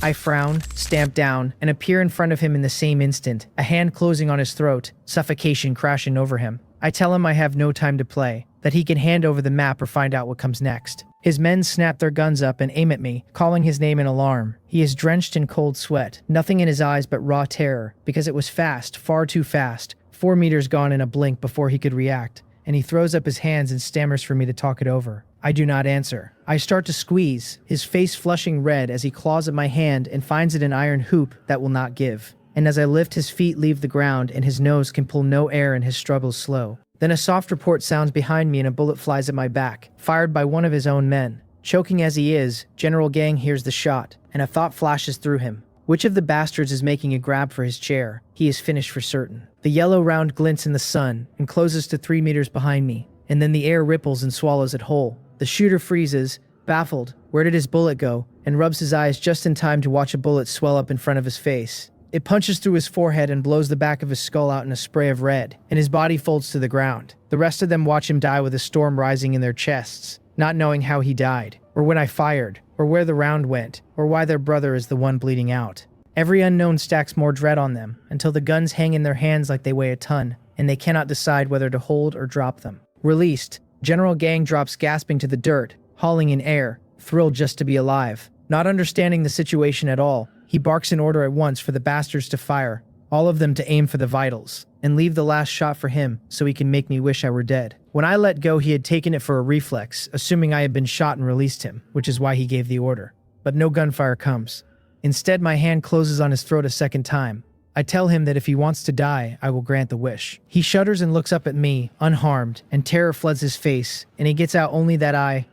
I frown, stamp down, and appear in front of him in the same instant, a hand closing on his throat, suffocation crashing over him. I tell him I have no time to play, that he can hand over the map or find out what comes next. His men snap their guns up and aim at me, calling his name in alarm. He is drenched in cold sweat, nothing in his eyes but raw terror, because it was fast, far too fast, 4 meters gone in a blink before he could react, and he throws up his hands and stammers for me to talk it over. I do not answer. I start to squeeze, his face flushing red as he claws at my hand and finds it an iron hoop that will not give. And as I lift, his feet leave the ground and his nose can pull no air and his struggles slow. Then a soft report sounds behind me and a bullet flies at my back, fired by one of his own men. Choking as he is, General Gang hears the shot, and a thought flashes through him. Which of the bastards is making a grab for his chair? He is finished for certain. The yellow round glints in the sun and closes to 3 meters behind me, and then the air ripples and swallows it whole. The shooter freezes, baffled. Where did his bullet go? And rubs his eyes just in time to watch a bullet swell up in front of his face. It punches through his forehead and blows the back of his skull out in a spray of red, and his body folds to the ground. The rest of them watch him die with a storm rising in their chests, not knowing how he died, or when I fired, or where the round went, or why their brother is the one bleeding out. Every unknown stacks more dread on them, until the guns hang in their hands like they weigh a ton, and they cannot decide whether to hold or drop them. Released, General Gang drops gasping to the dirt, hauling in air, thrilled just to be alive. Not understanding the situation at all, he barks an order at once for the bastards to fire, all of them to aim for the vitals, and leave the last shot for him so he can make me wish I were dead. When I let go, he had taken it for a reflex, assuming I had been shot and released him, which is why he gave the order. But no gunfire comes. Instead, my hand closes on his throat a second time. I tell him that if he wants to die, I will grant the wish. He shudders and looks up at me, unharmed, and terror floods his face, and he gets out only that eye,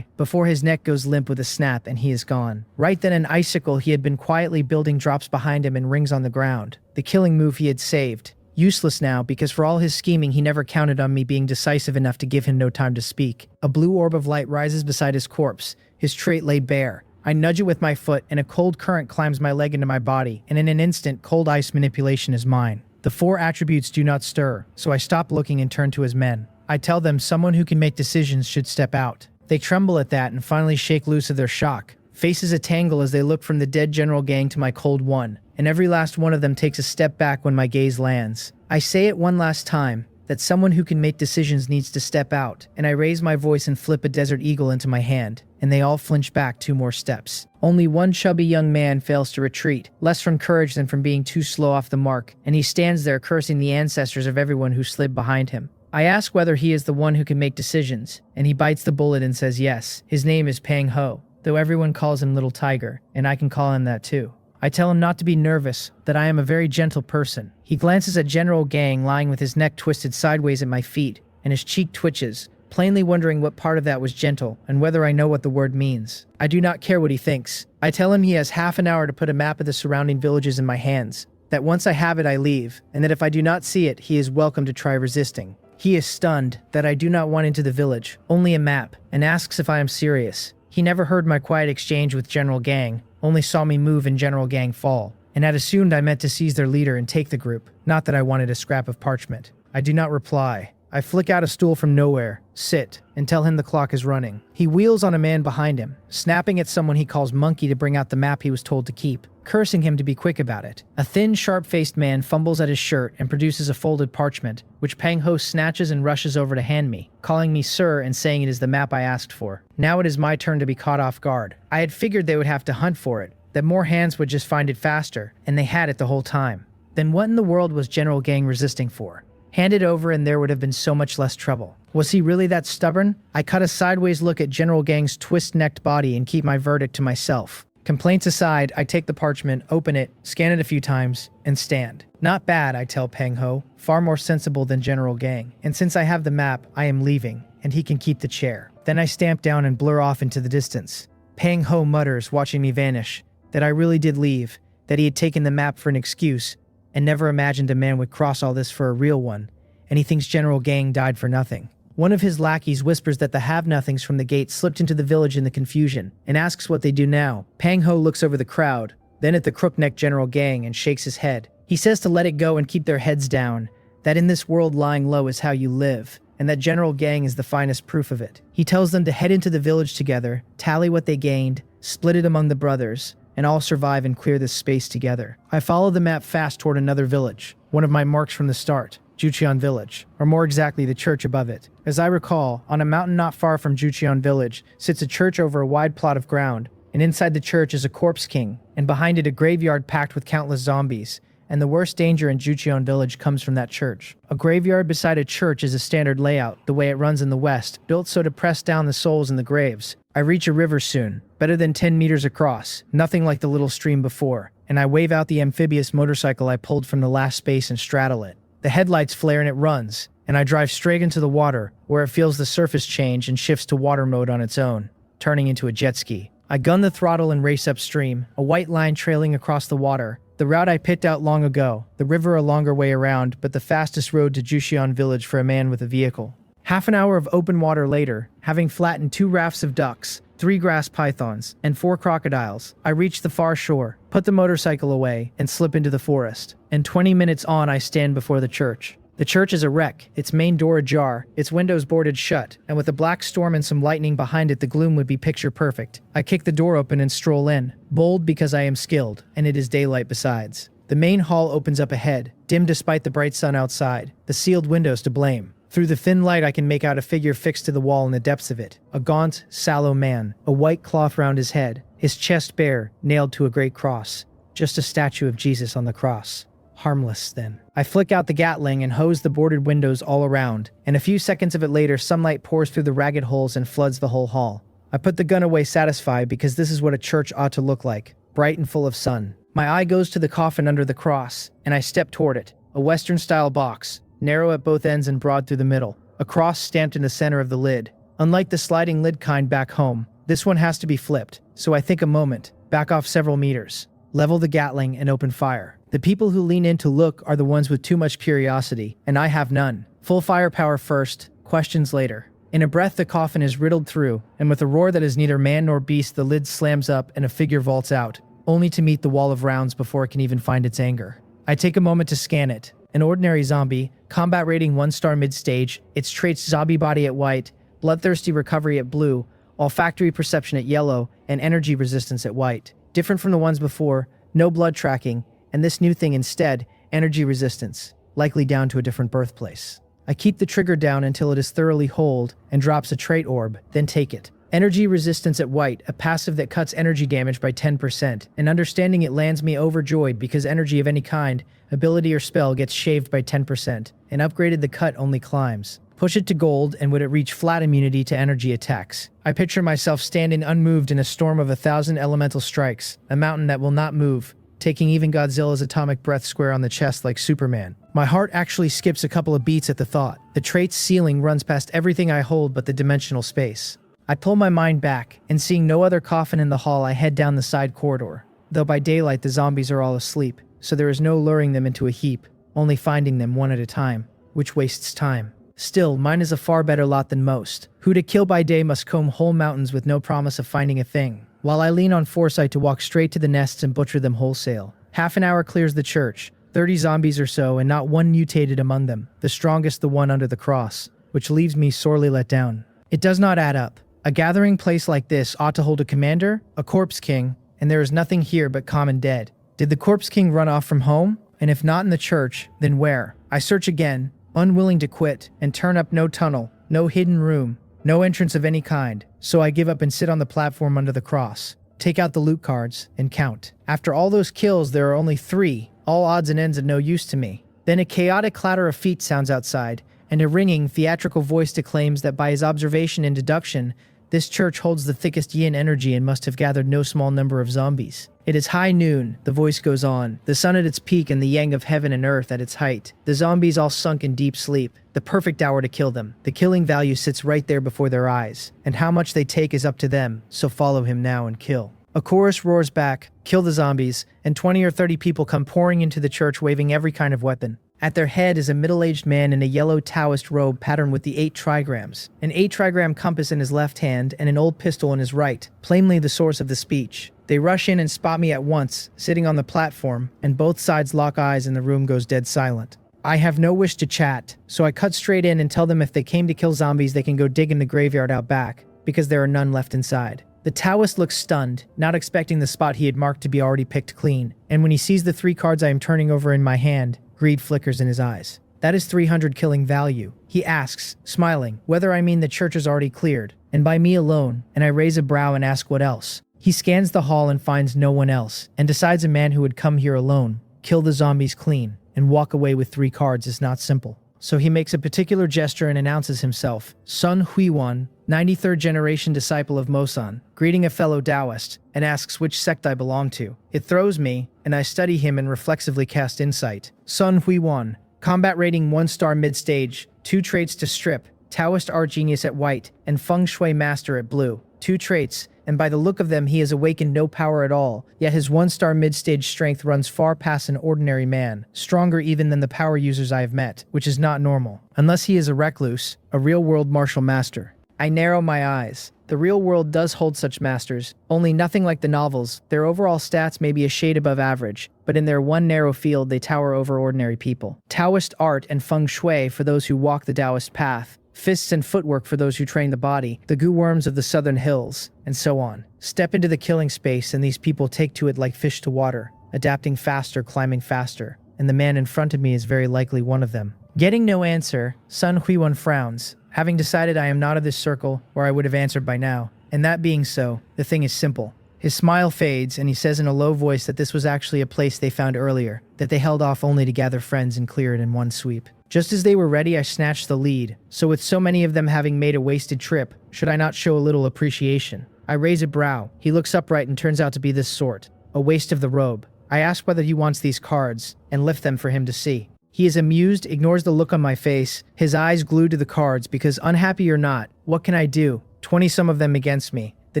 before his neck goes limp with a snap and he is gone. Right then an icicle he had been quietly building drops behind him and rings on the ground. The killing move he had saved. Useless now, because for all his scheming he never counted on me being decisive enough to give him no time to speak. A blue orb of light rises beside his corpse, his trait laid bare. I nudge it with my foot and a cold current climbs my leg into my body, and in an instant cold ice manipulation is mine. The 4 attributes do not stir, so I stop looking and turn to his men. I tell them someone who can make decisions should step out. They tremble at that and finally shake loose of their shock. Faces a tangle as they look from the dead General Gang to my cold one, and every last one of them takes a step back when my gaze lands. I say it one last time, that someone who can make decisions needs to step out, and I raise my voice and flip a Desert Eagle into my hand, and they all flinch back 2 more steps. Only one chubby young man fails to retreat, less from courage than from being too slow off the mark, and he stands there cursing the ancestors of everyone who slid behind him. I ask whether he is the one who can make decisions, and he bites the bullet and says yes. His name is Pang Ho, though everyone calls him Little Tiger, and I can call him that too. I tell him not to be nervous, that I am a very gentle person. He glances at General Gang lying with his neck twisted sideways at my feet, and his cheek twitches, plainly wondering what part of that was gentle, and whether I know what the word means. I do not care what he thinks. I tell him he has half an hour to put a map of the surrounding villages in my hands, that once I have it I leave, and that if I do not see it, he is welcome to try resisting. He is stunned that I do not want into the village, only a map, and asks if I am serious. He never heard my quiet exchange with General Gang, only saw me move and General Gang fall, and had assumed I meant to seize their leader and take the group, not that I wanted a scrap of parchment. I do not reply. I flick out a stool from nowhere, sit, and tell him the clock is running. He wheels on a man behind him, snapping at someone he calls Monkey to bring out the map he was told to keep, cursing him to be quick about it. A thin, sharp-faced man fumbles at his shirt and produces a folded parchment, which Pang Ho snatches and rushes over to hand me, calling me sir and saying it is the map I asked for. Now it is my turn to be caught off guard. I had figured they would have to hunt for it, that more hands would just find it faster, and they had it the whole time. Then what in the world was General Gang resisting for? Hand it over and there would have been so much less trouble. Was he really that stubborn? I cut a sideways look at General Gang's twist-necked body and keep my verdict to myself. Complaints aside, I take the parchment, open it, scan it a few times, and stand. Not bad, I tell Pang Ho, far more sensible than General Gang. And since I have the map, I am leaving, and he can keep the chair. Then I stamp down and blur off into the distance. Pang Ho mutters, watching me vanish, that I really did leave, that he had taken the map for an excuse, and never imagined a man would cross all this for a real one, and he thinks General Gang died for nothing. One of his lackeys whispers that the have-nothings from the gate slipped into the village in the confusion, and asks what they do now. Pang Ho looks over the crowd, then at the crook-necked General Gang, and shakes his head. He says to let it go and keep their heads down, that in this world lying low is how you live, and that General Gang is the finest proof of it. He tells them to head into the village together, tally what they gained, split it among the brothers, and I'll survive and clear this space together. I follow the map fast toward another village, one of my marks from the start, Jucheon Village, or more exactly the church above it. As I recall, on a mountain not far from Jucheon Village sits a church over a wide plot of ground, and inside the church is a corpse king, and behind it a graveyard packed with countless zombies. And the worst danger in Jucheon Village comes from that church. A graveyard beside a church is a standard layout, the way it runs in the West, built so to press down the souls in the graves. I reach a river soon, better than 10 meters across, nothing like the little stream before, and I wave out the amphibious motorcycle I pulled from the last space and straddle it. The headlights flare and it runs, and I drive straight into the water, where it feels the surface change and shifts to water mode on its own, turning into a jet ski. I gun the throttle and race upstream, a white line trailing across the water. The route I picked out long ago, the river a longer way around, but the fastest road to Jucheon Village for a man with a vehicle. Half an hour of open water later, having flattened 2 rafts of ducks, 3 grass pythons, and 4 crocodiles, I reach the far shore, put the motorcycle away, and slip into the forest. And 20 minutes on, I stand before the church. The church is a wreck, its main door ajar, its windows boarded shut, and with a black storm and some lightning behind it, the gloom would be picture perfect. I kick the door open and stroll in, bold because I am skilled, and it is daylight besides. The main hall opens up ahead, dim despite the bright sun outside, the sealed windows to blame. Through the thin light I can make out a figure fixed to the wall in the depths of it. A gaunt, sallow man, a white cloth round his head, his chest bare, nailed to a great cross. Just a statue of Jesus on the cross. Harmless, then. I flick out the Gatling and hose the boarded windows all around, and a few seconds of it later, sunlight pours through the ragged holes and floods the whole hall. I put the gun away satisfied because this is what a church ought to look like, bright and full of sun. My eye goes to the coffin under the cross, and I step toward it, a Western-style box, narrow at both ends and broad through the middle, a cross stamped in the center of the lid. Unlike the sliding lid kind back home, this one has to be flipped, so I think a moment, back off several meters, level the Gatling, and open fire. The people who lean in to look are the ones with too much curiosity, and I have none. Full firepower first, questions later. In a breath, the coffin is riddled through, and with a roar that is neither man nor beast, the lid slams up and a figure vaults out, only to meet the wall of rounds before it can even find its anger. I take a moment to scan it. An ordinary zombie, combat rating 1-star mid-stage, its traits zombie body at white, bloodthirsty recovery at blue, olfactory perception at yellow, and energy resistance at white. Different from the ones before, no blood tracking, and this new thing instead, energy resistance, likely down to a different birthplace. I keep the trigger down until it is thoroughly holed and drops a trait orb, then take it. Energy resistance at white, a passive that cuts energy damage by 10%, and understanding it lands me overjoyed because energy of any kind, ability or spell gets shaved by 10%, and upgraded the cut only climbs. Push it to gold and would it reach flat immunity to energy attacks. I picture myself standing unmoved in a storm of 1,000 elemental strikes, a mountain that will not move, taking even Godzilla's atomic breath square on the chest like Superman. My heart actually skips a couple of beats at the thought. The trait's ceiling runs past everything I hold but the dimensional space. I pull my mind back, and seeing no other coffin in the hall, I head down the side corridor. Though by daylight the zombies are all asleep, so there is no luring them into a heap, only finding them one at a time, which wastes time. Still, mine is a far better lot than most, who to kill by day must comb whole mountains with no promise of finding a thing, while I lean on foresight to walk straight to the nests and butcher them wholesale. Half an hour clears the church, 30 zombies or so, and not one mutated among them, the strongest the one under the cross, which leaves me sorely let down. It does not add up. A gathering place like this ought to hold a commander, a corpse king, and there is nothing here but common dead. Did the corpse king run off from home? And if not in the church, then where? I search again, unwilling to quit, and turn up no tunnel, no hidden room, no entrance of any kind, so I give up and sit on the platform under the cross, take out the loot cards, and count. After all those kills, there are only 3, all odds and ends of no use to me. Then a chaotic clatter of feet sounds outside, and a ringing, theatrical voice declaims that by his observation and deduction, this church holds the thickest yin energy and must have gathered no small number of zombies. It is high noon, the voice goes on, the sun at its peak and the yang of heaven and earth at its height. The zombies all sunk in deep sleep, the perfect hour to kill them. The killing value sits right there before their eyes, and how much they take is up to them, so follow him now and kill. A chorus roars back, kill the zombies, and 20 or 30 people come pouring into the church waving every kind of weapon. At their head is a middle-aged man in a yellow Taoist robe patterned with the 8 trigrams, an 8-trigram compass in his left hand and an old pistol in his right, plainly the source of the speech. They rush in and spot me at once, sitting on the platform, and both sides lock eyes and the room goes dead silent. I have no wish to chat, so I cut straight in and tell them if they came to kill zombies they can go dig in the graveyard out back, because there are none left inside. The Taoist looks stunned, not expecting the spot he had marked to be already picked clean, and when he sees the 3 cards I am turning over in my hand, greed flickers in his eyes. That is 300 killing value. He asks, smiling, whether I mean the church is already cleared, and by me alone, and I raise a brow and ask what else. He scans the hall and finds no one else, and decides a man who would come here alone, kill the zombies clean, and walk away with 3 cards is not simple. So he makes a particular gesture and announces himself, Sun Huiwan, 93rd generation disciple of Mosan, greeting a fellow Taoist, and asks which sect I belong to. It throws me, and I study him and reflexively cast insight. Sun Huiwan, combat rating 1-star mid-stage, 2 traits to strip, Taoist art genius at white, and feng shui master at blue. 2 traits, and by the look of them he has awakened no power at all, yet his 1-star mid-stage strength runs far past an ordinary man, stronger even than the power users I have met, which is not normal, unless he is a recluse, a real-world martial master. I narrow my eyes. The real world does hold such masters, only nothing like the novels. Their overall stats may be a shade above average, but in their one narrow field they tower over ordinary people. Taoist art and feng shui for those who walk the Taoist path, fists and footwork for those who train the body, the goo worms of the southern hills, and so on. Step into the killing space and these people take to it like fish to water, adapting faster, climbing faster, and the man in front of me is very likely one of them. Getting no answer, Sun Huiwan frowns, having decided I am not of this circle where I would have answered by now, and that being so, the thing is simple. His smile fades and he says in a low voice that this was actually a place they found earlier, that they held off only to gather friends and clear it in one sweep. Just as they were ready, I snatched the lead, so with so many of them having made a wasted trip, should I not show a little appreciation? I raise a brow. He looks upright and turns out to be this sort, a waste of the robe. I ask whether he wants these cards, and lift them for him to see. He is amused, ignores the look on my face, his eyes glued to the cards because unhappy or not, what can I do? 20-some of them against me, the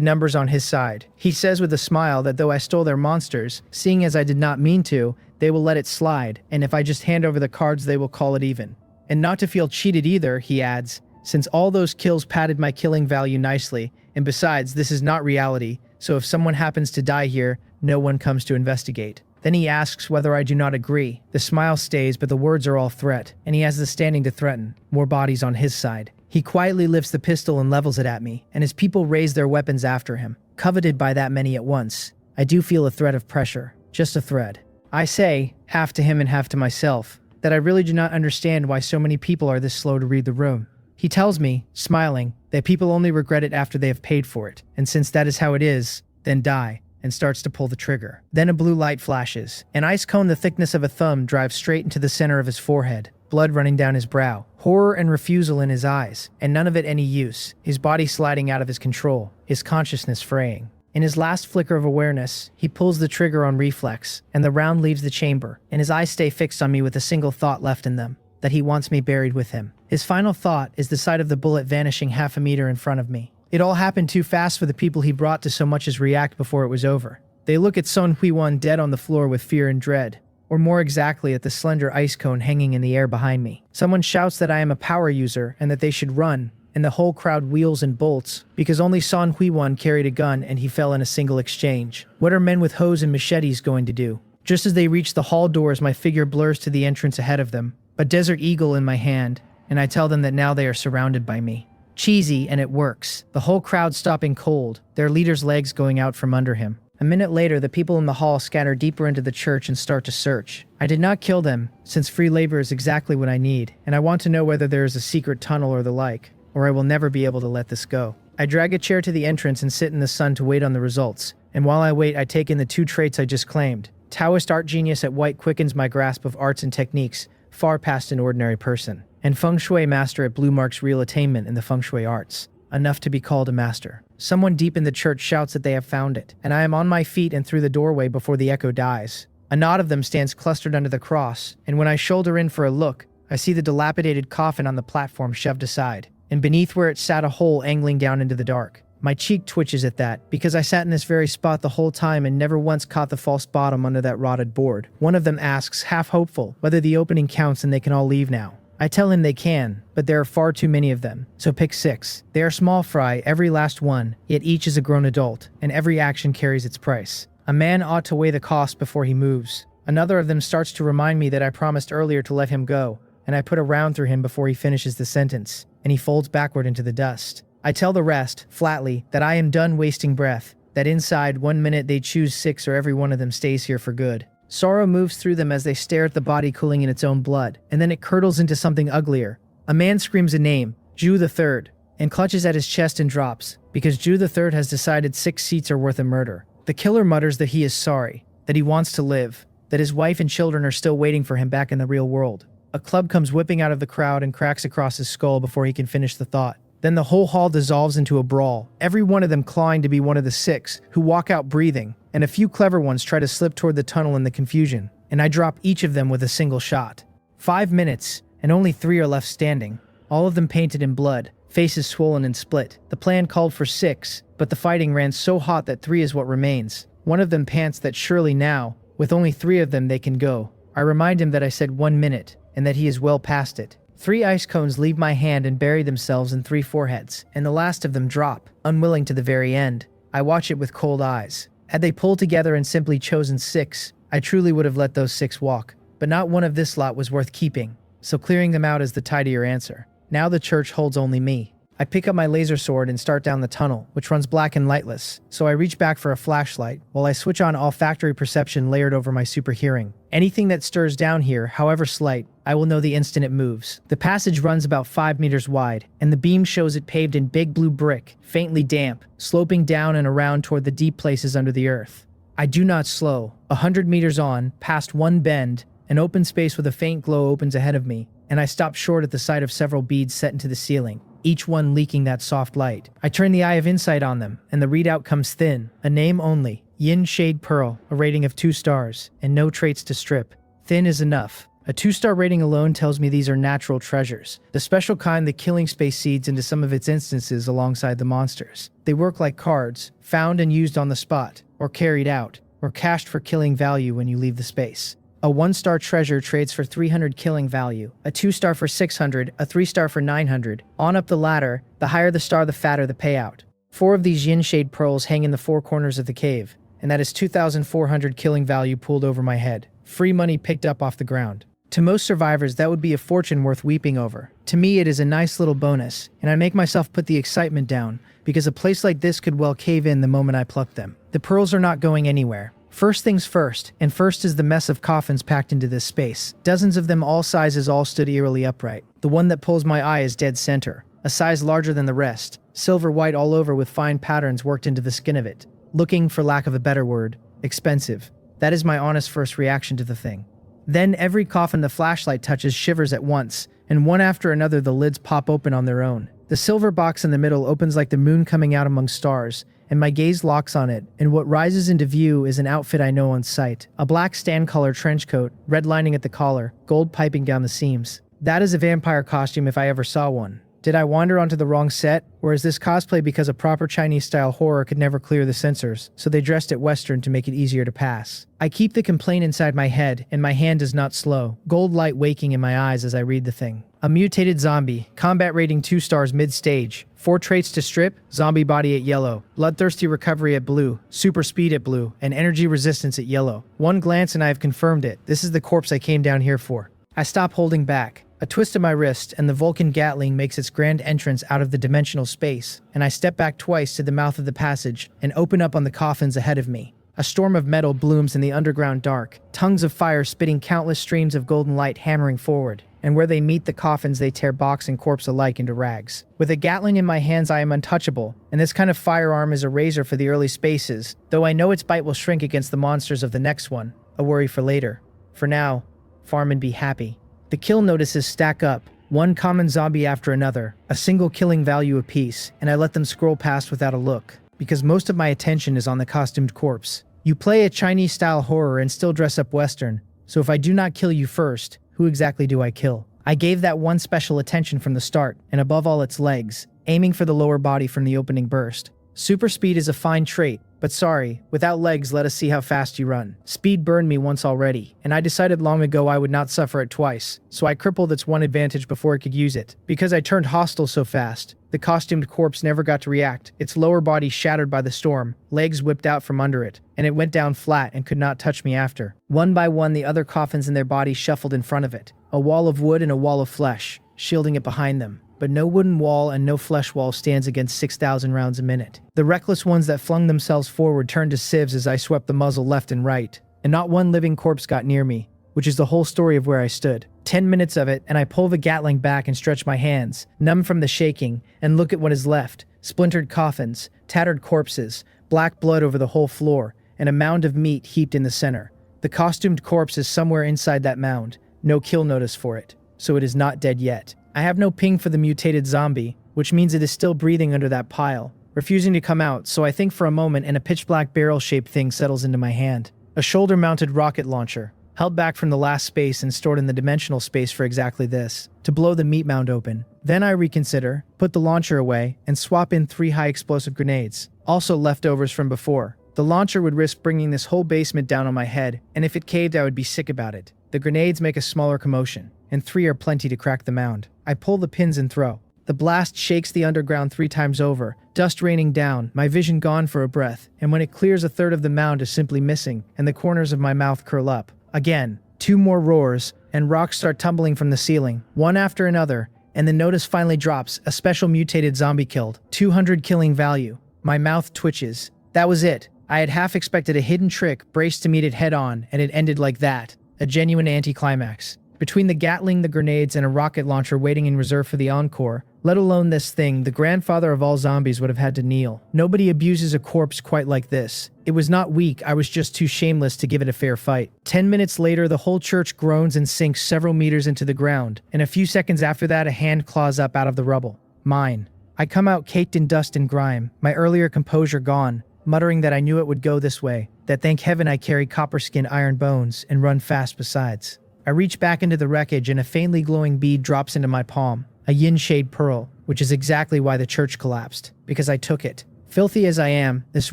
numbers on his side. He says with a smile that though I stole their monsters, seeing as I did not mean to, they will let it slide, and if I just hand over the cards they will call it even. And not to feel cheated either, he adds, since all those kills padded my killing value nicely, and besides, this is not reality, so if someone happens to die here, no one comes to investigate. Then he asks whether I do not agree. The smile stays, but the words are all threat, and he has the standing to threaten. More bodies on his side. He quietly lifts the pistol and levels it at me, and his people raise their weapons after him, coveted by that many at once. I do feel a threat of pressure, just a thread. I say, half to him and half to myself, that I really do not understand why so many people are this slow to read the room. He tells me, smiling, that people only regret it after they have paid for it, and since that is how it is, then die, and starts to pull the trigger. Then a blue light flashes. An ice cone the thickness of a thumb drives straight into the center of his forehead, blood running down his brow, horror and refusal in his eyes, and none of it any use, his body sliding out of his control, his consciousness fraying. In his last flicker of awareness, he pulls the trigger on reflex, and the round leaves the chamber, and his eyes stay fixed on me with a single thought left in them, that he wants me buried with him. His final thought is the sight of the bullet vanishing half a meter in front of me. It all happened too fast for the people he brought to so much as react before it was over. They look at Sun Huiwan dead on the floor with fear and dread, or more exactly at the slender ice cone hanging in the air behind me. Someone shouts that I am a power user and that they should run, and the whole crowd wheels and bolts, because only Sun Huiwan carried a gun and he fell in a single exchange. What are men with hoes and machetes going to do? Just as they reach the hall doors, my figure blurs to the entrance ahead of them, a desert eagle in my hand, and I tell them that now they are surrounded by me. Cheesy, and it works. The whole crowd stopping cold, their leader's legs going out from under him. A minute later, the people in the hall scatter deeper into the church and start to search. I did not kill them, since free labor is exactly what I need, and I want to know whether there is a secret tunnel or the like, or I will never be able to let this go. I drag a chair to the entrance and sit in the sun to wait on the results, and while I wait, I take in the 2 traits I just claimed. Taoist art genius at white quickens my grasp of arts and techniques, far past an ordinary person. And feng shui master at blue marks real attainment in the feng shui arts, enough to be called a master. Someone deep in the church shouts that they have found it, and I am on my feet and through the doorway before the echo dies. A knot of them stands clustered under the cross, and when I shoulder in for a look, I see the dilapidated coffin on the platform shoved aside, and beneath where it sat a hole angling down into the dark. My cheek twitches at that, because I sat in this very spot the whole time and never once caught the false bottom under that rotted board. One of them asks, half hopeful, whether the opening counts and they can all leave now. I tell him they can, but there are far too many of them, so pick 6. They are small fry, every last one, yet each is a grown adult, and every action carries its price. A man ought to weigh the cost before he moves. Another of them starts to remind me that I promised earlier to let him go, and I put a round through him before he finishes the sentence, and he folds backward into the dust. I tell the rest, flatly, that I am done wasting breath, that inside 1 minute they choose 6 or every one of them stays here for good. Sorrow moves through them as they stare at the body cooling in its own blood, and then it curdles into something uglier. A man screams a name, Jew the Third, and clutches at his chest and drops, because Jew the Third has decided 6 seats are worth a murder. The killer mutters that he is sorry, that he wants to live, that his wife and children are still waiting for him back in the real world. A club comes whipping out of the crowd and cracks across his skull before he can finish the thought. Then the whole hall dissolves into a brawl, every one of them clawing to be one of the 6, who walk out breathing, and a few clever ones try to slip toward the tunnel in the confusion, and I drop each of them with a single shot. 5 minutes, and only 3 are left standing, all of them painted in blood, faces swollen and split. The plan called for 6, but the fighting ran so hot that 3 is what remains. One of them pants that surely now, with only 3 of them they can go. I remind him that I said 1 minute, and that he is well past it. 3 ice cones leave my hand and bury themselves in 3 foreheads, and the last of them drop, unwilling to the very end. I watch it with cold eyes. Had they pulled together and simply chosen 6, I truly would have let those 6 walk. But not one of this lot was worth keeping, so clearing them out is the tidier answer. Now the church holds only me. I pick up my laser sword and start down the tunnel, which runs black and lightless, so I reach back for a flashlight, while I switch on olfactory perception layered over my super hearing. Anything that stirs down here, however slight, I will know the instant it moves. The passage runs about 5 meters wide, and the beam shows it paved in big blue brick, faintly damp, sloping down and around toward the deep places under the earth. I do not slow. 100 meters on, past one bend, an open space with a faint glow opens ahead of me, and I stop short at the sight of several beads set into the ceiling, each one leaking that soft light. I turn the eye of insight on them, and the readout comes thin, a name only, Yin Shade Pearl, a rating of 2 stars, and no traits to strip. Thin is enough. A 2-star rating alone tells me these are natural treasures, the special kind the killing space seeds into some of its instances alongside the monsters. They work like cards, found and used on the spot, or carried out, or cached for killing value when you leave the space. A 1-star treasure trades for 300 killing value, a 2-star for 600, a 3-star for 900. On up the ladder, the higher the star the fatter the payout. 4 of these yin shade pearls hang in the 4 corners of the cave, and that is 2,400 killing value pulled over my head. Free money picked up off the ground. To most survivors, that would be a fortune worth weeping over. To me, it is a nice little bonus, and I make myself put the excitement down, because a place like this could well cave in the moment I pluck them. The pearls are not going anywhere. First things first, and first is the mess of coffins packed into this space. Dozens of them all sizes all stood eerily upright. The one that pulls my eye is dead center, a size larger than the rest, silver white all over with fine patterns worked into the skin of it. Looking, for lack of a better word, expensive. That is my honest first reaction to the thing. Then every coffin the flashlight touches shivers at once, and one after another the lids pop open on their own. The silver box in the middle opens like the moon coming out among stars, and my gaze locks on it, and what rises into view is an outfit I know on sight. A black stand-collar trench coat, red lining at the collar, gold piping down the seams. That is a vampire costume if I ever saw one. Did I wander onto the wrong set, or is this cosplay because a proper Chinese-style horror could never clear the censors, so they dressed it Western to make it easier to pass? I keep the complaint inside my head, and my hand does not slow, gold light waking in my eyes as I read the thing. A mutated zombie, combat rating 2 stars mid-stage, 4 traits to strip, zombie body at yellow, bloodthirsty recovery at blue, super speed at blue, and energy resistance at yellow. One glance and I have confirmed it. This is the corpse I came down here for. I stop holding back. A twist of my wrist, and the Vulcan Gatling makes its grand entrance out of the dimensional space, and I step back twice to the mouth of the passage and open up on the coffins ahead of me. A storm of metal blooms in the underground dark, tongues of fire spitting countless streams of golden light hammering forward, and where they meet the coffins they tear box and corpse alike into rags. With a Gatling in my hands I am untouchable, and this kind of firearm is a razor for the early spaces, though I know its bite will shrink against the monsters of the next one, a worry for later. For now, farm and be happy. The kill notices stack up, one common zombie after another, a single killing value apiece, and I let them scroll past without a look, because most of my attention is on the costumed corpse. You play a Chinese-style horror and still dress up Western, so if I do not kill you first, who exactly do I kill? I gave that one special attention from the start, and above all its legs, aiming for the lower body from the opening burst. Super speed is a fine trait, but sorry, without legs let us see how fast you run. Speed burned me once already, and I decided long ago I would not suffer it twice, so I crippled its one advantage before it could use it. Because I turned hostile so fast, the costumed corpse never got to react, its lower body shattered by the storm, legs whipped out from under it, and it went down flat and could not touch me after. One by one the other coffins in their bodies shuffled in front of it, a wall of wood and a wall of flesh, shielding it behind them. but no wooden wall and no flesh wall stands against 6,000 rounds a minute. The reckless ones that flung themselves forward turned to sieves as I swept the muzzle left and right, and not one living corpse got near me, which is the whole story of where I stood. 10 minutes of it, and I pull the Gatling back and stretch my hands, numb from the shaking, and look at what is left. Splintered coffins, tattered corpses, black blood over the whole floor, and a mound of meat heaped in the center. The costumed corpse is somewhere inside that mound. No kill notice for it, so it is not dead yet. I have no ping for the mutated zombie, which means it is still breathing under that pile, refusing to come out, so I think for a moment and a pitch-black barrel-shaped thing settles into my hand. A shoulder-mounted rocket launcher, held back from the last space and stored in the dimensional space for exactly this, to blow the meat mound open. Then I reconsider, put the launcher away, and swap in 3 high-explosive grenades, also leftovers from before. The launcher would risk bringing this whole basement down on my head, and if it caved I would be sick about it. The grenades make a smaller commotion, and 3 are plenty to crack the mound. I pull the pins and throw. The blast shakes the underground 3 times over, dust raining down, my vision gone for a breath, and when it clears a third of the mound is simply missing, and the corners of my mouth curl up. Again, 2 more roars, and rocks start tumbling from the ceiling, one after another, and the notice finally drops, a special mutated zombie killed, 200 killing value. My mouth twitches. That was it. I had half expected a hidden trick, braced to meet it head on, and it ended like that. A genuine anticlimax. Between the Gatling, the grenades, and a rocket launcher waiting in reserve for the encore, let alone this thing, the grandfather of all zombies would have had to kneel. Nobody abuses a corpse quite like this. It was not weak, I was just too shameless to give it a fair fight. 10 minutes later, the whole church groans and sinks several meters into the ground, and a few seconds after that, a hand claws up out of the rubble. Mine. I come out caked in dust and grime, my earlier composure gone, muttering that I knew it would go this way, that thank heaven I carry copper skin iron bones, and run fast besides. I reach back into the wreckage and a faintly glowing bead drops into my palm, a yin shade pearl, which is exactly why the church collapsed, because I took it. Filthy as I am, this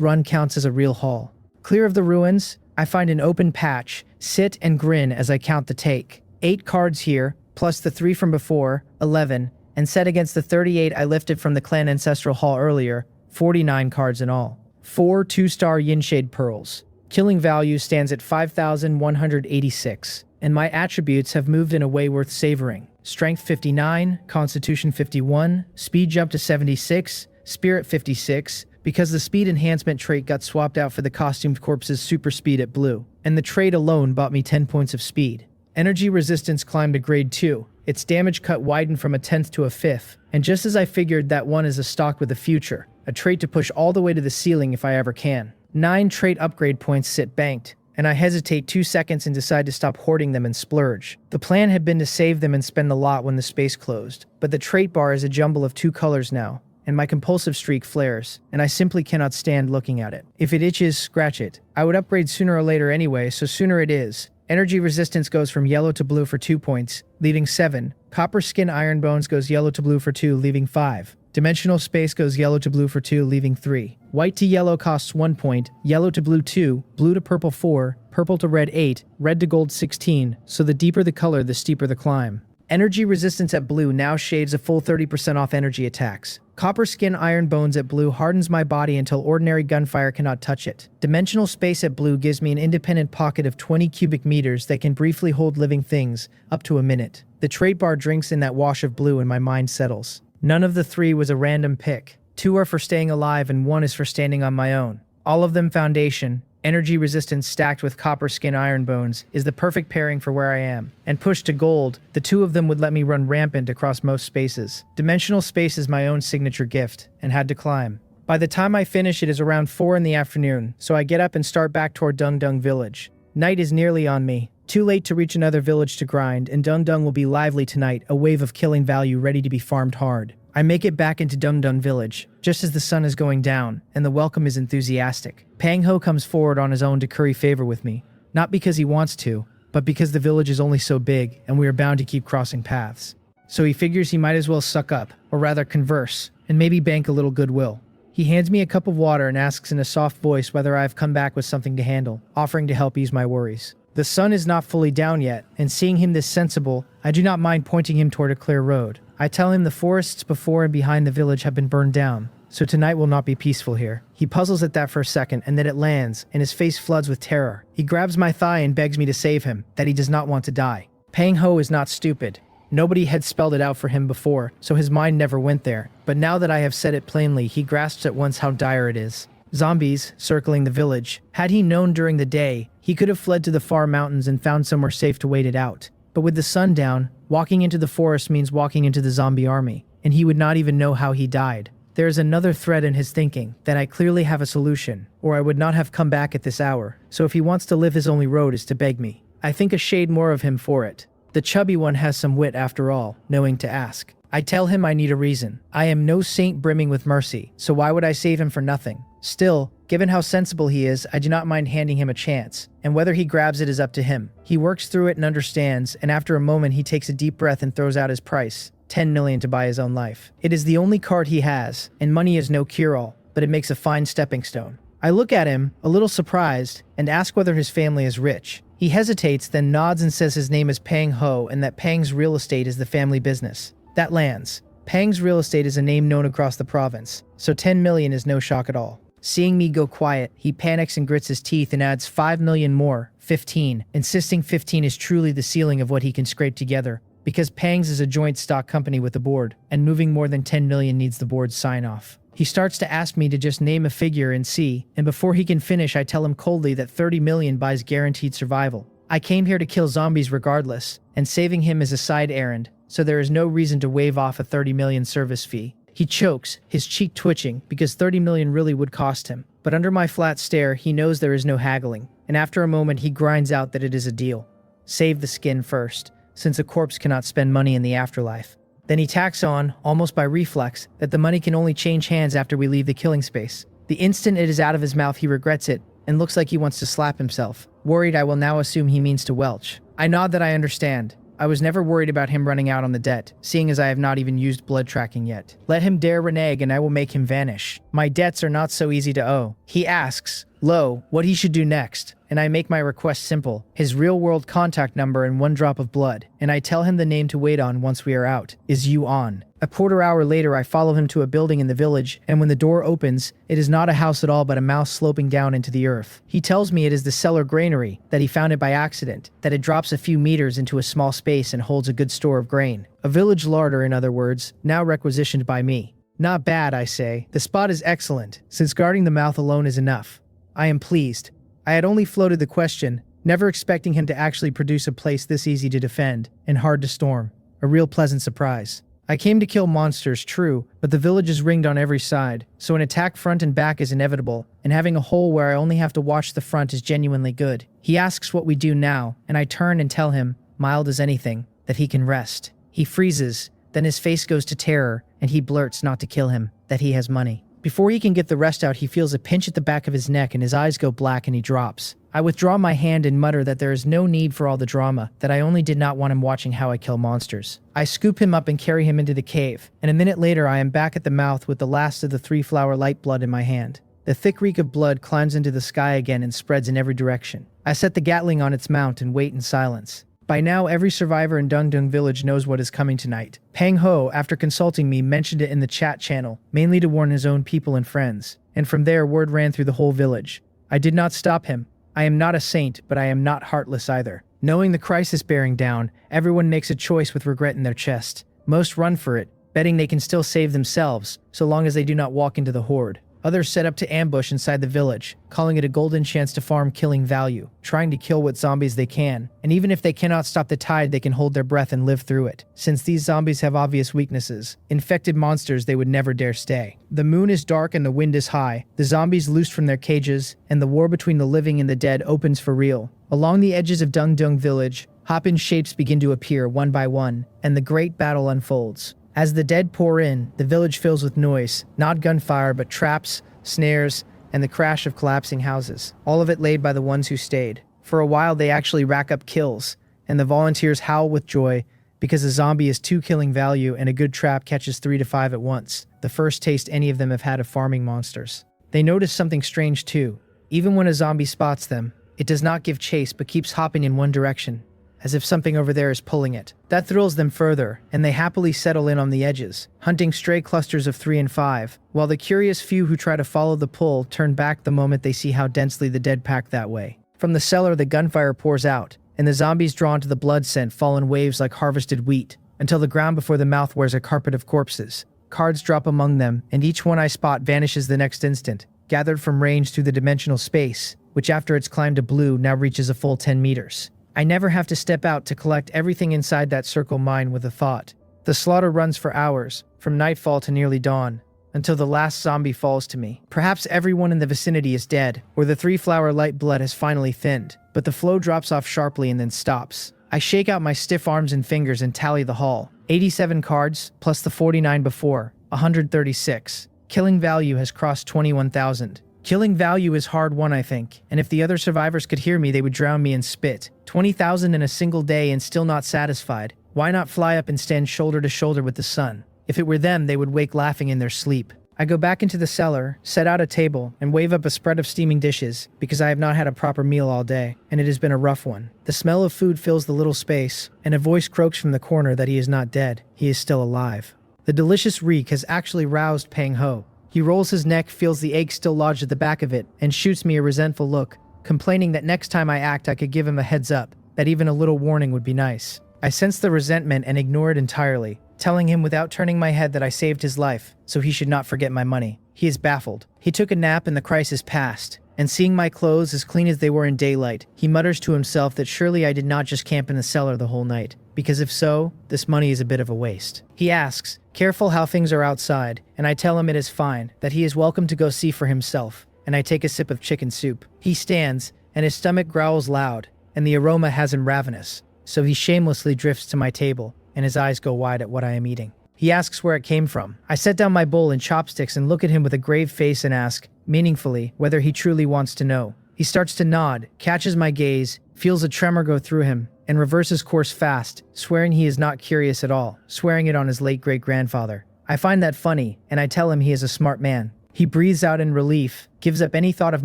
run counts as a real haul. Clear of the ruins, I find an open patch, sit and grin as I count the take. 8 cards here, plus the 3 from before, 11, and set against the 38 I lifted from the clan ancestral hall earlier, 49 cards in all. 4 2-star yin shade pearls. Killing value stands at 5,186. And my attributes have moved in a way worth savoring. Strength 59, Constitution 51, Speed jump to 76, Spirit 56, because the speed enhancement trait got swapped out for the costumed corpse's super speed at blue, and the trait alone bought me 10 points of speed. Energy resistance climbed to grade 2, its damage cut widened from a 10th to a 5th, and just as I figured, that one is a stock with a future, a trait to push all the way to the ceiling if I ever can. 9 trait upgrade points sit banked, and I hesitate 2 seconds and decide to stop hoarding them and splurge. The plan had been to save them and spend the lot when the space closed, but the trait bar is a jumble of 2 colors now, and my compulsive streak flares, and I simply cannot stand looking at it. If it itches, scratch it. I would upgrade sooner or later anyway, so sooner it is. Energy resistance goes from yellow to blue for 2 points, leaving 7. Copper skin iron bones goes yellow to blue for 2, leaving 5. Dimensional space goes yellow to blue for 2, leaving 3. White to yellow costs 1 point, yellow to blue 2, blue to purple 4, purple to red 8, red to gold 16, so the deeper the color, the steeper the climb. Energy resistance at blue now shades a full 30% off energy attacks. Copper skin iron bones at blue hardens my body until ordinary gunfire cannot touch it. Dimensional space at blue gives me an independent pocket of 20 cubic meters that can briefly hold living things, up to a minute. The trait bar drinks in that wash of blue and my mind settles. None of the 3 was a random pick. 2 are for staying alive and 1 is for standing on my own. All of them foundation, energy resistance stacked with copper skin iron bones, is the perfect pairing for where I am. And pushed to gold, the 2 of them would let me run rampant across most spaces. Dimensional space is my own signature gift, and had to climb. By the time I finish it is around 4 in the afternoon, so I get up and start back toward Dung Dung Village. Night is nearly on me. Too late to reach another village to grind, and Dung Dung will be lively tonight, a wave of killing value ready to be farmed hard. I make it back into Dung Dung Village, just as the sun is going down, and the welcome is enthusiastic. Pang Ho comes forward on his own to curry favor with me, not because he wants to, but because the village is only so big, and we are bound to keep crossing paths. So he figures he might as well suck up, or rather converse, and maybe bank a little goodwill. He hands me a cup of water and asks in a soft voice whether I have come back with something to handle, offering to help ease my worries. The sun is not fully down yet, and seeing him this sensible, I do not mind pointing him toward a clear road. I tell him the forests before and behind the village have been burned down, so tonight will not be peaceful here. He puzzles at that for a second, and then it lands, and his face floods with terror. He grabs my thigh and begs me to save him, that he does not want to die. Pang Ho is not stupid. Nobody had spelled it out for him before, so his mind never went there. But now that I have said it plainly, he grasps at once how dire it is. Zombies circling the village. Had he known during the day, he could have fled to the far mountains and found somewhere safe to wait it out. But with the sun down, walking into the forest means walking into the zombie army, and he would not even know how he died. There is another thread in his thinking, that I clearly have a solution, or I would not have come back at this hour. So if he wants to live, his only road is to beg me. I think a shade more of him for it. The chubby one has some wit after all, knowing to ask. I tell him I need a reason. I am no saint brimming with mercy, so why would I save him for nothing? Still, given how sensible he is, I do not mind handing him a chance, and whether he grabs it is up to him. He works through it and understands, and after a moment he takes a deep breath and throws out his price. 10 million to buy his own life. It is the only card he has, and money is no cure-all, but it makes a fine stepping stone. I look at him, a little surprised, and ask whether his family is rich. He hesitates, then nods and says his name is Pang Ho and that Pang's real estate is the family business. That lands. Pang's real estate is a name known across the province, so 10 million is no shock at all. Seeing me go quiet, he panics and grits his teeth and adds 5 million more, 15, insisting 15 is truly the ceiling of what he can scrape together, because Pang's is a joint stock company with the board, and moving more than 10 million needs the board's sign-off. He starts to ask me to just name a figure and see, and before he can finish I tell him coldly that 30 million buys guaranteed survival. I came here to kill zombies regardless, and saving him is a side errand, so there is no reason to waive off a 30 million service fee. He chokes, his cheek twitching, because 30 million really would cost him. But under my flat stare, he knows there is no haggling, and after a moment he grinds out that it is a deal. Save the skin first, since a corpse cannot spend money in the afterlife. Then he tacks on, almost by reflex, that the money can only change hands after we leave the killing space. The instant it is out of his mouth he regrets it, and looks like he wants to slap himself. Worried, I will now assume he means to welch. I nod that I understand. I was never worried about him running out on the debt, seeing as I have not even used blood tracking yet. Let him dare renege and I will make him vanish. My debts are not so easy to owe. He asks, what he should do next, and I make my request simple, his real-world contact number and 1 drop of blood, and I tell him the name to wait on once we are out, is Yuan. A quarter hour later I follow him to a building in the village, and when the door opens, it is not a house at all but a mouse sloping down into the earth. He tells me it is the cellar granary, that he found it by accident, that it drops a few meters into a small space and holds a good store of grain. A village larder, in other words, now requisitioned by me. Not bad, I say. The spot is excellent, since guarding the mouth alone is enough. I am pleased. I had only floated the question, never expecting him to actually produce a place this easy to defend and hard to storm. A real pleasant surprise. I came to kill monsters, true, but the village is ringed on every side, so an attack front and back is inevitable, and having a hole where I only have to watch the front is genuinely good. He asks what we do now, and I turn and tell him, mild as anything, that he can rest. He freezes, then his face goes to terror, and he blurts not to kill him, that he has money. Before he can get the rest out, he feels a pinch at the back of his neck and his eyes go black and he drops. I withdraw my hand and mutter that there is no need for all the drama, that I only did not want him watching how I kill monsters. I scoop him up and carry him into the cave, and a minute later I am back at the mouth with the last of the 3-flower light blood in my hand. The thick reek of blood climbs into the sky again and spreads in every direction. I set the Gatling on its mount and wait in silence. By now, every survivor in Dungdung village knows what is coming tonight. Pang Ho, after consulting me, mentioned it in the chat channel, mainly to warn his own people and friends. And from there, word ran through the whole village. I did not stop him. I am not a saint, but I am not heartless either. Knowing the crisis bearing down, everyone makes a choice with regret in their chest. Most run for it, betting they can still save themselves, so long as they do not walk into the horde. Others set up to ambush inside the village, calling it a golden chance to farm killing value, trying to kill what zombies they can, and even if they cannot stop the tide, they can hold their breath and live through it. Since these zombies have obvious weaknesses, infected monsters they would never dare stay. The moon is dark and the wind is high, the zombies loosed from their cages, and the war between the living and the dead opens for real. Along the edges of Dungdung village, hop-in shapes begin to appear one by one, and the great battle unfolds. As the dead pour in, the village fills with noise, not gunfire but traps, snares, and the crash of collapsing houses, all of it laid by the ones who stayed. For a while they actually rack up kills, and the volunteers howl with joy because a zombie is 2 killing value and a good trap catches 3 to 5 at once, the first taste any of them have had of farming monsters. They notice something strange too. Even when a zombie spots them, it does not give chase but keeps hopping in one direction, as if something over there is pulling it. That thrills them further, and they happily settle in on the edges, hunting stray clusters of 3 and 5, while the curious few who try to follow the pull turn back the moment they see how densely the dead pack that way. From the cellar the gunfire pours out, and the zombies drawn to the blood scent fall in waves like harvested wheat. until the ground before the mouth wears a carpet of corpses. Cards drop among them, and each one I spot vanishes the next instant, gathered from range through the dimensional space, which after its climb to blue now reaches a full 10 meters. I never have to step out to collect everything inside that circle mine with a thought. The slaughter runs for hours, from nightfall to nearly dawn, until the last zombie falls to me. Perhaps everyone in the vicinity is dead, or the 3-flower light blood has finally thinned, but the flow drops off sharply and then stops. I shake out my stiff arms and fingers and tally the haul. 87 cards, plus the 49 before, 136. Killing value has crossed 21,000. Killing value is hard won, I think, and if the other survivors could hear me, they would drown me in spit. 20,000 in a single day and still not satisfied. Why not fly up and stand shoulder to shoulder with the sun? If it were them, they would wake laughing in their sleep. I go back into the cellar, set out a table, and wave up a spread of steaming dishes, because I have not had a proper meal all day, and it has been a rough one. The smell of food fills the little space, and a voice croaks from the corner that he is not dead, he is still alive. The delicious reek has actually roused Pang Ho. He rolls his neck, feels the egg still lodged at the back of it, and shoots me a resentful look, complaining that next time I act I could give him a heads up, that even a little warning would be nice. I sense the resentment and ignore it entirely, telling him without turning my head that I saved his life, so he should not forget my money. He is baffled. He took a nap and the crisis passed, and seeing my clothes as clean as they were in daylight, he mutters to himself that surely I did not just camp in the cellar the whole night, because if so, this money is a bit of a waste. He asks, careful how things are outside, and I tell him it is fine, that he is welcome to go see for himself, and I take a sip of chicken soup. He stands, and his stomach growls loud, and the aroma has him ravenous, so he shamelessly drifts to my table, and his eyes go wide at what I am eating. He asks where it came from. I set down my bowl and chopsticks and look at him with a grave face and ask, meaningfully, whether he truly wants to know. He starts to nod, catches my gaze, feels a tremor go through him, and reverses course fast, swearing he is not curious at all, swearing it on his late great-grandfather. I find that funny, and I tell him he is a smart man. He breathes out in relief, gives up any thought of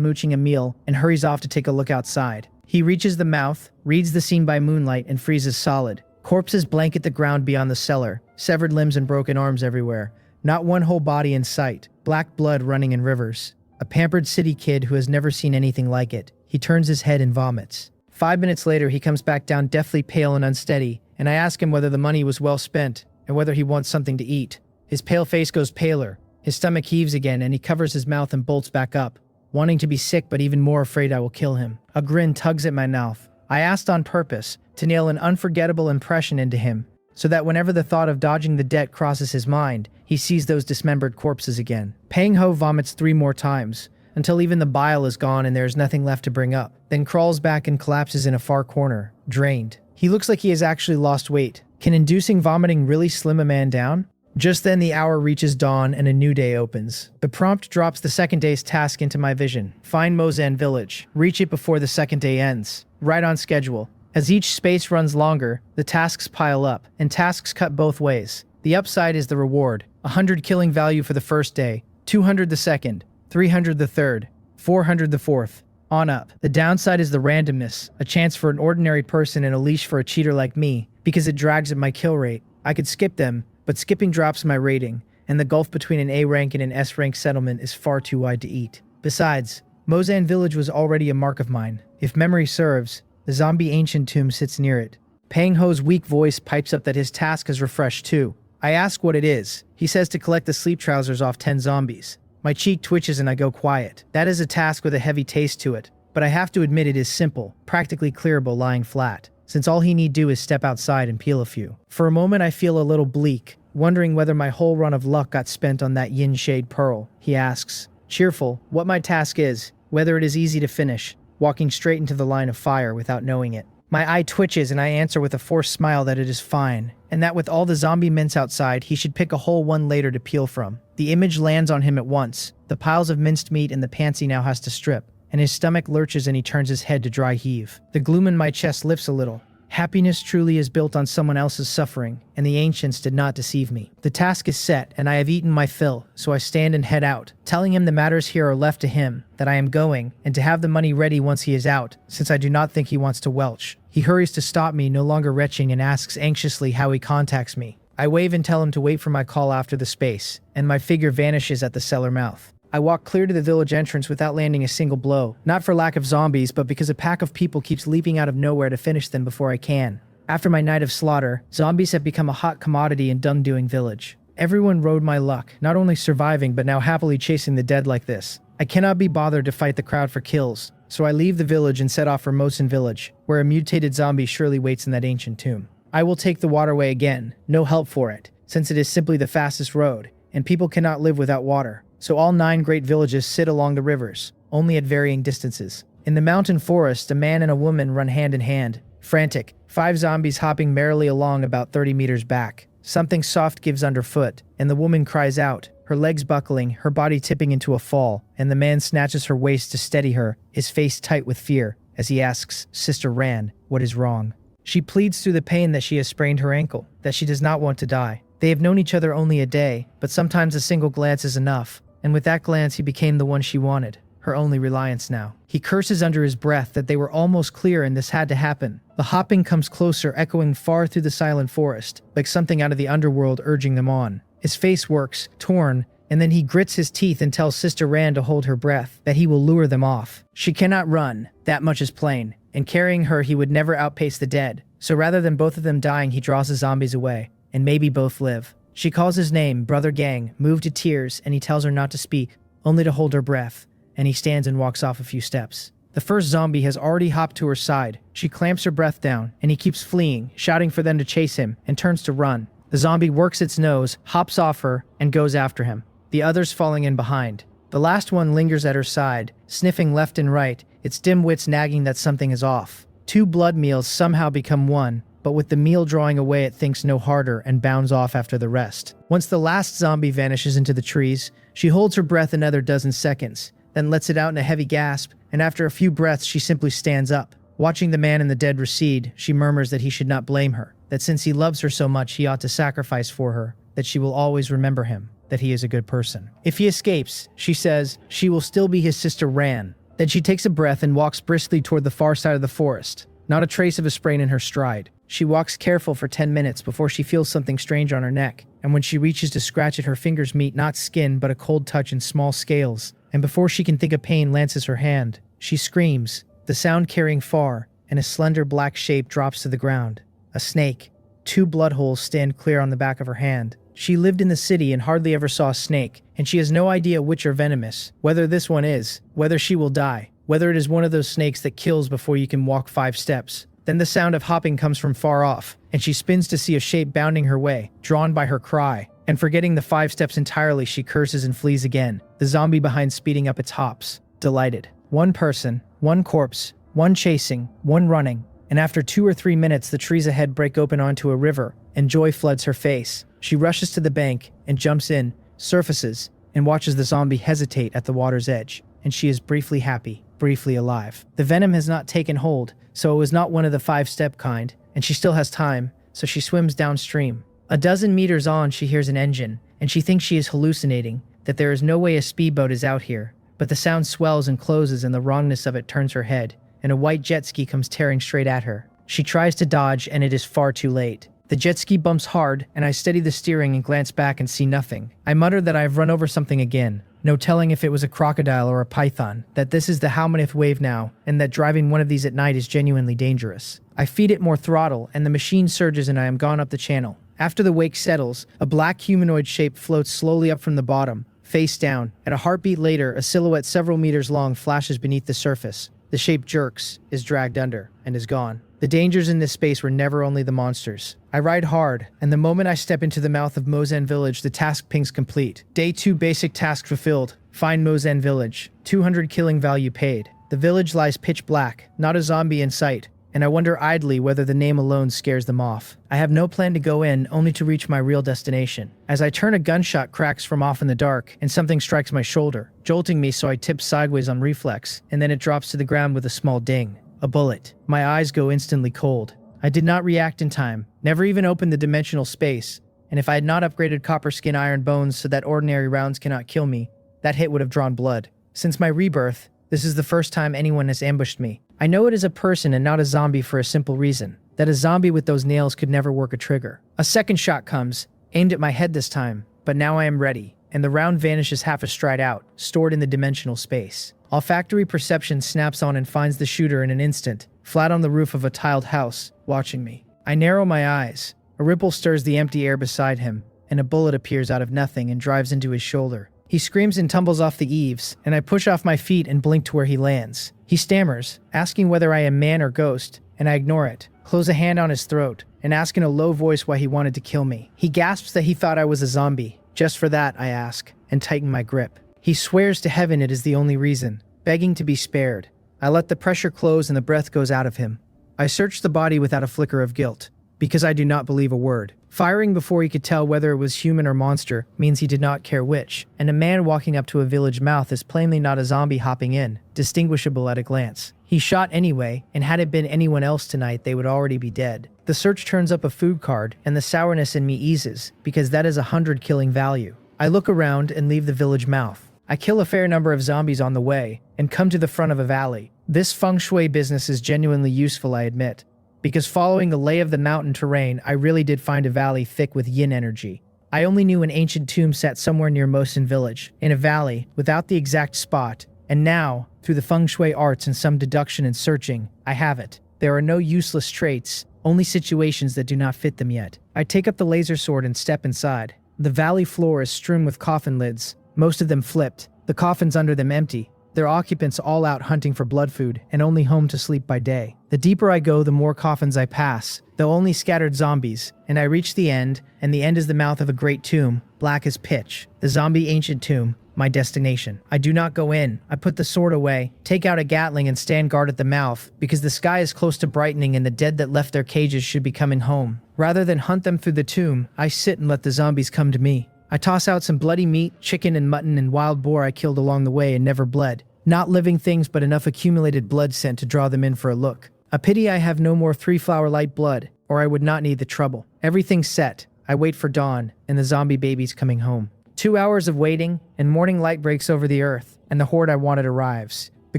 mooching a meal, and hurries off to take a look outside. He reaches the mouth, reads the scene by moonlight, and freezes solid. Corpses blanket the ground beyond the cellar, severed limbs and broken arms everywhere. Not one whole body in sight, black blood running in rivers. A pampered city kid who has never seen anything like it. He turns his head and vomits. 5 minutes later, he comes back down deathly pale and unsteady, and I ask him whether the money was well spent, and whether he wants something to eat. His pale face goes paler, his stomach heaves again, and he covers his mouth and bolts back up, wanting to be sick but even more afraid I will kill him. A grin tugs at my mouth. I asked on purpose, to nail an unforgettable impression into him, so that whenever the thought of dodging the debt crosses his mind, he sees those dismembered corpses again. Pang Ho vomits 3 more times, until even the bile is gone and there is nothing left to bring up, then crawls back and collapses in a far corner, drained. He looks like he has actually lost weight. Can inducing vomiting really slim a man down? Just then the hour reaches dawn and a new day opens. The prompt drops the second day's task into my vision. Find Mozan village. Reach it before the second day ends. Right on schedule. As each space runs longer, the tasks pile up, and tasks cut both ways. The upside is the reward. 100 killing value for the first day, 200 the second, 300 the third, 400 the fourth, on up. The downside is the randomness, a chance for an ordinary person and a leash for a cheater like me, because it drags at my kill rate. I could skip them, but skipping drops my rating, and the gulf between an A rank and an S rank settlement is far too wide to eat. Besides, Mozan village was already a mark of mine. If memory serves, the zombie ancient tomb sits near it. Pang Ho's weak voice pipes up that his task has refreshed too. I ask what it is. He says to collect the sleep trousers off 10 zombies. My cheek twitches and I go quiet. That is a task with a heavy taste to it, but I have to admit it is simple, practically clearable lying flat, since all he need do is step outside and peel a few. For a moment I feel a little bleak, wondering whether my whole run of luck got spent on that yin shade pearl. He asks, cheerful, what my task is, whether it is easy to finish, walking straight into the line of fire without knowing it. My eye twitches and I answer with a forced smile that it is fine, and that with all the zombie mints outside, he should pick a whole one later to peel from. The image lands on him at once. The piles of minced meat and the pants he now has to strip, and his stomach lurches and he turns his head to dry heave. The gloom in my chest lifts a little. Happiness truly is built on someone else's suffering, and the ancients did not deceive me. The task is set, and I have eaten my fill, so I stand and head out, telling him the matters here are left to him, that I am going, and to have the money ready once he is out, since I do not think he wants to welch. He hurries to stop me, no longer retching, and asks anxiously how he contacts me. I wave and tell him to wait for my call after the space, and my figure vanishes at the cellar mouth. I walk clear to the village entrance without landing a single blow, not for lack of zombies, but because a pack of people keeps leaping out of nowhere to finish them before I can. After my night of slaughter, zombies have become a hot commodity in Dungdoing village. Everyone rode my luck, not only surviving but now happily chasing the dead like this. I cannot be bothered to fight the crowd for kills, so I leave the village and set off for Mosin village, where a mutated zombie surely waits in that ancient tomb. I will take the waterway again, no help for it, since it is simply the fastest road, and people cannot live without water. So all 9 great villages sit along the rivers, only at varying distances. In the mountain forest, a man and a woman run hand in hand, frantic, 5 zombies hopping merrily along about 30 meters back. Something soft gives underfoot, and the woman cries out, her legs buckling, her body tipping into a fall, and the man snatches her waist to steady her, his face tight with fear, as he asks, "Sister Ran, what is wrong?" She pleads through the pain that she has sprained her ankle, that she does not want to die. They have known each other only a day, but sometimes a single glance is enough, and with that glance he became the one she wanted, her only reliance now. He curses under his breath that they were almost clear and this had to happen. The hopping comes closer, echoing far through the silent forest, like something out of the underworld urging them on. His face works, torn, and then he grits his teeth and tells Sister Rand to hold her breath, that he will lure them off. She cannot run, that much is plain, and carrying her he would never outpace the dead. So rather than both of them dying, he draws the zombies away, and maybe both live. She calls his name, Brother Gang, moved to tears, and he tells her not to speak, only to hold her breath, and he stands and walks off a few steps. The first zombie has already hopped to her side. She clamps her breath down, and he keeps fleeing, shouting for them to chase him, and turns to run. The zombie works its nose, hops off her, and goes after him, the others falling in behind. The last one lingers at her side, sniffing left and right, its dim wits nagging that something is off. 2 blood meals somehow become one, but with the meal drawing away it thinks no harder and bounds off after the rest. Once the last zombie vanishes into the trees, she holds her breath another dozen seconds, then lets it out in a heavy gasp, and after a few breaths she simply stands up. Watching the man and the dead recede, she murmurs that he should not blame her, that since he loves her so much he ought to sacrifice for her, that she will always remember him, that he is a good person. If he escapes, she says, she will still be his sister Ran. Then she takes a breath and walks briskly toward the far side of the forest, not a trace of a sprain in her stride. She walks careful for 10 minutes before she feels something strange on her neck, and when she reaches to scratch it her fingers meet not skin but a cold touch and small scales, and before she can think of pain lances her hand. She screams, the sound carrying far, and a slender black shape drops to the ground. A snake. 2 blood holes stand clear on the back of her hand. She lived in the city and hardly ever saw a snake, and she has no idea which are venomous, whether this one is, whether she will die, whether it is one of those snakes that kills before you can walk 5 steps. Then the sound of hopping comes from far off, and she spins to see a shape bounding her way, drawn by her cry, and forgetting the 5 steps entirely she curses and flees again, the zombie behind speeding up its hops, delighted. 1 person, 1 corpse, 1 chasing, 1 running, and after 2 or 3 minutes the trees ahead break open onto a river, and joy floods her face. She rushes to the bank, and jumps in, surfaces, and watches the zombie hesitate at the water's edge, and she is briefly happy, briefly alive. The venom has not taken hold, so it was not one of the 5-step kind, and she still has time, so she swims downstream. A dozen meters on she hears an engine, and she thinks she is hallucinating, that there is no way a speedboat is out here, but the sound swells and closes and the wrongness of it turns her head, and a white jet ski comes tearing straight at her. She tries to dodge, and it is far too late. The jet ski bumps hard, and I steady the steering and glance back and see nothing. I mutter that I have run over something again. No telling if it was a crocodile or a python, that this is the how maneth wave now, and that driving one of these at night is genuinely dangerous. I feed it more throttle, and the machine surges and I am gone up the channel. After the wake settles, a black humanoid shape floats slowly up from the bottom, face down. At a heartbeat later, a silhouette several meters long flashes beneath the surface. The shape jerks, is dragged under, and is gone. The dangers in this space were never only the monsters. I ride hard, and the moment I step into the mouth of Mosen village, the task pings complete. Day 2 basic task fulfilled. Find Mosen village. 200 killing value paid. The village lies pitch black, not a zombie in sight, and I wonder idly whether the name alone scares them off. I have no plan to go in, only to reach my real destination. As I turn, a gunshot cracks from off in the dark, and something strikes my shoulder, jolting me so I tip sideways on reflex, and then it drops to the ground with a small ding. A bullet. My eyes go instantly cold. I did not react in time, never even opened the dimensional space, and if I had not upgraded copper skin iron bones so that ordinary rounds cannot kill me, that hit would have drawn blood. Since my rebirth, this is the first time anyone has ambushed me. I know it is a person and not a zombie for a simple reason, that a zombie with those nails could never work a trigger. A second shot comes, aimed at my head this time, but now I am ready, and the round vanishes half a stride out, stored in the dimensional space. Olfactory perception snaps on and finds the shooter in an instant, flat on the roof of a tiled house, watching me. I narrow my eyes. A ripple stirs the empty air beside him, and a bullet appears out of nothing and drives into his shoulder. He screams and tumbles off the eaves, and I push off my feet and blink to where he lands. He stammers, asking whether I am man or ghost, and I ignore it, close a hand on his throat, and ask in a low voice why he wanted to kill me. He gasps that he thought I was a zombie. Just for that, I ask, and tighten my grip. He swears to heaven it is the only reason, begging to be spared. I let the pressure close and the breath goes out of him. I search the body without a flicker of guilt, because I do not believe a word. Firing before he could tell whether it was human or monster means he did not care which, and a man walking up to a village mouth is plainly not a zombie hopping in, distinguishable at a glance. He shot anyway, and had it been anyone else tonight, they would already be dead. The search turns up a food card, and the sourness in me eases, because that is 100 killing value. I look around and leave the village mouth. I kill a fair number of zombies on the way, and come to the front of a valley. This feng shui business is genuinely useful, I admit, because following the lay of the mountain terrain, I really did find a valley thick with yin energy. I only knew an ancient tomb sat somewhere near Mosin village, in a valley, without the exact spot, and now, through the feng shui arts and some deduction and searching, I have it. There are no useless traits, only situations that do not fit them yet. I take up the laser sword and step inside. The valley floor is strewn with coffin lids, most of them flipped, the coffins under them empty, their occupants all out hunting for blood food and only home to sleep by day. The deeper I go, the more coffins I pass, though only scattered zombies, and I reach the end, and the end is the mouth of a great tomb, black as pitch, the zombie ancient tomb, my destination. I do not go in. I put the sword away, take out a Gatling and stand guard at the mouth, because the sky is close to brightening and the dead that left their cages should be coming home. Rather than hunt them through the tomb, I sit and let the zombies come to me. I toss out some bloody meat, chicken and mutton and wild boar I killed along the way and never bled. Not living things, but enough accumulated blood scent to draw them in for a look. A pity I have no more 3-flower light blood, or I would not need the trouble. Everything's set. I wait for dawn, and the zombie baby's coming home. 2 hours of waiting, and morning light breaks over the earth, and the horde I wanted arrives. The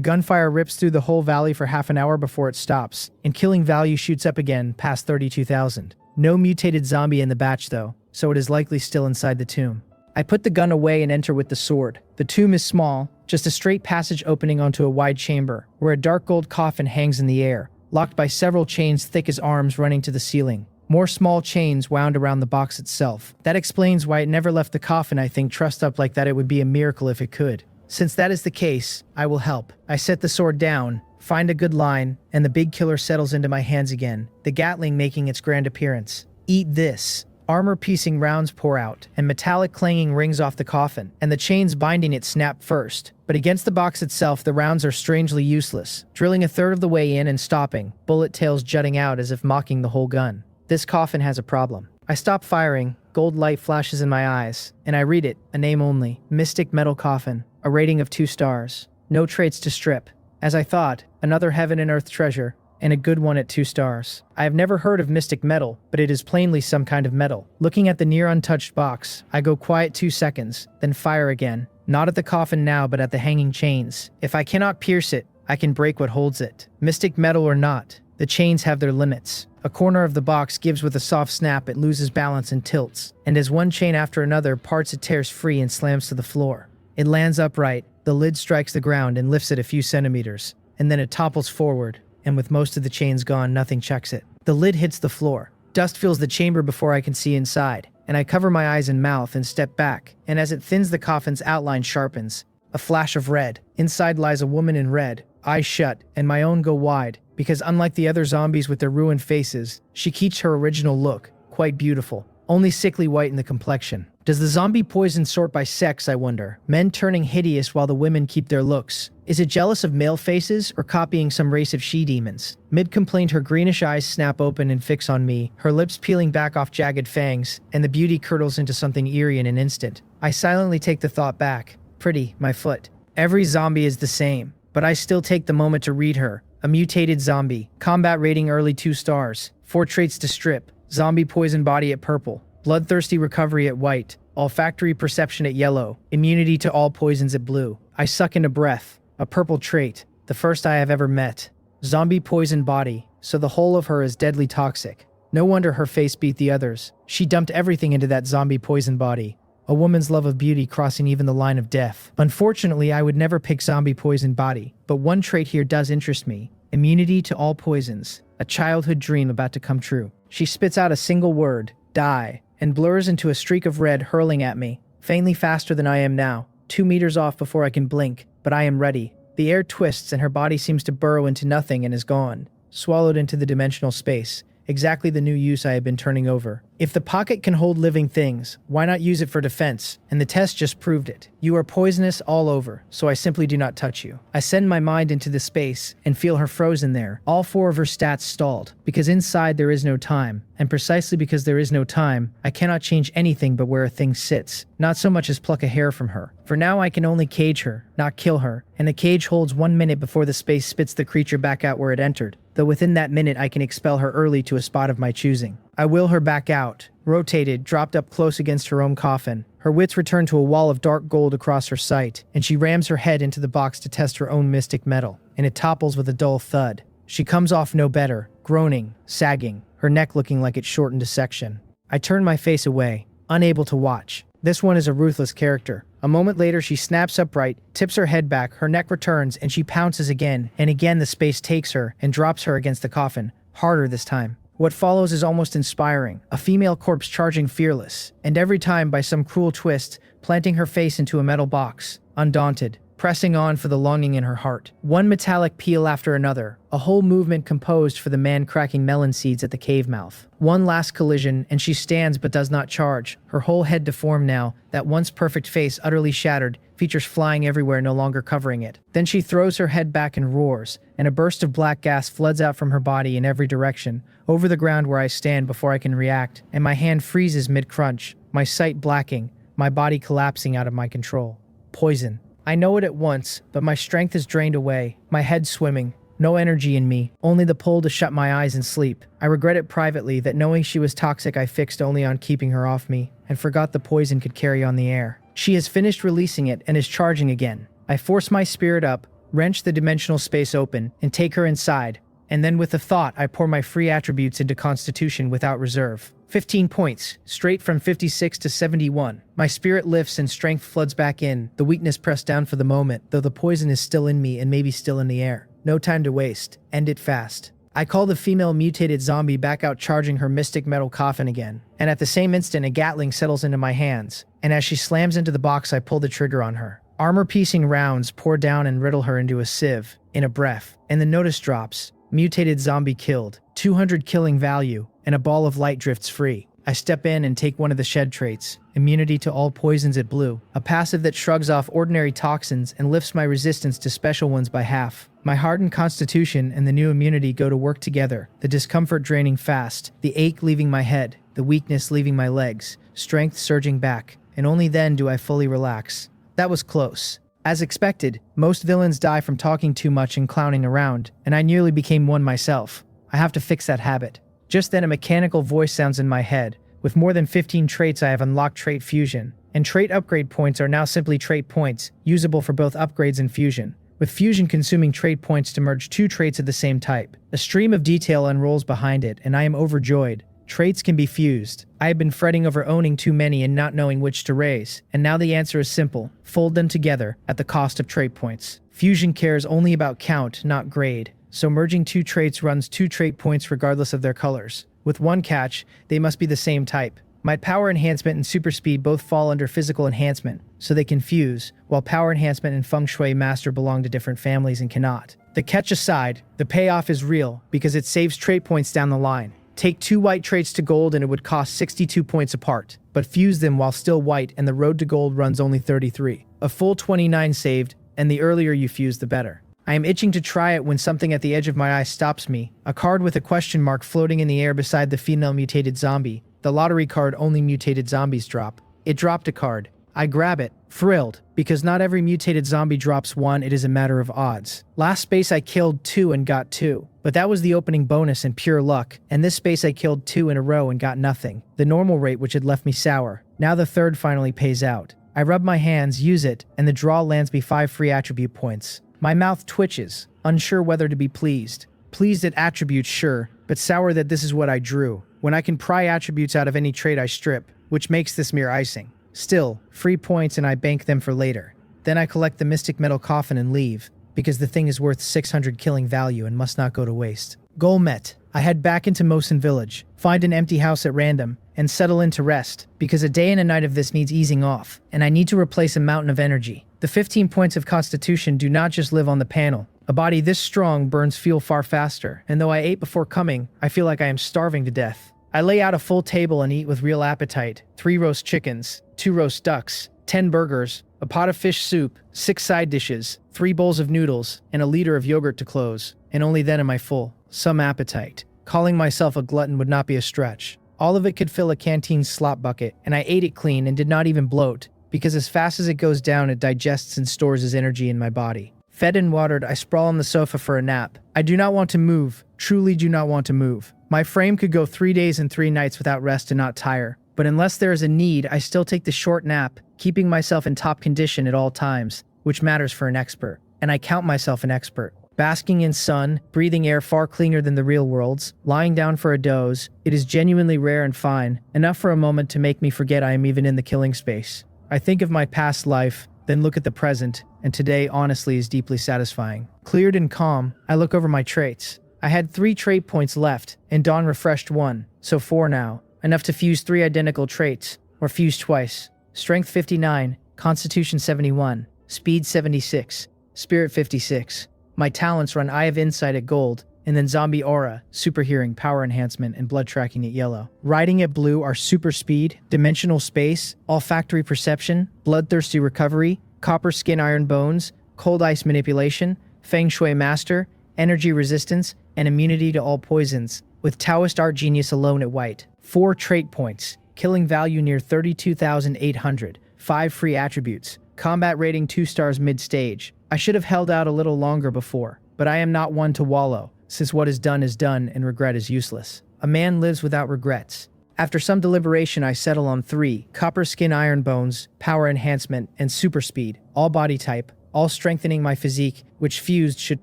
gunfire rips through the whole valley for half an hour before it stops, and killing value shoots up again past 32,000. No mutated zombie in the batch though, so it is likely still inside the tomb. I put the gun away and enter with the sword. The tomb is small, just a straight passage opening onto a wide chamber, where a dark gold coffin hangs in the air, locked by several chains thick as arms running to the ceiling. More small chains wound around the box itself. That explains why it never left the coffin, I think. Trussed up like that, it would be a miracle if it could. Since that is the case, I will help. I set the sword down, find a good line, and the big killer settles into my hands again, the Gatling making its grand appearance. Eat this. Armor-piecing rounds pour out, and metallic clanging rings off the coffin, and the chains binding it snap first. But against the box itself, the rounds are strangely useless, drilling a third of the way in and stopping, bullet tails jutting out as if mocking the whole gun. This coffin has a problem. I stop firing, gold light flashes in my eyes, and I read it, a name only, Mystic Metal Coffin, a rating of 2 stars. No traits to strip. As I thought, another heaven and earth treasure, and a good one at 2 stars. I have never heard of mystic metal, but it is plainly some kind of metal. Looking at the near untouched box, I go quiet 2 seconds, then fire again. Not at the coffin now, but at the hanging chains. If I cannot pierce it, I can break what holds it. Mystic metal or not, the chains have their limits. A corner of the box gives with a soft snap, it loses balance and tilts, and as one chain after another parts, it tears free and slams to the floor. It lands upright, the lid strikes the ground and lifts it a few centimeters, and then it topples forward, and with most of the chains gone, nothing checks it. The lid hits the floor. Dust fills the chamber before I can see inside, and I cover my eyes and mouth and step back, and as it thins, the coffin's outline sharpens. A flash of red. Inside lies a woman in red, eyes shut, and my own go wide, because unlike the other zombies with their ruined faces, she keeps her original look, quite beautiful, only sickly white in the complexion. Does the zombie poison sort by sex, I wonder? Men turning hideous while the women keep their looks. Is it jealous of male faces, or copying some race of she-demons? Mid-complaint, her greenish eyes snap open and fix on me, her lips peeling back off jagged fangs, and the beauty curdles into something eerie in an instant. I silently take the thought back. Pretty, my foot. Every zombie is the same, but I still take the moment to read her. A mutated zombie. Combat rating early 2 stars. 4 traits to strip. Zombie poison body at purple. Bloodthirsty recovery at white. Olfactory perception at yellow. Immunity to all poisons at blue. I suck into breath. A purple trait. The first I have ever met. Zombie poison body. So the whole of her is deadly toxic. No wonder her face beat the others. She dumped everything into that zombie poison body. A woman's love of beauty crossing even the line of death. Unfortunately, I would never pick zombie poison body, but one trait here does interest me. Immunity to all poisons. A childhood dream about to come true. She spits out a single word, die, and blurs into a streak of red hurling at me, faintly faster than I am now, 2 meters off before I can blink, but I am ready. The air twists and her body seems to burrow into nothing and is gone, swallowed into the dimensional space, exactly the new use I have been turning over. If the pocket can hold living things, why not use it for defense? And the test just proved it. You are poisonous all over, so I simply do not touch you. I send my mind into the space and feel her frozen there. All 4 of her stats stalled, because inside there is no time. And precisely because there is no time, I cannot change anything but where a thing sits, not so much as pluck a hair from her. For now I can only cage her, not kill her, and the cage holds 1 minute before the space spits the creature back out where it entered, though within that minute I can expel her early to a spot of my choosing. I will her back out, rotated, dropped up close against her own coffin. Her wits return to a wall of dark gold across her sight, and she rams her head into the box to test her own mystic metal, and it topples with a dull thud. She comes off no better, groaning, sagging, her neck looking like it's shortened to section. I turn my face away, unable to watch. This one is a ruthless character. A moment later she snaps upright, tips her head back, her neck returns, and she pounces again, and again the space takes her and drops her against the coffin, harder this time. What follows is almost inspiring, a female corpse charging fearless, and every time by some cruel twist, planting her face into a metal box, undaunted, pressing on for the longing in her heart. One metallic peel after another, a whole movement composed for the man cracking melon seeds at the cave mouth. One last collision, and she stands but does not charge, her whole head deformed now, that once perfect face utterly shattered, features flying everywhere no longer covering it. Then she throws her head back and roars, and a burst of black gas floods out from her body in every direction, over the ground where I stand before I can react, and my hand freezes mid-crunch, my sight blacking, my body collapsing out of my control. Poison. I know it at once, but my strength is drained away, my head swimming, no energy in me, only the pull to shut my eyes and sleep. I regret it privately that knowing she was toxic I fixed only on keeping her off me, and forgot the poison could carry on the air. She has finished releasing it and is charging again. I force my spirit up, wrench the dimensional space open, and take her inside, and then with a thought I pour my free attributes into Constitution without reserve. 15 points, straight from 56 to 71. My spirit lifts and strength floods back in, the weakness pressed down for the moment, though the poison is still in me and maybe still in the air. No time to waste. End it fast. I call the female mutated zombie back out charging her mystic metal coffin again, and at the same instant a Gatling settles into my hands, and as she slams into the box I pull the trigger on her. Armor-piercing rounds pour down and riddle her into a sieve, in a breath, and the notice drops. Mutated zombie killed, 200 killing value, and a ball of light drifts free. I step in and take one of the shed traits, immunity to all poisons at blue, a passive that shrugs off ordinary toxins and lifts my resistance to special ones by half. My hardened constitution and the new immunity go to work together, the discomfort draining fast, the ache leaving my head, the weakness leaving my legs, strength surging back, and only then do I fully relax. That was close. As expected, most villains die from talking too much and clowning around, and I nearly became one myself. I have to fix that habit. Just then a mechanical voice sounds in my head. With more than 15 traits I have unlocked trait fusion, and trait upgrade points are now simply trait points, usable for both upgrades and fusion, with fusion consuming trait points to merge 2 traits of the same type. A stream of detail unrolls behind it, and I am overjoyed. Traits can be fused. I have been fretting over owning too many and not knowing which to raise, and now the answer is simple. Fold them together, at the cost of trait points. Fusion cares only about count, not grade, so merging 2 traits runs 2 trait points regardless of their colors. With one catch, they must be the same type. My power enhancement and super speed both fall under physical enhancement, so they can fuse, while power enhancement and feng shui master belong to different families and cannot. The catch aside, the payoff is real, because it saves trait points down the line. Take 2 white traits to gold and it would cost 62 points apart, but fuse them while still white and the road to gold runs only 33. A full 29 saved, and the earlier you fuse the better. I am itching to try it when something at the edge of my eye stops me, a card with a question mark floating in the air beside the female mutated zombie. The lottery card only mutated zombies drop. It dropped a card. I grab it, thrilled, because not every mutated zombie drops one, it is a matter of odds. Last space I killed 2 and got 2, but that was the opening bonus and pure luck, and this space I killed 2 in a row and got nothing, the normal rate which had left me sour. Now the third finally pays out. I rub my hands, use it, and the draw lands me 5 free attribute points. My mouth twitches, unsure whether to be pleased. Pleased at attributes, sure, but sour that this is what I drew, when I can pry attributes out of any trait I strip, which makes this mere icing. Still, free points and I bank them for later. Then I collect the mystic metal coffin and leave, because the thing is worth 600 killing value and must not go to waste. Goal met. I head back into Mosin village, find an empty house at random, and settle in to rest, because a day and a night of this needs easing off, and I need to replace a mountain of energy. The 15 points of constitution do not just live on the panel. A body this strong burns fuel far faster, and though I ate before coming, I feel like I am starving to death. I lay out a full table and eat with real appetite. 3 roast chickens, 2 roast ducks, 10 burgers, a pot of fish soup, 6 side dishes, 3 bowls of noodles, and a liter of yogurt to close. And only then am I full. Some appetite. Calling myself a glutton would not be a stretch. All of it could fill a canteen's slop bucket, and I ate it clean and did not even bloat, because as fast as it goes down, it digests and stores as energy in my body. Fed and watered, I sprawl on the sofa for a nap. I do not want to move, truly do not want to move. My frame could go 3 days and 3 nights without rest and not tire. But unless there is a need, I still take the short nap, keeping myself in top condition at all times, which matters for an expert. And I count myself an expert. Basking in sun, breathing air far cleaner than the real world's, lying down for a doze, it is genuinely rare and fine, enough for a moment to make me forget I am even in the killing space. I think of my past life, then look at the present, and today honestly is deeply satisfying. Cleared and calm, I look over my traits. I had 3 trait points left, and Dawn refreshed 1, so 4 now. Enough to fuse 3 identical traits, or fuse twice. Strength 59, Constitution 71, Speed 76, Spirit 56. My talents run Eye of Insight at gold, and then Zombie Aura, Super Hearing, Power Enhancement, and Blood Tracking at yellow. Riding at blue are Super Speed, Dimensional Space, Olfactory Perception, Bloodthirsty Recovery, Copper Skin Iron Bones, Cold Ice Manipulation, Feng Shui Master, Energy Resistance, and Immunity to all poisons, with Taoist Art Genius alone at white. 4 trait points, killing value near 32,800, 5 free attributes, combat rating 2 stars mid-stage. I should have held out a little longer before, but I am not one to wallow, since what is done and regret is useless. A man lives without regrets. After some deliberation, I settle on 3, Copper Skin Iron Bones, Power Enhancement, and Super Speed, all body type, all strengthening my physique, which fused should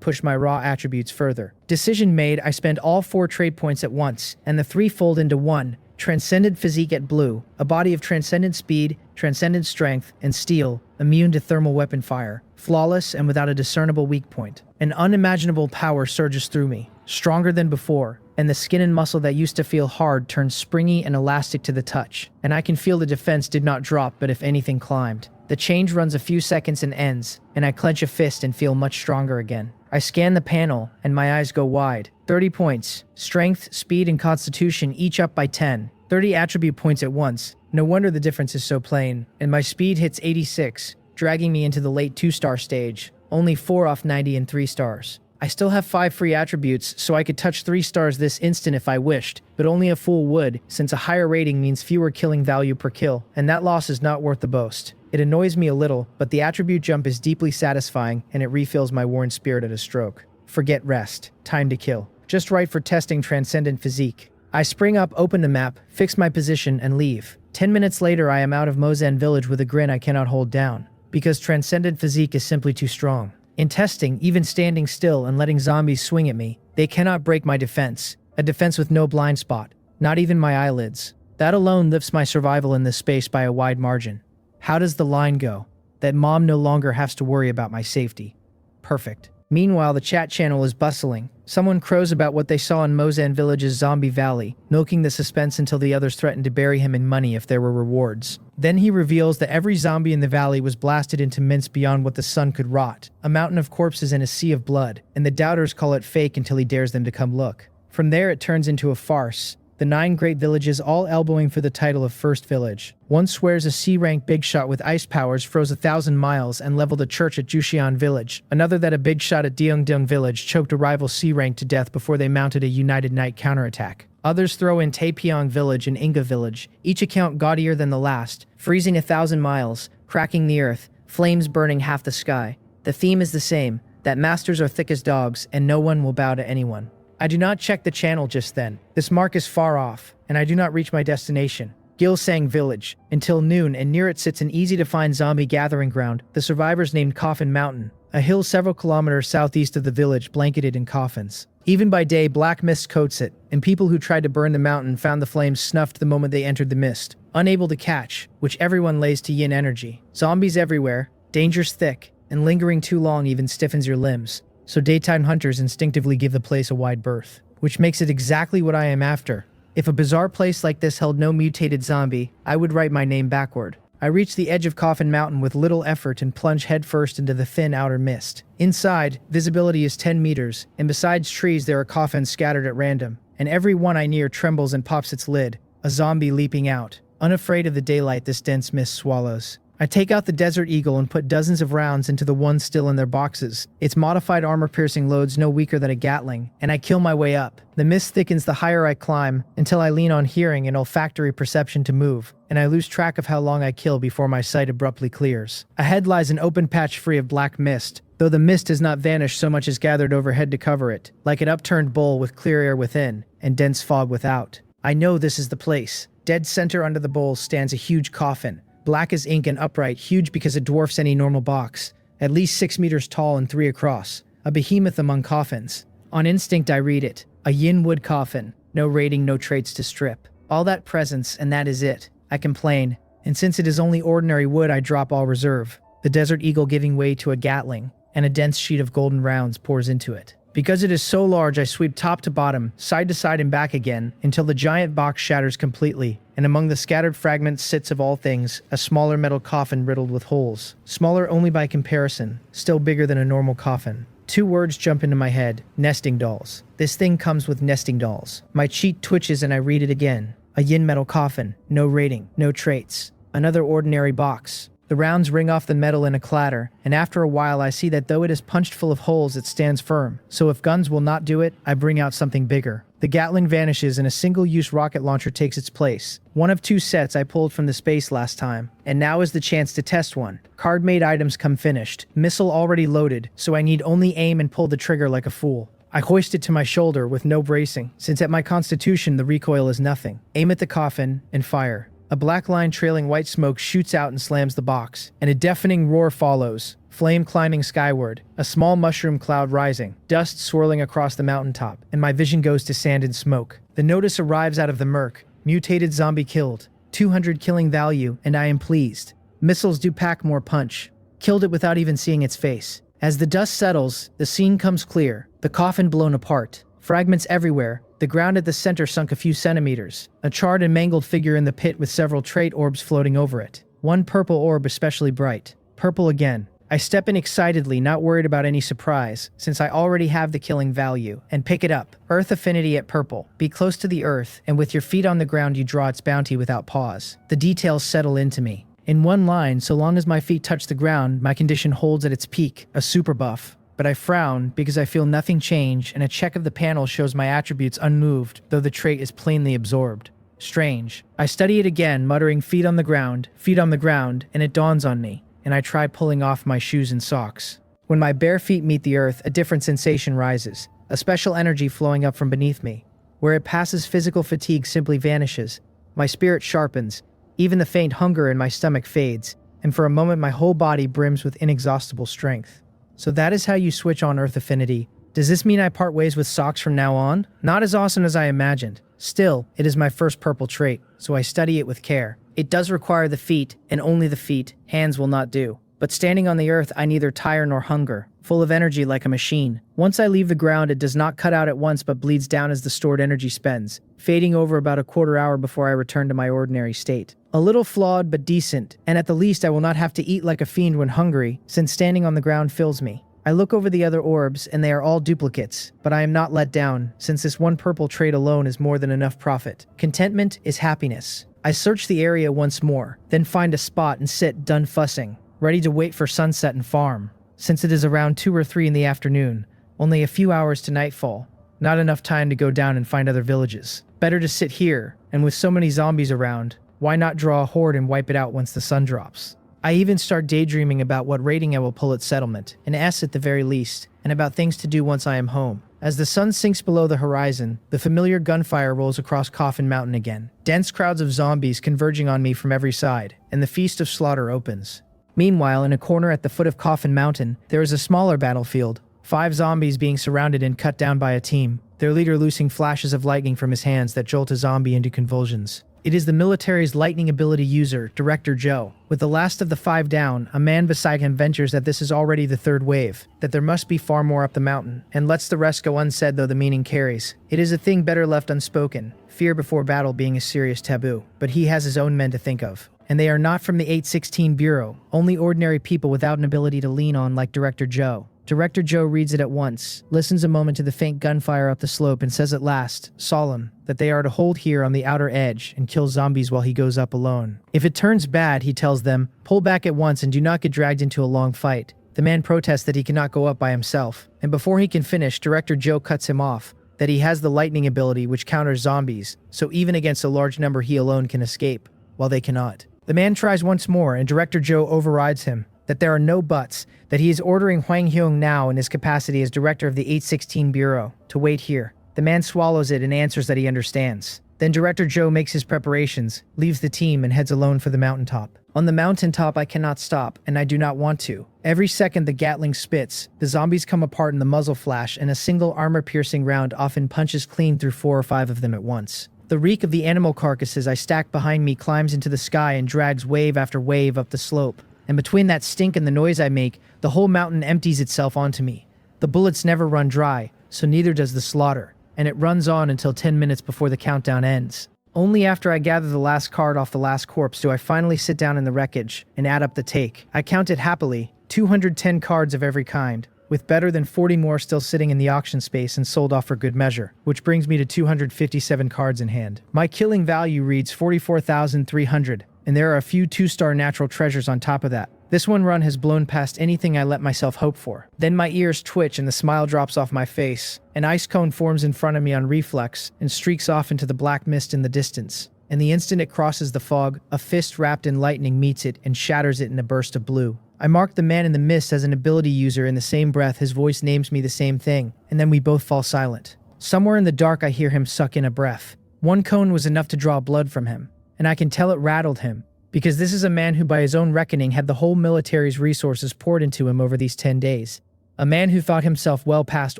push my raw attributes further. Decision made, I spend all 4 trade points at once, and the 3 fold into 1, Transcendent Physique at blue, a body of transcendent speed, transcendent strength, and steel, immune to thermal weapon fire, flawless and without a discernible weak point. An unimaginable power surges through me, stronger than before, and the skin and muscle that used to feel hard turns springy and elastic to the touch, and I can feel the defense did not drop but if anything climbed. The change runs a few seconds and ends, and I clench a fist and feel much stronger again. I scan the panel, and my eyes go wide. 30 points. Strength, speed, and constitution each up by 10. 30 attribute points at once. No wonder the difference is so plain. And my speed hits 86, dragging me into the late 2-star stage. Only 4 off 90 and 3 stars. I still have 5 free attributes, so I could touch 3 stars this instant if I wished, but only a fool would, since a higher rating means fewer killing value per kill, and that loss is not worth the boast. It annoys me a little, but the attribute jump is deeply satisfying, and it refills my worn spirit at a stroke. Forget rest. Time to kill. Just right for testing transcendent physique. I spring up, open the map, fix my position, and leave. 10 minutes later, I am out of Mozen village with a grin I cannot hold down, because transcendent physique is simply too strong. In testing, even standing still and letting zombies swing at me, they cannot break my defense. A defense with no blind spot. Not even my eyelids. That alone lifts my survival in this space by a wide margin. How does the line go? That mom no longer has to worry about my safety. Perfect. Meanwhile, the chat channel is bustling. Someone crows about what they saw in Mozen Village's Zombie Valley, milking the suspense until the others threatened to bury him in money if there were rewards. Then he reveals that every zombie in the valley was blasted into mince beyond what the sun could rot, a mountain of corpses and a sea of blood, and the doubters call it fake until he dares them to come look. From there it turns into a farce. The 9 great villages all elbowing for the title of first village. One swears a C-rank big shot with ice powers froze 1,000 miles and leveled a church at Juxian village. Another that a big shot at Deongdong village choked a rival C-rank to death before they mounted a United Night counterattack. Others throw in Taepyeong village and Inga village, each account gaudier than the last, freezing 1,000 miles, cracking the earth, flames burning half the sky. The theme is the same, that masters are thick as dogs and no one will bow to anyone. I do not check the channel just then. This mark is far off, and I do not reach my destination, Gilsang Village, until noon, and near it sits an easy-to-find zombie gathering ground, the survivors named Coffin Mountain, a hill several kilometers southeast of the village blanketed in coffins. Even by day, black mist coats it, and people who tried to burn the mountain found the flames snuffed the moment they entered the mist, unable to catch, which everyone lays to yin energy. Zombies everywhere, dangers thick, and lingering too long even stiffens your limbs. So daytime hunters instinctively give the place a wide berth. which makes it exactly what I am after. If a bizarre place like this held no mutated zombie, I would write my name backward. I reach the edge of Coffin Mountain with little effort and plunge headfirst into the thin outer mist. Inside, visibility is 10 meters, and besides trees there are coffins scattered at random, and every one I near trembles and pops its lid, a zombie leaping out. Unafraid of the daylight this dense mist swallows. I take out the Desert Eagle and put dozens of rounds into the ones still in their boxes. Its modified armor-piercing load's no weaker than a Gatling, and I kill my way up. The mist thickens the higher I climb, until I lean on hearing and olfactory perception to move, and I lose track of how long I kill before my sight abruptly clears. Ahead lies an open patch free of black mist, though the mist has not vanished so much as gathered overhead to cover it, like an upturned bowl with clear air within, and dense fog without. I know this is the place. Dead center under the bowl stands a huge coffin. Black as ink and upright, huge because it dwarfs any normal box. At least 6 meters tall and 3 across. A behemoth among coffins. On instinct I read it. A yin wood coffin. No rating, no traits to strip. All that presence, and that is it. I complain. And since it is only ordinary wood, I drop all reserve. The Desert Eagle giving way to a Gatling, and a dense sheet of golden rounds pours into it. Because it is so large, I sweep top to bottom, side to side and back again, until the giant box shatters completely, and among the scattered fragments sits of all things, a smaller metal coffin riddled with holes. Smaller only by comparison, still bigger than a normal coffin. 2 words jump into my head. Nesting dolls. This thing comes with nesting dolls. My cheek twitches and I read it again. A yin metal coffin. No rating. No traits. Another ordinary box. The rounds ring off the metal in a clatter, and after a while I see that though it is punched full of holes, it stands firm. So if guns will not do it, I bring out something bigger. The Gatling vanishes and a single-use rocket launcher takes its place. One of 2 sets I pulled from the space last time, and now is the chance to test one. Card-made items come finished, missile already loaded, so I need only aim and pull the trigger like a fool. I hoist it to my shoulder with no bracing, since at my constitution the recoil is nothing. Aim at the coffin, and fire. A black line trailing white smoke shoots out and slams the box, and a deafening roar follows, flame climbing skyward, a small mushroom cloud rising, dust swirling across the mountaintop, and my vision goes to sand and smoke. The notice arrives out of the murk. Mutated zombie killed. 200 killing value, and I am pleased. Missiles do pack more punch. Killed it without even seeing its face. As the dust settles, the scene comes clear. The coffin blown apart. Fragments everywhere. The ground at the center sunk a few centimeters. A charred and mangled figure in the pit with several trait orbs floating over it. One purple orb especially bright. Purple again. I step in excitedly, not worried about any surprise, since I already have the killing value, and pick it up. Earth affinity at purple. Be close to the earth, and with your feet on the ground you draw its bounty without pause. The details settle into me. In one line, so long as my feet touch the ground, my condition holds at its peak, a super buff. But I frown because I feel nothing change, and a check of the panel shows my attributes unmoved, though the trait is plainly absorbed. Strange. I study it again, muttering feet on the ground, and it dawns on me, and I try pulling off my shoes and socks. When my bare feet meet the earth, a different sensation rises, a special energy flowing up from beneath me. Where it passes, physical fatigue simply vanishes. My spirit sharpens, even the faint hunger in my stomach fades, and for a moment my whole body brims with inexhaustible strength. So that is how you switch on Earth Affinity. Does this mean I part ways with socks from now on? Not as awesome as I imagined. Still, it is my first purple trait, so I study it with care. It does require the feet, and only the feet. Hands will not do. But standing on the earth, I neither tire nor hunger, full of energy like a machine. Once I leave the ground, it does not cut out at once but bleeds down as the stored energy spends, fading over about a quarter hour before I return to my ordinary state. A little flawed but decent, and at the least I will not have to eat like a fiend when hungry, since standing on the ground fills me. I look over the other orbs, and they are all duplicates, but I am not let down, since this one purple trait alone is more than enough profit. Contentment is happiness. I search the area once more, then find a spot and sit, done fussing, ready to wait for sunset and farm. Since it is around 2 or 3 in the afternoon, only a few hours to nightfall, not enough time to go down and find other villages. Better to sit here, and with so many zombies around, why not draw a horde and wipe it out once the sun drops? I even start daydreaming about what rating I will pull at settlement, an S at the very least, and about things to do once I am home. As the sun sinks below the horizon, the familiar gunfire rolls across Coffin Mountain again. Dense crowds of zombies converging on me from every side, and the feast of slaughter opens. Meanwhile, in a corner at the foot of Coffin Mountain, there is a smaller battlefield. 5 zombies being surrounded and cut down by a team, their leader loosing flashes of lightning from his hands that jolt a zombie into convulsions. It is the military's lightning ability user, Director Joe. With the last of the 5 down, a man beside him ventures that this is already the 3rd wave, that there must be far more up the mountain, and lets the rest go unsaid though the meaning carries. It is a thing better left unspoken, fear before battle being a serious taboo, but he has his own men to think of. And they are not from the 816 Bureau, only ordinary people without an ability to lean on like Director Joe. Director Joe reads it at once, listens a moment to the faint gunfire up the slope, and says at last, solemn, that they are to hold here on the outer edge and kill zombies while he goes up alone. If it turns bad, he tells them, pull back at once and do not get dragged into a long fight. The man protests that he cannot go up by himself, and before he can finish, Director Joe cuts him off, that he has the lightning ability which counters zombies, so even against a large number he alone can escape, while they cannot. The man tries once more, and Director Joe overrides him, that there are no buts, that he is ordering Hwang Hyung now in his capacity as director of the 816 Bureau to wait here. The man swallows it and answers that he understands. Then Director Joe makes his preparations, leaves the team, and heads alone for the mountaintop. On the mountaintop I cannot stop, and I do not want to. Every second the Gatling spits, the zombies come apart in the muzzle flash, and a single armor-piercing round often punches clean through 4 or 5 of them at once. The reek of the animal carcasses I stack behind me climbs into the sky and drags wave after wave up the slope. And between that stink and the noise I make, the whole mountain empties itself onto me. The bullets never run dry, so neither does the slaughter, and it runs on until 10 minutes before the countdown ends. Only after I gather the last card off the last corpse do I finally sit down in the wreckage and add up the take. I counted happily, 210 cards of every kind, with better than 40 more still sitting in the auction space and sold off for good measure, which brings me to 257 cards in hand. My killing value reads 44,300. And there are a few 2-star natural treasures on top of that. This one run has blown past anything I let myself hope for. Then my ears twitch and the smile drops off my face. An ice cone forms in front of me on reflex and streaks off into the black mist in the distance. And the instant it crosses the fog, a fist wrapped in lightning meets it and shatters it in a burst of blue. I mark the man in the mist as an ability user. In the same breath, his voice names me the same thing, and then we both fall silent. Somewhere in the dark I hear him suck in a breath. 1 cone was enough to draw blood from him. And I can tell it rattled him, because this is a man who by his own reckoning had the whole military's resources poured into him over these 10 days. A man who thought himself well past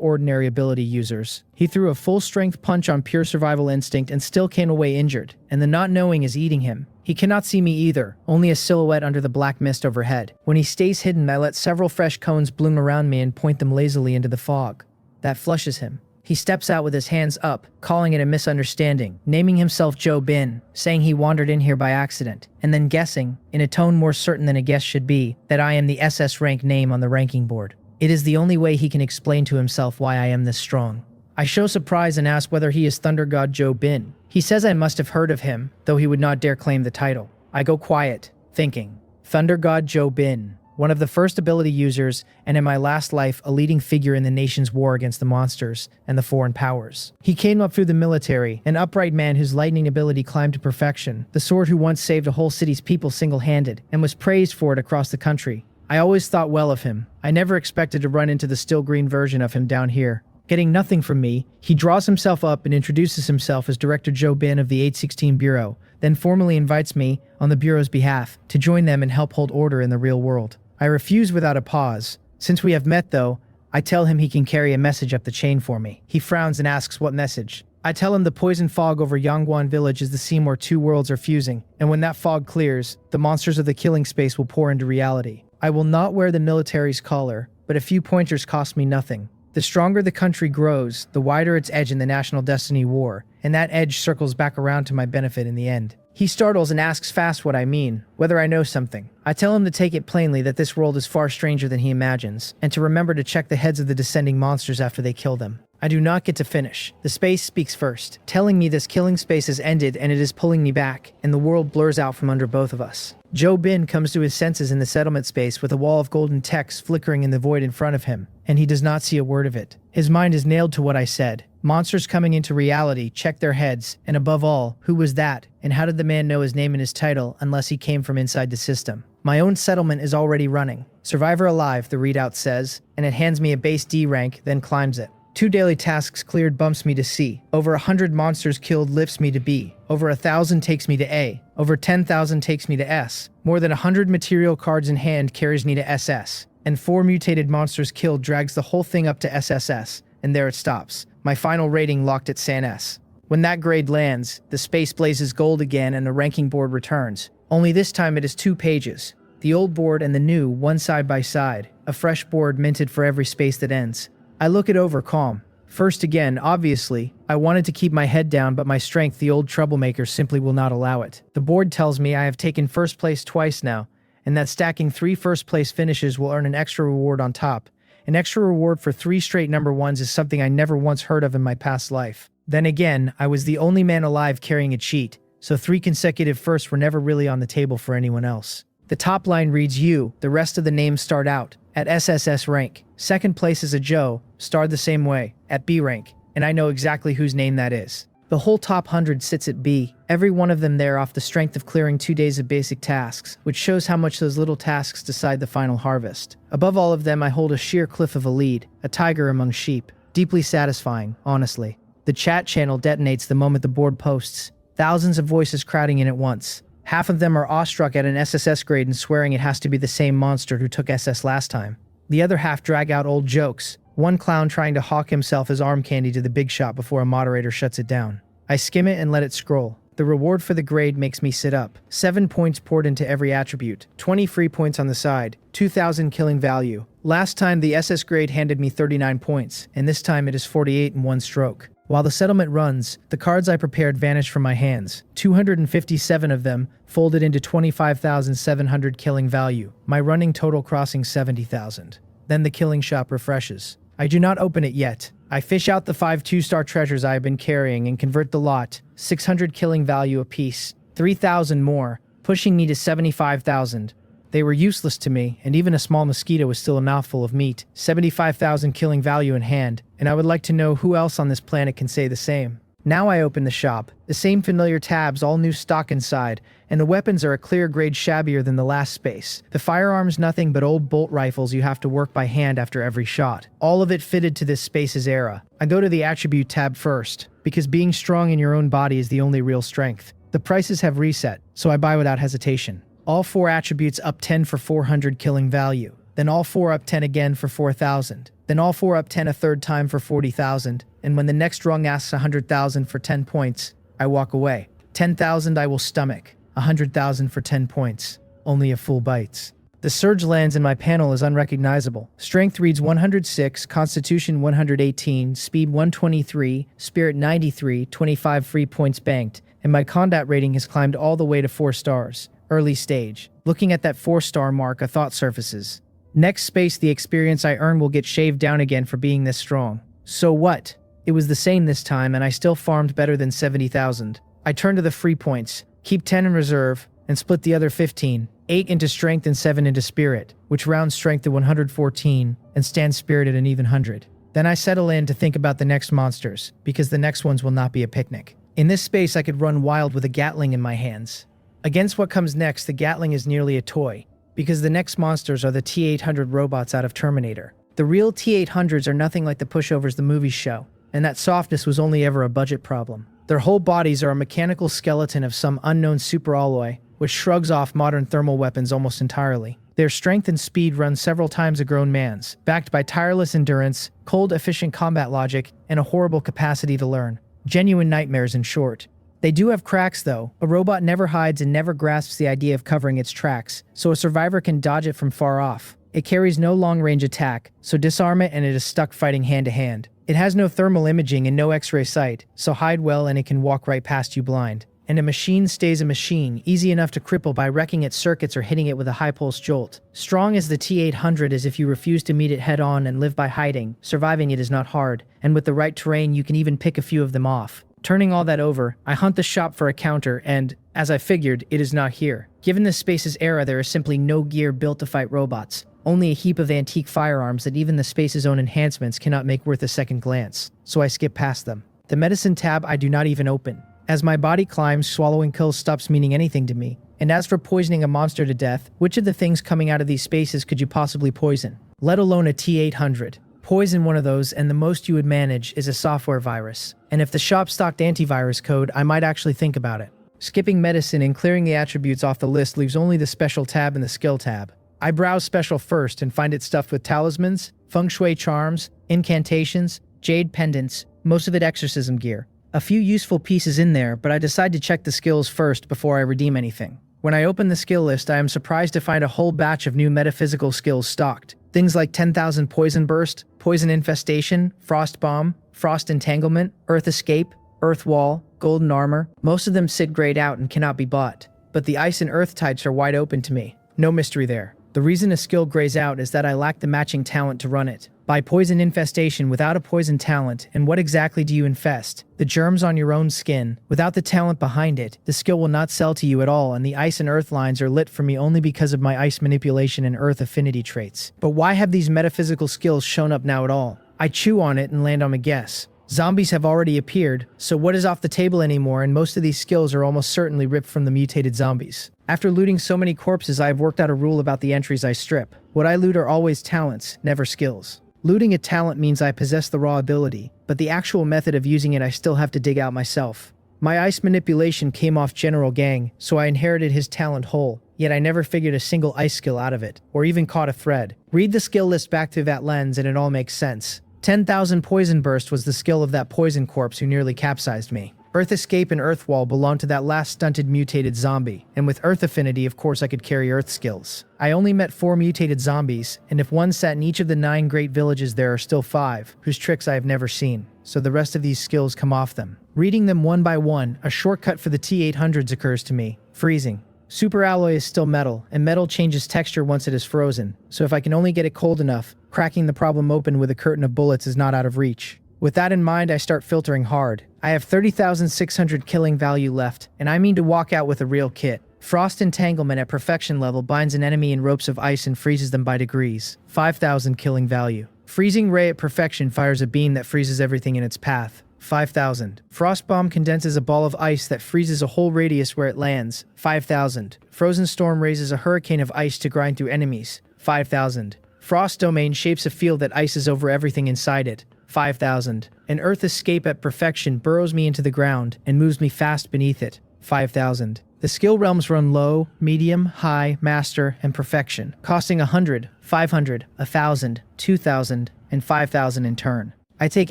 ordinary ability users. He threw a full-strength punch on pure survival instinct and still came away injured, and the not knowing is eating him. He cannot see me either, only a silhouette under the black mist overhead. When he stays hidden, I let several fresh cones bloom around me and point them lazily into the fog. That flushes him. He steps out with his hands up, calling it a misunderstanding, naming himself Joe Bin, saying he wandered in here by accident, and then guessing, in a tone more certain than a guess should be, that I am the SS rank name on the ranking board. It is the only way he can explain to himself why I am this strong. I show surprise and ask whether he is Thunder God Joe Bin. He says I must have heard of him, though he would not dare claim the title. I go quiet, thinking, Thunder God Joe Bin. One of the first ability users, and in my last life, a leading figure in the nation's war against the monsters and the foreign powers. He came up through the military, an upright man whose lightning ability climbed to perfection, the sword who once saved a whole city's people single-handed, and was praised for it across the country. I always thought well of him. I never expected to run into the still green version of him down here. Getting nothing from me, he draws himself up and introduces himself as Director Joe Bin of the 816 Bureau, then formally invites me, on the Bureau's behalf, to join them and help hold order in the real world. I refuse without a pause. Since we have met, though, I tell him he can carry a message up the chain for me. He frowns and asks what message. I tell him the poison fog over Yangguan village is the seam where 2 worlds are fusing, and when that fog clears, the monsters of the killing space will pour into reality. I will not wear the military's collar, but a few pointers cost me nothing. The stronger the country grows, the wider its edge in the national destiny war, and that edge circles back around to my benefit in the end. He startles and asks fast what I mean, whether I know something. I tell him to take it plainly that this world is far stranger than he imagines, and to remember to check the heads of the descending monsters after they kill them. I do not get to finish. The space speaks first, telling me this killing space has ended and it is pulling me back, and the world blurs out from under both of us. Joe Bin comes to his senses in the settlement space with a wall of golden text flickering in the void in front of him, and he does not see a word of it. His mind is nailed to what I said. Monsters coming into reality, check their heads, and above all, who was that, and how did the man know his name and his title unless he came from inside the system? My own settlement is already running. Survivor alive, the readout says, and it hands me a base D rank, then climbs it. 2 daily tasks cleared bumps me to C. Over 100 monsters killed lifts me to B. Over 1,000 takes me to A. Over 10,000 takes me to S. More than 100 material cards in hand carries me to SS. And 4 mutated monsters killed drags the whole thing up to SSS. And there it stops. My final rating locked at San S. When that grade lands, the space blazes gold again and the ranking board returns. Only this time it is 2 pages. The old board and the new, one side by side. A fresh board minted for every space that ends. I look it over calm. First again, obviously, I wanted to keep my head down, but my strength, the old troublemaker, simply will not allow it. The board tells me I have taken first place twice now, and that stacking 3 first place finishes will earn an extra reward on top. An extra reward for 3 straight number 1s is something I never once heard of in my past life. Then again, I was the only man alive carrying a cheat, so 3 consecutive firsts were never really on the table for anyone else. The top line reads U, the rest of the names start out at SSS rank. Second place is a Joe, starred the same way, at B rank, and I know exactly whose name that is. The whole top 100 sits at B, every one of them there off the strength of clearing 2 days of basic tasks, which shows how much those little tasks decide the final harvest. Above all of them, I hold a sheer cliff of a lead, a tiger among sheep. Deeply satisfying, honestly. The chat channel detonates the moment the board posts, thousands of voices crowding in at once. Half of them are awestruck at an SSS grade and swearing it has to be the same monster who took SS last time. The other half drag out old jokes, one clown trying to hawk himself as arm candy to the big shot before a moderator shuts it down. I skim it and let it scroll. The reward for the grade makes me sit up. 7 points poured into every attribute, 20 free points on the side, 2,000 killing value. Last time the SS grade handed me 39 points, and this time it is 48 in one stroke. While the settlement runs, the cards I prepared vanish from my hands. 257 of them folded into 25,700 killing value, my running total crossing 70,000. Then the killing shop refreshes. I do not open it yet. I fish out the 5 2-star treasures I have been carrying and convert the lot, 600 killing value apiece, 3,000 more, pushing me to 75,000. They were useless to me, and even a small mosquito was still a mouthful of meat. 75,000 killing value in hand, and I would like to know who else on this planet can say the same. Now I open the shop. The same familiar tabs, all new stock inside, and the weapons are a clear grade shabbier than the last space. The firearms nothing but old bolt rifles you have to work by hand after every shot. All of it fitted to this space's era. I go to the attribute tab first, because being strong in your own body is the only real strength. The prices have reset, so I buy without hesitation. All 4 attributes up 10 for 400 killing value. Then all 4 up 10 again for 4,000. Then all 4 up 10 a third time for 40,000. And when the next rung asks 100,000 for 10 points, I walk away. 10,000 I will stomach. 100,000 for 10 points. Only a fool bites. The surge lands and my panel is unrecognizable. Strength reads 106, Constitution 118, Speed 123, Spirit 93, 25 free points banked, and my combat rating has climbed all the way to 4 stars. Early stage. Looking at that 4-star mark, a thought surfaces. Next space, the experience I earn will get shaved down again for being this strong. So what? It was the same this time, and I still farmed better than 70,000. I turn to the free points, keep 10 in reserve, and split the other 15. 8 into strength and 7 into spirit, which rounds strength to 114, and stands spirit at an even 100. Then I settle in to think about the next monsters, because the next ones will not be a picnic. In this space, I could run wild with a Gatling in my hands. Against what comes next, the Gatling is nearly a toy, because the next monsters are the T-800 robots out of Terminator. The real T-800s are nothing like the pushovers the movies show, and that softness was only ever a budget problem. Their whole bodies are a mechanical skeleton of some unknown superalloy, which shrugs off modern thermal weapons almost entirely. Their strength and speed run several times a grown man's, backed by tireless endurance, cold, efficient combat logic, and a horrible capacity to learn. Genuine nightmares, in short. They do have cracks, though. A robot never hides and never grasps the idea of covering its tracks, so a survivor can dodge it from far off. It carries no long-range attack, so disarm it and it is stuck fighting hand-to-hand. It has no thermal imaging and no X-ray sight, so hide well and it can walk right past you blind. And a machine stays a machine, easy enough to cripple by wrecking its circuits or hitting it with a high-pulse jolt. Strong as the T-800 is if you refuse to meet it head-on and live by hiding, surviving it is not hard, and with the right terrain you can even pick a few of them off. Turning all that over, I hunt the shop for a counter and, as I figured, it is not here. Given this space's era, there is simply no gear built to fight robots. Only a heap of antique firearms that even the space's own enhancements cannot make worth a second glance. So I skip past them. The medicine tab I do not even open. As my body climbs, swallowing pills stops meaning anything to me. And as for poisoning a monster to death, which of the things coming out of these spaces could you possibly poison? Let alone a T-800. Poison one of those, and the most you would manage is a software virus. And if the shop stocked antivirus code, I might actually think about it. Skipping medicine and clearing the attributes off the list leaves only the special tab and the skill tab. I browse special first and find it stuffed with talismans, feng shui charms, incantations, jade pendants, most of it exorcism gear. A few useful pieces in there, but I decide to check the skills first before I redeem anything. When I open the skill list, I am surprised to find a whole batch of new metaphysical skills stocked. Things like 10,000 Poison Burst, Poison Infestation, Frost Bomb, Frost Entanglement, Earth Escape, Earth Wall, Golden Armor. Most of them sit grayed out and cannot be bought. But the Ice and Earth types are wide open to me. No mystery there. The reason a skill grays out is that I lack the matching talent to run it. Buy Poison Infestation without a poison talent, and what exactly do you infest? The germs on your own skin. Without the talent behind it, the skill will not sell to you at all, and the Ice and Earth lines are lit for me only because of my Ice manipulation and Earth affinity traits. But why have these metaphysical skills shown up now at all? I chew on it and land on a guess. Zombies have already appeared, so what is off the table anymore, and most of these skills are almost certainly ripped from the mutated zombies. After looting so many corpses, I have worked out a rule about the entries I strip. What I loot are always talents, never skills. Looting a talent means I possess the raw ability, but the actual method of using it I still have to dig out myself. My Ice manipulation came off General Gang, so I inherited his talent whole, yet I never figured a single Ice skill out of it, or even caught a thread. Read the skill list back through that lens and it all makes sense. 10,000 Poison Burst was the skill of that poison corpse who nearly capsized me. Earth Escape and Earth Wall belonged to that last stunted mutated zombie, and with Earth Affinity, of course I could carry Earth skills. I only met 4 mutated zombies, and if one sat in each of the 9 great villages, there are still 5, whose tricks I have never seen, so the rest of these skills come off them. Reading them one by one, a shortcut for the T800s occurs to me. Freezing. Super alloy is still metal, and metal changes texture once it is frozen, so if I can only get it cold enough, cracking the problem open with a curtain of bullets is not out of reach. With that in mind, I start filtering hard. I have 30,600 killing value left, and I mean to walk out with a real kit. Frost Entanglement at perfection level binds an enemy in ropes of ice and freezes them by degrees. 5,000 killing value. Freezing Ray at perfection fires a beam that freezes everything in its path. 5,000. Frost Bomb condenses a ball of ice that freezes a whole radius where it lands. 5,000. Frozen Storm raises a hurricane of ice to grind through enemies. 5,000. Frost Domain shapes a field that ices over everything inside it. 5,000. An Earth Escape at perfection burrows me into the ground and moves me fast beneath it. 5,000. The skill realms run low, medium, high, master, and perfection, costing 100, 500, 1,000, 2,000, and 5,000 in turn. I take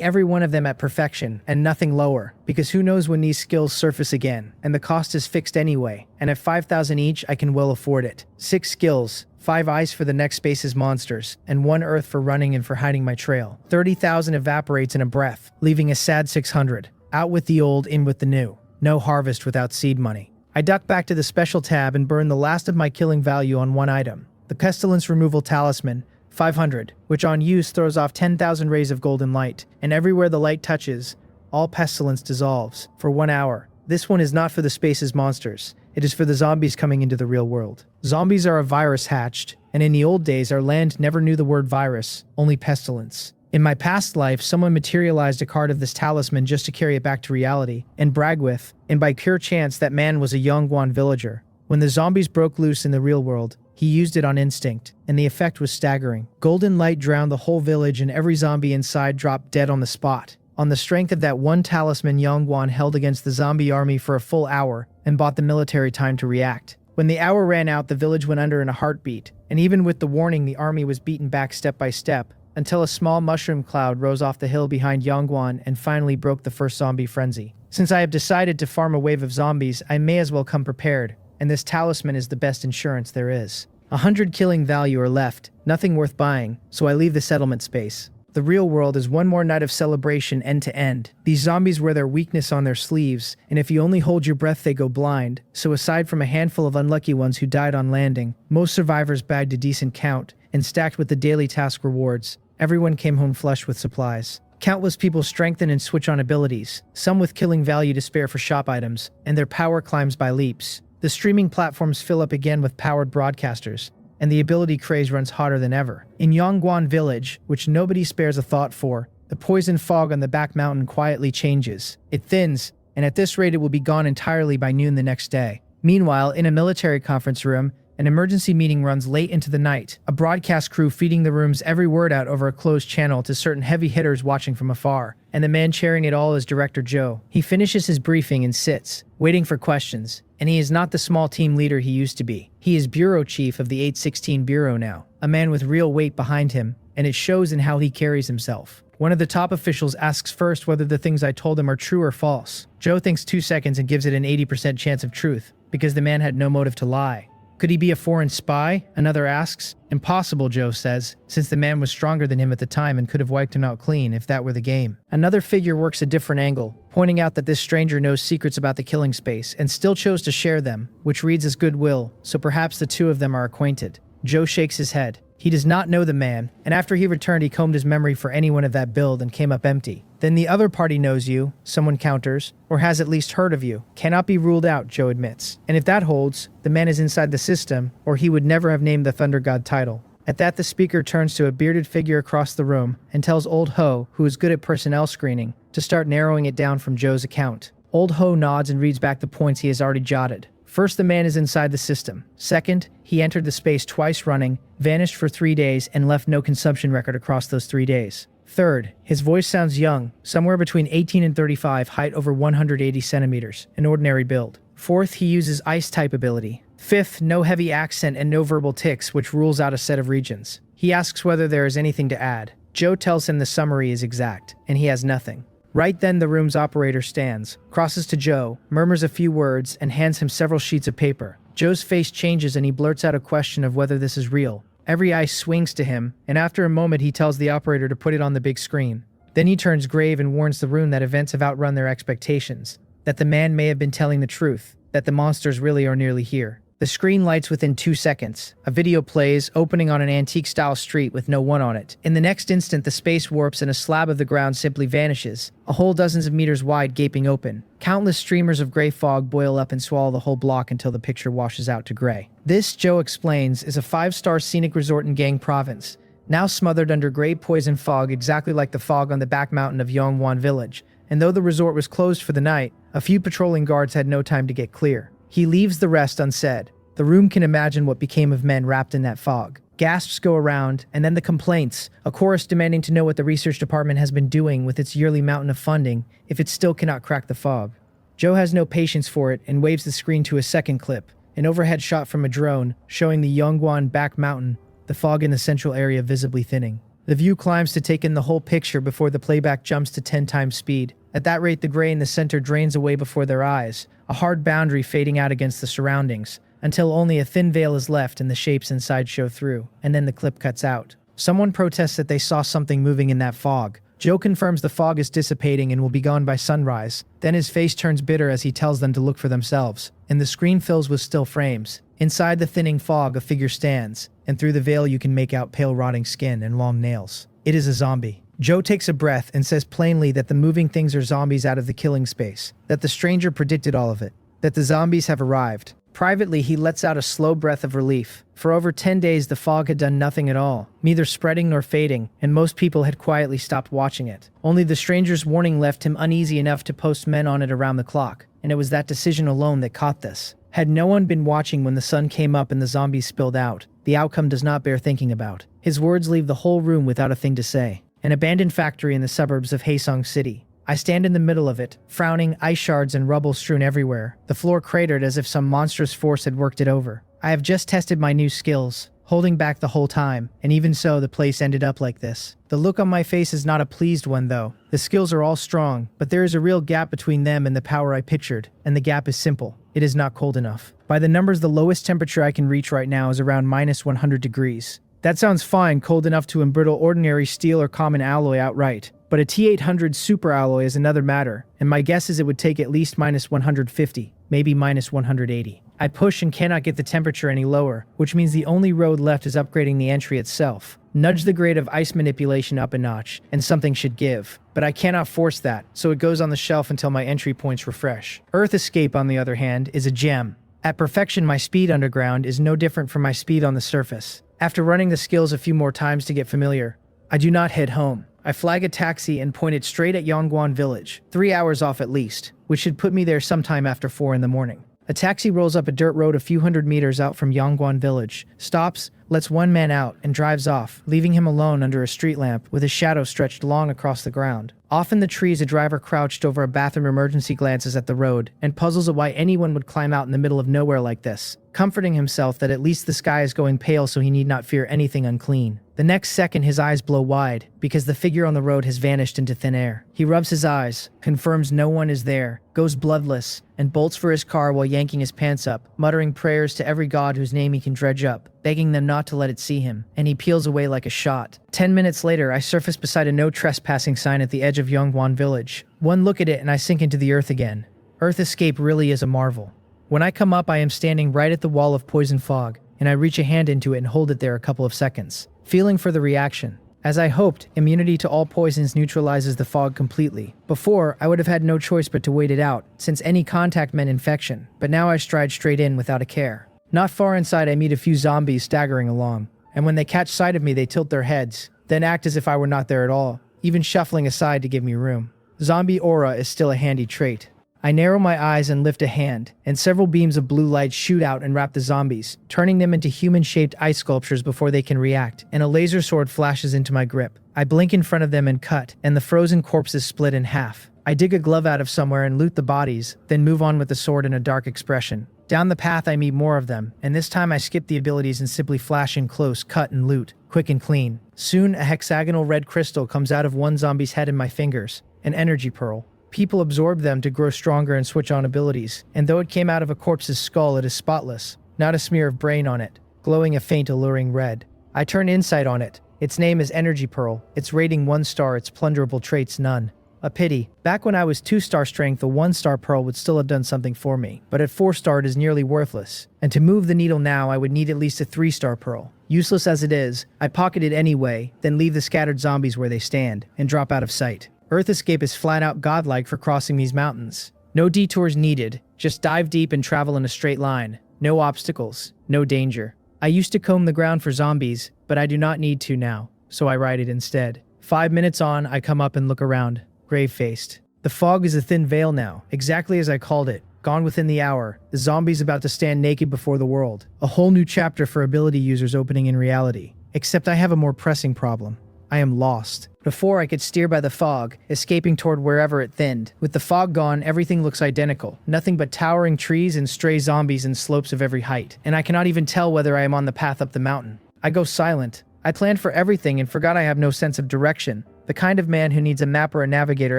every one of them at perfection, and nothing lower, because who knows when these skills surface again, and the cost is fixed anyway, and at 5,000 each I can well afford it. 6 skills, 5 eyes for the next space's monsters, and 1 earth for running and for hiding my trail. 30,000 evaporates in a breath, leaving a sad 600. Out with the old, in with the new. No harvest without seed money. I duck back to the special tab and burn the last of my killing value on one item. The Pestilence Removal Talisman, 500, which on use throws off 10,000 rays of golden light, and everywhere the light touches, all pestilence dissolves, for 1 hour. This one is not for the space's monsters. It is for the zombies coming into the real world. Zombies are a virus hatched, and in the old days our land never knew the word virus, only pestilence. In my past life, someone materialized a card of this talisman just to carry it back to reality, and brag with, and by pure chance that man was a Yongguan villager. When the zombies broke loose in the real world, he used it on instinct, and the effect was staggering. Golden light drowned the whole village and every zombie inside dropped dead on the spot. On the strength of that one talisman, Yongguan held against the zombie army for a full hour and bought the military time to react. When the hour ran out, the village went under in a heartbeat, and even with the warning, the army was beaten back step by step, until a small mushroom cloud rose off the hill behind Yongguan and finally broke the first zombie frenzy. Since I have decided to farm a wave of zombies, I may as well come prepared, and this talisman is the best insurance there is. 100 killing value are left, nothing worth buying, so I leave the settlement space. The real world is one more night of celebration end to end. These zombies wear their weakness on their sleeves, and if you only hold your breath they go blind, so aside from a handful of unlucky ones who died on landing, most survivors bagged a decent count, and stacked with the daily task rewards, everyone came home flush with supplies. Countless people strengthen and switch on abilities, some with killing value to spare for shop items, and their power climbs by leaps. The streaming platforms fill up again with powered broadcasters, and the ability craze runs hotter than ever. In Yongguan Village, which nobody spares a thought for, the poison fog on the back mountain quietly changes. It thins, and at this rate it will be gone entirely by noon the next day. Meanwhile, in a military conference room, an emergency meeting runs late into the night, a broadcast crew feeding the room's every word out over a closed channel to certain heavy hitters watching from afar, and the man chairing it all is Director Joe. He finishes his briefing and sits, waiting for questions, and he is not the small team leader he used to be. He is bureau chief of the 816 Bureau now, a man with real weight behind him, and it shows in how he carries himself. One of the top officials asks first whether the things I told him are true or false. Joe thinks 2 seconds and gives it an 80% chance of truth, because the man had no motive to lie. Could he be a foreign spy? Another asks. Impossible, Joe says, since the man was stronger than him at the time and could have wiped him out clean if that were the game. Another figure works a different angle, pointing out that this stranger knows secrets about the killing space and still chose to share them, which reads as goodwill, so perhaps the two of them are acquainted. Joe shakes his head. He does not know the man, and after he returned he combed his memory for anyone of that build and came up empty. Then the other party knows you, someone counters, or has at least heard of you. Cannot be ruled out, Joe admits. And if that holds, the man is inside the system, or he would never have named the Thunder God title. At that, the speaker turns to a bearded figure across the room and tells Old Ho, who is good at personnel screening, to start narrowing it down from Joe's account. Old Ho nods and reads back the points he has already jotted. First, the man is inside the system. Second, he entered the space twice running, vanished for 3 days, and left no consumption record across those 3 days. Third, his voice sounds young, somewhere between 18 and 35, height over 180 centimeters, an ordinary build. Fourth, he uses ice-type ability. Fifth, no heavy accent and no verbal tics, which rules out a set of regions. He asks whether there is anything to add. Joe tells him the summary is exact, and he has nothing. Right then, the room's operator stands, crosses to Joe, murmurs a few words, and hands him several sheets of paper. Joe's face changes and he blurts out a question of whether this is real. Every eye swings to him, and after a moment he tells the operator to put it on the big screen. Then he turns grave and warns the room that events have outrun their expectations, that the man may have been telling the truth, that the monsters really are nearly here. The screen lights within 2 seconds. A video plays, opening on an antique-style street with no one on it. In the next instant, the space warps and a slab of the ground simply vanishes, a hole dozens of meters wide gaping open. Countless streamers of gray fog boil up and swallow the whole block until the picture washes out to gray. This, Joe explains, is a 5-star scenic resort in Gang Province, now smothered under gray poison fog exactly like the fog on the back mountain of Yongwan Village. And though the resort was closed for the night, a few patrolling guards had no time to get clear. He leaves the rest unsaid. The room can imagine what became of men wrapped in that fog. Gasps go around, and then the complaints, a chorus demanding to know what the research department has been doing with its yearly mountain of funding if it still cannot crack the fog. Joe has no patience for it and waves the screen to a second clip, an overhead shot from a drone showing the Yongguan back mountain, the fog in the central area visibly thinning. The view climbs to take in the whole picture before the playback jumps to 10 times speed. At that rate, the gray in the center drains away before their eyes, a hard boundary fading out against the surroundings, until only a thin veil is left and the shapes inside show through, and then the clip cuts out. Someone protests that they saw something moving in that fog. Joe confirms the fog is dissipating and will be gone by sunrise. Then his face turns bitter as he tells them to look for themselves, and the screen fills with still frames. Inside the thinning fog, a figure stands, and through the veil you can make out pale rotting skin and long nails. It is a zombie. Joe takes a breath and says plainly that the moving things are zombies out of the killing space, that the stranger predicted all of it, that the zombies have arrived. Privately, he lets out a slow breath of relief. For over 10 days, the fog had done nothing at all, neither spreading nor fading, and most people had quietly stopped watching it. Only the stranger's warning left him uneasy enough to post men on it around the clock, and it was that decision alone that caught this. Had no one been watching when the sun came up and the zombies spilled out, the outcome does not bear thinking about. His words leave the whole room without a thing to say. An abandoned factory in the suburbs of Haesong City. I stand in the middle of it, frowning, ice shards and rubble strewn everywhere, the floor cratered as if some monstrous force had worked it over. I have just tested my new skills, holding back the whole time, and even so the place ended up like this. The look on my face is not a pleased one though. The skills are all strong, but there is a real gap between them and the power I pictured, and the gap is simple. It is not cold enough. By the numbers, the lowest temperature I can reach right now is around minus 100 degrees. That sounds fine, cold enough to embrittle ordinary steel or common alloy outright. But a T800 super alloy is another matter, and my guess is it would take at least minus 150, maybe minus 180. I push and cannot get the temperature any lower, which means the only road left is upgrading the entry itself. Nudge the grade of ice manipulation up a notch, and something should give. But I cannot force that, so it goes on the shelf until my entry points refresh. Earth Escape, on the other hand, is a gem. At perfection, my speed underground is no different from my speed on the surface. After running the skills a few more times to get familiar, I do not head home. I flag a taxi and point it straight at Yongguan Village, 3 hours off at least, which should put me there sometime after 4 in the morning. A taxi rolls up a dirt road a few hundred meters out from Yongguan Village, stops, lets one man out, and drives off, leaving him alone under a street lamp with his shadow stretched long across the ground. Off in the trees, a driver crouched over a bathroom emergency glances at the road and puzzles at why anyone would climb out in the middle of nowhere like this, comforting himself that at least the sky is going pale so he need not fear anything unclean. The next second, his eyes blow wide because the figure on the road has vanished into thin air. He rubs his eyes, confirms no one is there, goes bloodless, and bolts for his car while yanking his pants up, muttering prayers to every god whose name he can dredge up, begging them not to let it see him, and he peels away like a shot. 10 minutes later, I surface beside a no trespassing sign at the edge of Yongwon village. One look at it and I sink into the earth again. Earth escape really is a marvel. When I come up, I am standing right at the wall of poison fog, and I reach a hand into it and hold it there a couple of seconds, feeling for the reaction. As I hoped, immunity to all poisons neutralizes the fog completely. Before, I would have had no choice but to wait it out, since any contact meant infection, but now I stride straight in without a care. Not far inside, I meet a few zombies staggering along, and when they catch sight of me, they tilt their heads, then act as if I were not there at all, even shuffling aside to give me room. Zombie aura is still a handy trait. I narrow my eyes and lift a hand, and several beams of blue light shoot out and wrap the zombies, turning them into human-shaped ice sculptures before they can react, and a laser sword flashes into my grip. I blink in front of them and cut, and the frozen corpses split in half. I dig a glove out of somewhere and loot the bodies, then move on with the sword in a dark expression. Down the path I meet more of them, and this time I skip the abilities and simply flash in close, cut and loot, quick and clean. Soon a hexagonal red crystal comes out of one zombie's head in my fingers, an energy pearl. People absorb them to grow stronger and switch on abilities, and though it came out of a corpse's skull, it is spotless, not a smear of brain on it, glowing a faint alluring red. I turn insight on it. Its name is Energy Pearl, its rating 1 star, its plunderable traits none. A pity. Back when I was 2-star strength, a 1-star pearl would still have done something for me, but at 4-star it is nearly worthless, and to move the needle now I would need at least a 3-star pearl. Useless as it is, I pocket it anyway, then leave the scattered zombies where they stand, and drop out of sight. Earth escape is flat out godlike for crossing these mountains. No detours needed, just dive deep and travel in a straight line. No obstacles, no danger. I used to comb the ground for zombies, but I do not need to now, so I ride it instead. 5 minutes on, I come up and look around, grave-faced. The fog is a thin veil now, exactly as I called it. Gone within the hour, the zombies about to stand naked before the world. A whole new chapter for ability users opening in reality. Except I have a more pressing problem. I am lost. Before I could steer by the fog, escaping toward wherever it thinned. With the fog gone, everything looks identical. Nothing but towering trees and stray zombies and slopes of every height. And I cannot even tell whether I am on the path up the mountain. I go silent. I planned for everything and forgot I have no sense of direction. The kind of man who needs a map or a navigator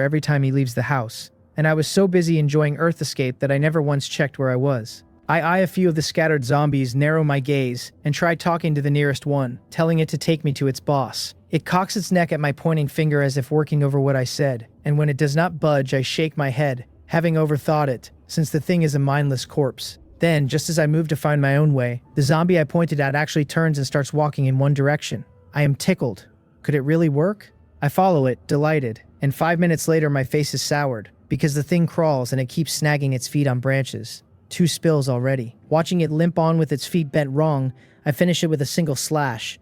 every time he leaves the house. And I was so busy enjoying Earth escape that I never once checked where I was. I eye a few of the scattered zombies, narrow my gaze, and try talking to the nearest one, telling it to take me to its boss. It cocks its neck at my pointing finger as if working over what I said, and when it does not budge, I shake my head, having overthought it, since the thing is a mindless corpse. Then, just as I move to find my own way, the zombie I pointed at actually turns and starts walking in one direction. I am tickled. Could it really work? I follow it, delighted, and 5 minutes later my face is soured, because the thing crawls and it keeps snagging its feet on branches. 2 spills already. Watching it limp on with its feet bent wrong, I finish it with a single slash.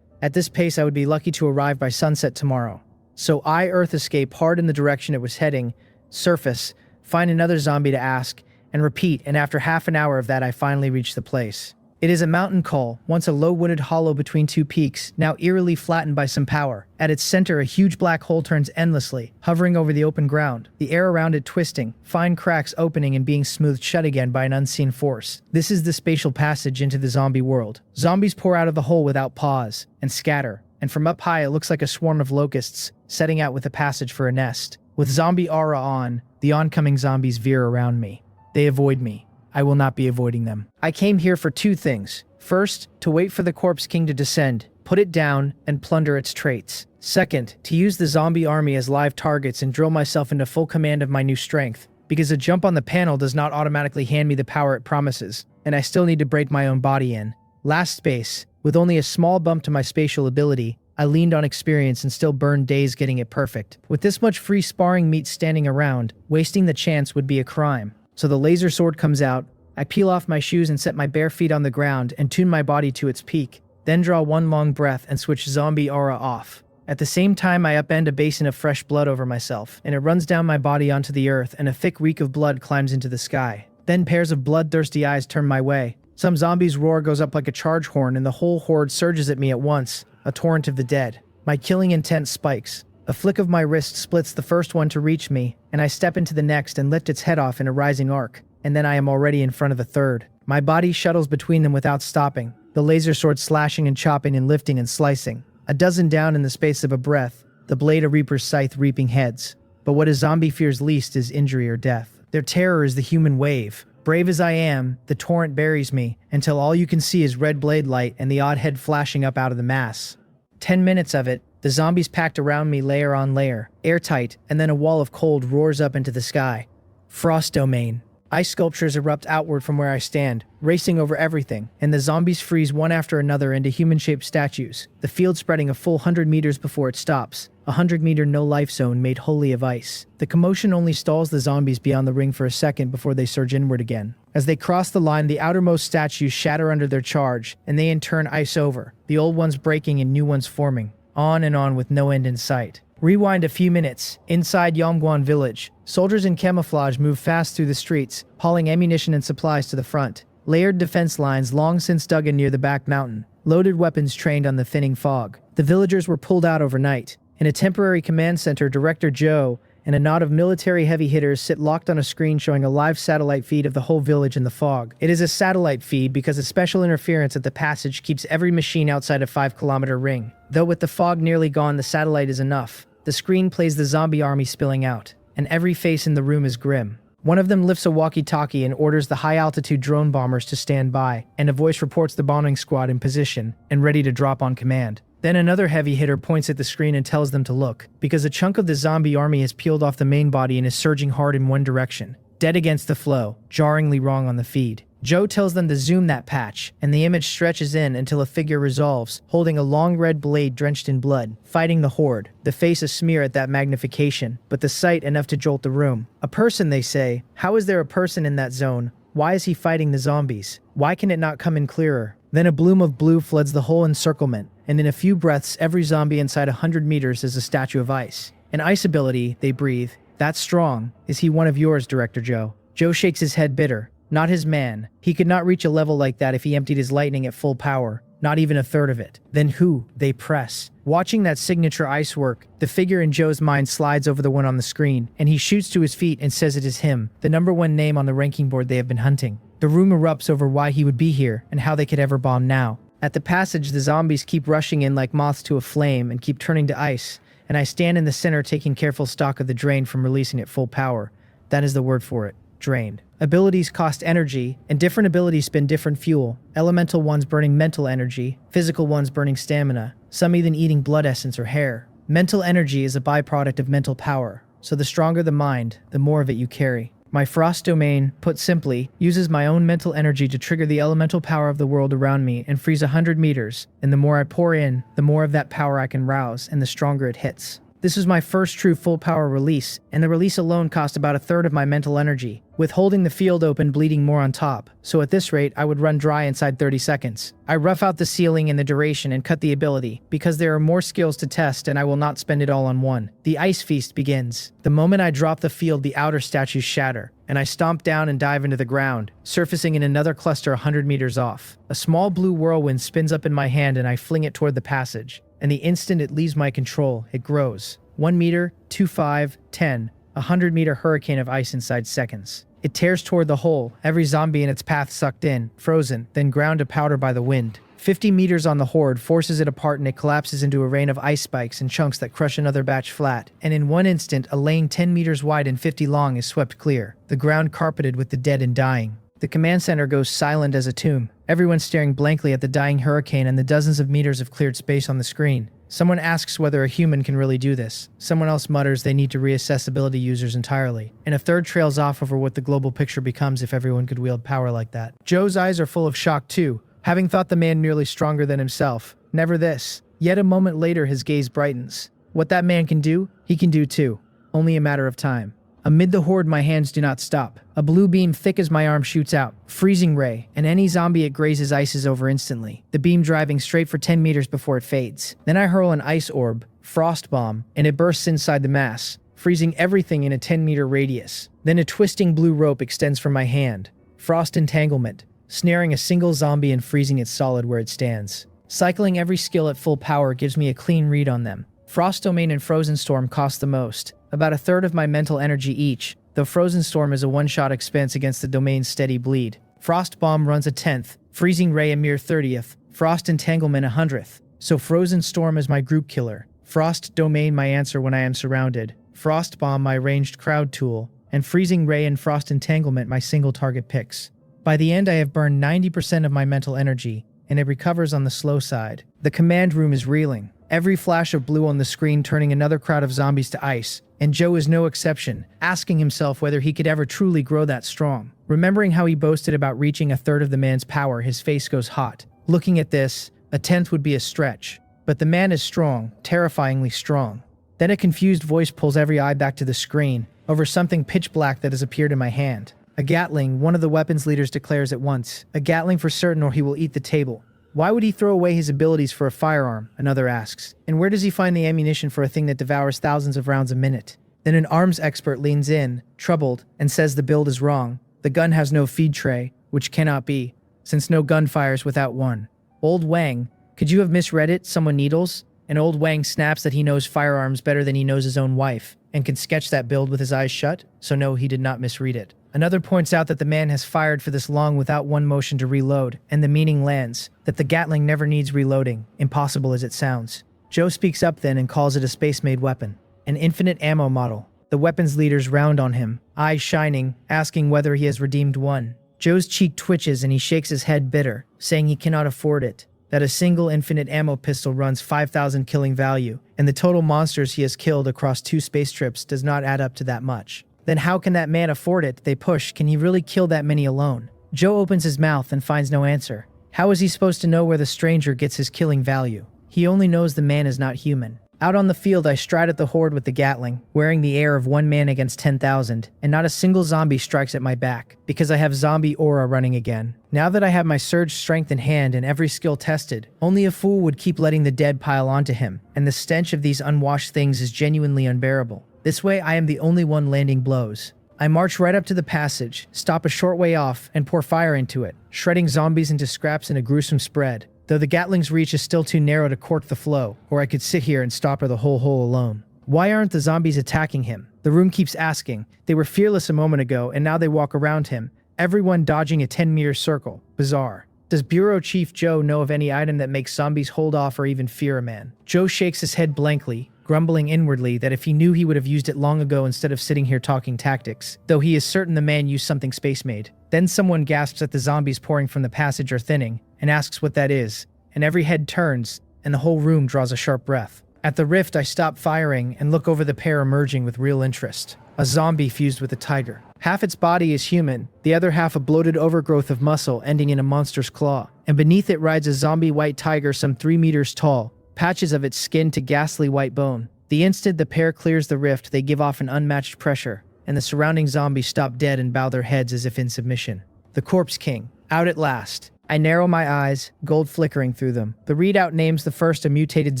At this pace, I would be lucky to arrive by sunset tomorrow. So I Earth escape hard in the direction it was heading, surface, find another zombie to ask, and repeat, and after half an hour of that I finally reach the place. It is a mountain col, once a low-wooded hollow between 2 peaks, now eerily flattened by some power. At its center, a huge black hole turns endlessly, hovering over the open ground, the air around it twisting, fine cracks opening and being smoothed shut again by an unseen force. This is the spatial passage into the zombie world. Zombies pour out of the hole without pause, and scatter, and from up high it looks like a swarm of locusts, setting out with a passage for a nest. With zombie aura on, the oncoming zombies veer around me. They avoid me. I will not be avoiding them. I came here for 2 things. First, to wait for the Corpse King to descend, put it down, and plunder its traits. Second, to use the zombie army as live targets and drill myself into full command of my new strength, because a jump on the panel does not automatically hand me the power it promises, and I still need to break my own body in. Last space, with only a small bump to my spatial ability, I leaned on experience and still burned days getting it perfect. With this much free sparring meat standing around, wasting the chance would be a crime. So the laser sword comes out, I peel off my shoes and set my bare feet on the ground and tune my body to its peak, then draw one long breath and switch zombie aura off. At the same time I upend a basin of fresh blood over myself, and it runs down my body onto the earth and a thick reek of blood climbs into the sky. Then pairs of bloodthirsty eyes turn my way. Some zombie's roar goes up like a charge horn and the whole horde surges at me at once, a torrent of the dead. My killing intent spikes. A flick of my wrist splits the first one to reach me, and I step into the next and lift its head off in a rising arc, and then I am already in front of a third. My body shuttles between them without stopping, the laser sword slashing and chopping and lifting and slicing. A dozen down in the space of a breath, the blade of Reaper's scythe reaping heads. But what a zombie fears least is injury or death. Their terror is the human wave. Brave as I am, the torrent buries me, until all you can see is red blade light and the odd head flashing up out of the mass. 10 minutes of it, the zombies packed around me layer on layer, airtight, and then a wall of cold roars up into the sky. Frost domain. Ice sculptures erupt outward from where I stand, racing over everything, and the zombies freeze one after another into human-shaped statues, the field spreading a full 100 meters before it stops, a 100-meter no-life zone made wholly of ice. The commotion only stalls the zombies beyond the ring for a second before they surge inward again. As they cross the line, the outermost statues shatter under their charge, and they in turn ice over, the old ones breaking and new ones forming, on with no end in sight. Rewind a few minutes. Inside Yomgwan village, soldiers in camouflage move fast through the streets, hauling ammunition and supplies to the front. Layered defense lines long since dug in near the back mountain. Loaded weapons trained on the thinning fog. The villagers were pulled out overnight. In a temporary command center, Director Joe and a knot of military heavy hitters sit locked on a screen showing a live satellite feed of the whole village in the fog. It is a satellite feed because a special interference at the passage keeps every machine outside a 5-kilometer ring. Though with the fog nearly gone, the satellite is enough. The screen plays the zombie army spilling out, and every face in the room is grim. One of them lifts a walkie-talkie and orders the high-altitude drone bombers to stand by, and a voice reports the bombing squad in position and ready to drop on command. Then another heavy hitter points at the screen and tells them to look, because a chunk of the zombie army has peeled off the main body and is surging hard in one direction. Dead against the flow, jarringly wrong on the feed. Joe tells them to zoom that patch, and the image stretches in until a figure resolves, holding a long red blade drenched in blood, fighting the horde, the face a smear at that magnification, but the sight enough to jolt the room. A person, they say. How is there a person in that zone? Why is he fighting the zombies? Why can it not come in clearer? Then a bloom of blue floods the whole encirclement, and in a few breaths every zombie inside 100 meters is a statue of ice. An ice ability, they breathe. That's strong. Is he one of yours, Director Joe? Joe shakes his head bitter. Not his man. He could not reach a level like that if he emptied his lightning at full power. Not even a third of it. Then who? They press. Watching that signature ice work, the figure in Joe's mind slides over the one on the screen, and he shoots to his feet and says it is him, the #1 name on the ranking board they have been hunting. The room erupts over why he would be here, and how they could ever bomb now. At the passage, the zombies keep rushing in like moths to a flame and keep turning to ice, and I stand in the center taking careful stock of the drain from releasing at full power. That is the word for it. Drained. Abilities cost energy, and different abilities spend different fuel. Elemental ones burning mental energy, physical ones burning stamina, some even eating blood essence or hair. Mental energy is a byproduct of mental power, so the stronger the mind, the more of it you carry. My frost domain, put simply, uses my own mental energy to trigger the elemental power of the world around me and freeze 100 meters, and the more I pour in, the more of that power I can rouse, and the stronger it hits. This was my first true full power release, and the release alone cost about a third of my mental energy, with holding the field open bleeding more on top, so at this rate I would run dry inside 30 seconds. I rough out the ceiling and the duration and cut the ability, because there are more skills to test and I will not spend it all on one. The ice feast begins. The moment I drop the field, the outer statues shatter, and I stomp down and dive into the ground, surfacing in another cluster 100 meters off. A small blue whirlwind spins up in my hand and I fling it toward the passage. And the instant it leaves my control, it grows. 1 meter, 2, 5, 10, 100-meter hurricane of ice inside seconds. It tears toward the hole, every zombie in its path sucked in, frozen, then ground to powder by the wind. 50 meters on the horde forces it apart and it collapses into a rain of ice spikes and chunks that crush another batch flat. And in one instant, a lane 10 meters wide and 50 long is swept clear, the ground carpeted with the dead and dying. The command center goes silent as a tomb, everyone staring blankly at the dying hurricane and the dozens of meters of cleared space on the screen. Someone asks whether a human can really do this. Someone else mutters they need to reassess ability users entirely. And a third trails off over what the global picture becomes if everyone could wield power like that. Joe's eyes are full of shock too, having thought the man merely stronger than himself. Never this. Yet a moment later his gaze brightens. What that man can do, he can do too. Only a matter of time. Amid the horde, my hands do not stop. A blue beam thick as my arm shoots out, freezing ray, and any zombie it grazes ices over instantly, the beam driving straight for 10 meters before it fades. Then I hurl an ice orb, frost bomb, and it bursts inside the mass, freezing everything in a 10-meter radius. Then a twisting blue rope extends from my hand, frost entanglement, snaring a single zombie and freezing it solid where it stands. Cycling every skill at full power gives me a clean read on them. Frost Domain and Frozen Storm cost the most, about a third of my mental energy each, though Frozen Storm is a one-shot expense against the domain's steady bleed. Frost Bomb runs a 10th, Freezing Ray a mere 30th, Frost Entanglement a 100th. So Frozen Storm is my group killer, Frost Domain my answer when I am surrounded, Frost Bomb my ranged crowd tool, and Freezing Ray and Frost Entanglement my single target picks. By the end I have burned 90% of my mental energy, and it recovers on the slow side. The command room is reeling, every flash of blue on the screen turning another crowd of zombies to ice, and Joe is no exception, asking himself whether he could ever truly grow that strong. Remembering how he boasted about reaching a third of the man's power, his face goes hot. Looking at this, a tenth would be a stretch. But the man is strong, terrifyingly strong. Then a confused voice pulls every eye back to the screen, over something pitch black that has appeared in my hand. A Gatling, one of the weapons leaders declares at once. A Gatling for certain or he will eat the table. Why would he throw away his abilities for a firearm? Another asks. And where does he find the ammunition for a thing that devours thousands of rounds a minute? Then an arms expert leans in, troubled, and says the build is wrong. The gun has no feed tray, which cannot be, since no gun fires without one. Old Wang, could you have misread it? Someone needles? And Old Wang snaps that he knows firearms better than he knows his own wife, and can sketch that build with his eyes shut, so no, he did not misread it. Another points out that the man has fired for this long without one motion to reload, and the meaning lands, that the Gatling never needs reloading, impossible as it sounds. Joe speaks up then and calls it a space-made weapon. An infinite ammo model. The weapons leaders round on him, eyes shining, asking whether he has redeemed one. Joe's cheek twitches and he shakes his head bitter, saying he cannot afford it. That a single infinite ammo pistol runs 5,000 killing value, and the total monsters he has killed across 2 space trips does not add up to that much. Then how can that man afford it? They push. Can he really kill that many alone? Joe opens his mouth and finds no answer. How is he supposed to know where the stranger gets his killing value? He only knows the man is not human. Out on the field, I stride at the horde with the Gatling, wearing the air of one man against 10,000, and not a single zombie strikes at my back, because I have zombie aura running again. Now that I have my surge strength in hand and every skill tested, only a fool would keep letting the dead pile onto him, and the stench of these unwashed things is genuinely unbearable. This way, I am the only one landing blows. I march right up to the passage, stop a short way off, and pour fire into it, shredding zombies into scraps in a gruesome spread. Though the Gatling's reach is still too narrow to cork the flow, or I could sit here and stopper the whole hole alone. Why aren't the zombies attacking him? The room keeps asking. They were fearless a moment ago, and now they walk around him, everyone dodging a 10-meter circle. Bizarre. Does Bureau Chief Joe know of any item that makes zombies hold off or even fear a man? Joe shakes his head blankly, grumbling inwardly that if he knew he would have used it long ago instead of sitting here talking tactics, though he is certain the man used something space-made. Then someone gasps that the zombies pouring from the passage are thinning, and asks what that is, and every head turns, and the whole room draws a sharp breath. At the rift, I stop firing and look over the pair emerging with real interest. A zombie fused with a tiger. Half its body is human, the other half a bloated overgrowth of muscle ending in a monster's claw, and beneath it rides a zombie white tiger some 3 meters tall, patches of its skin to ghastly white bone. The instant the pair clears the rift, they give off an unmatched pressure, and the surrounding zombies stop dead and bow their heads as if in submission. The Corpse King, out at last. I narrow my eyes, gold flickering through them. The readout names the first a mutated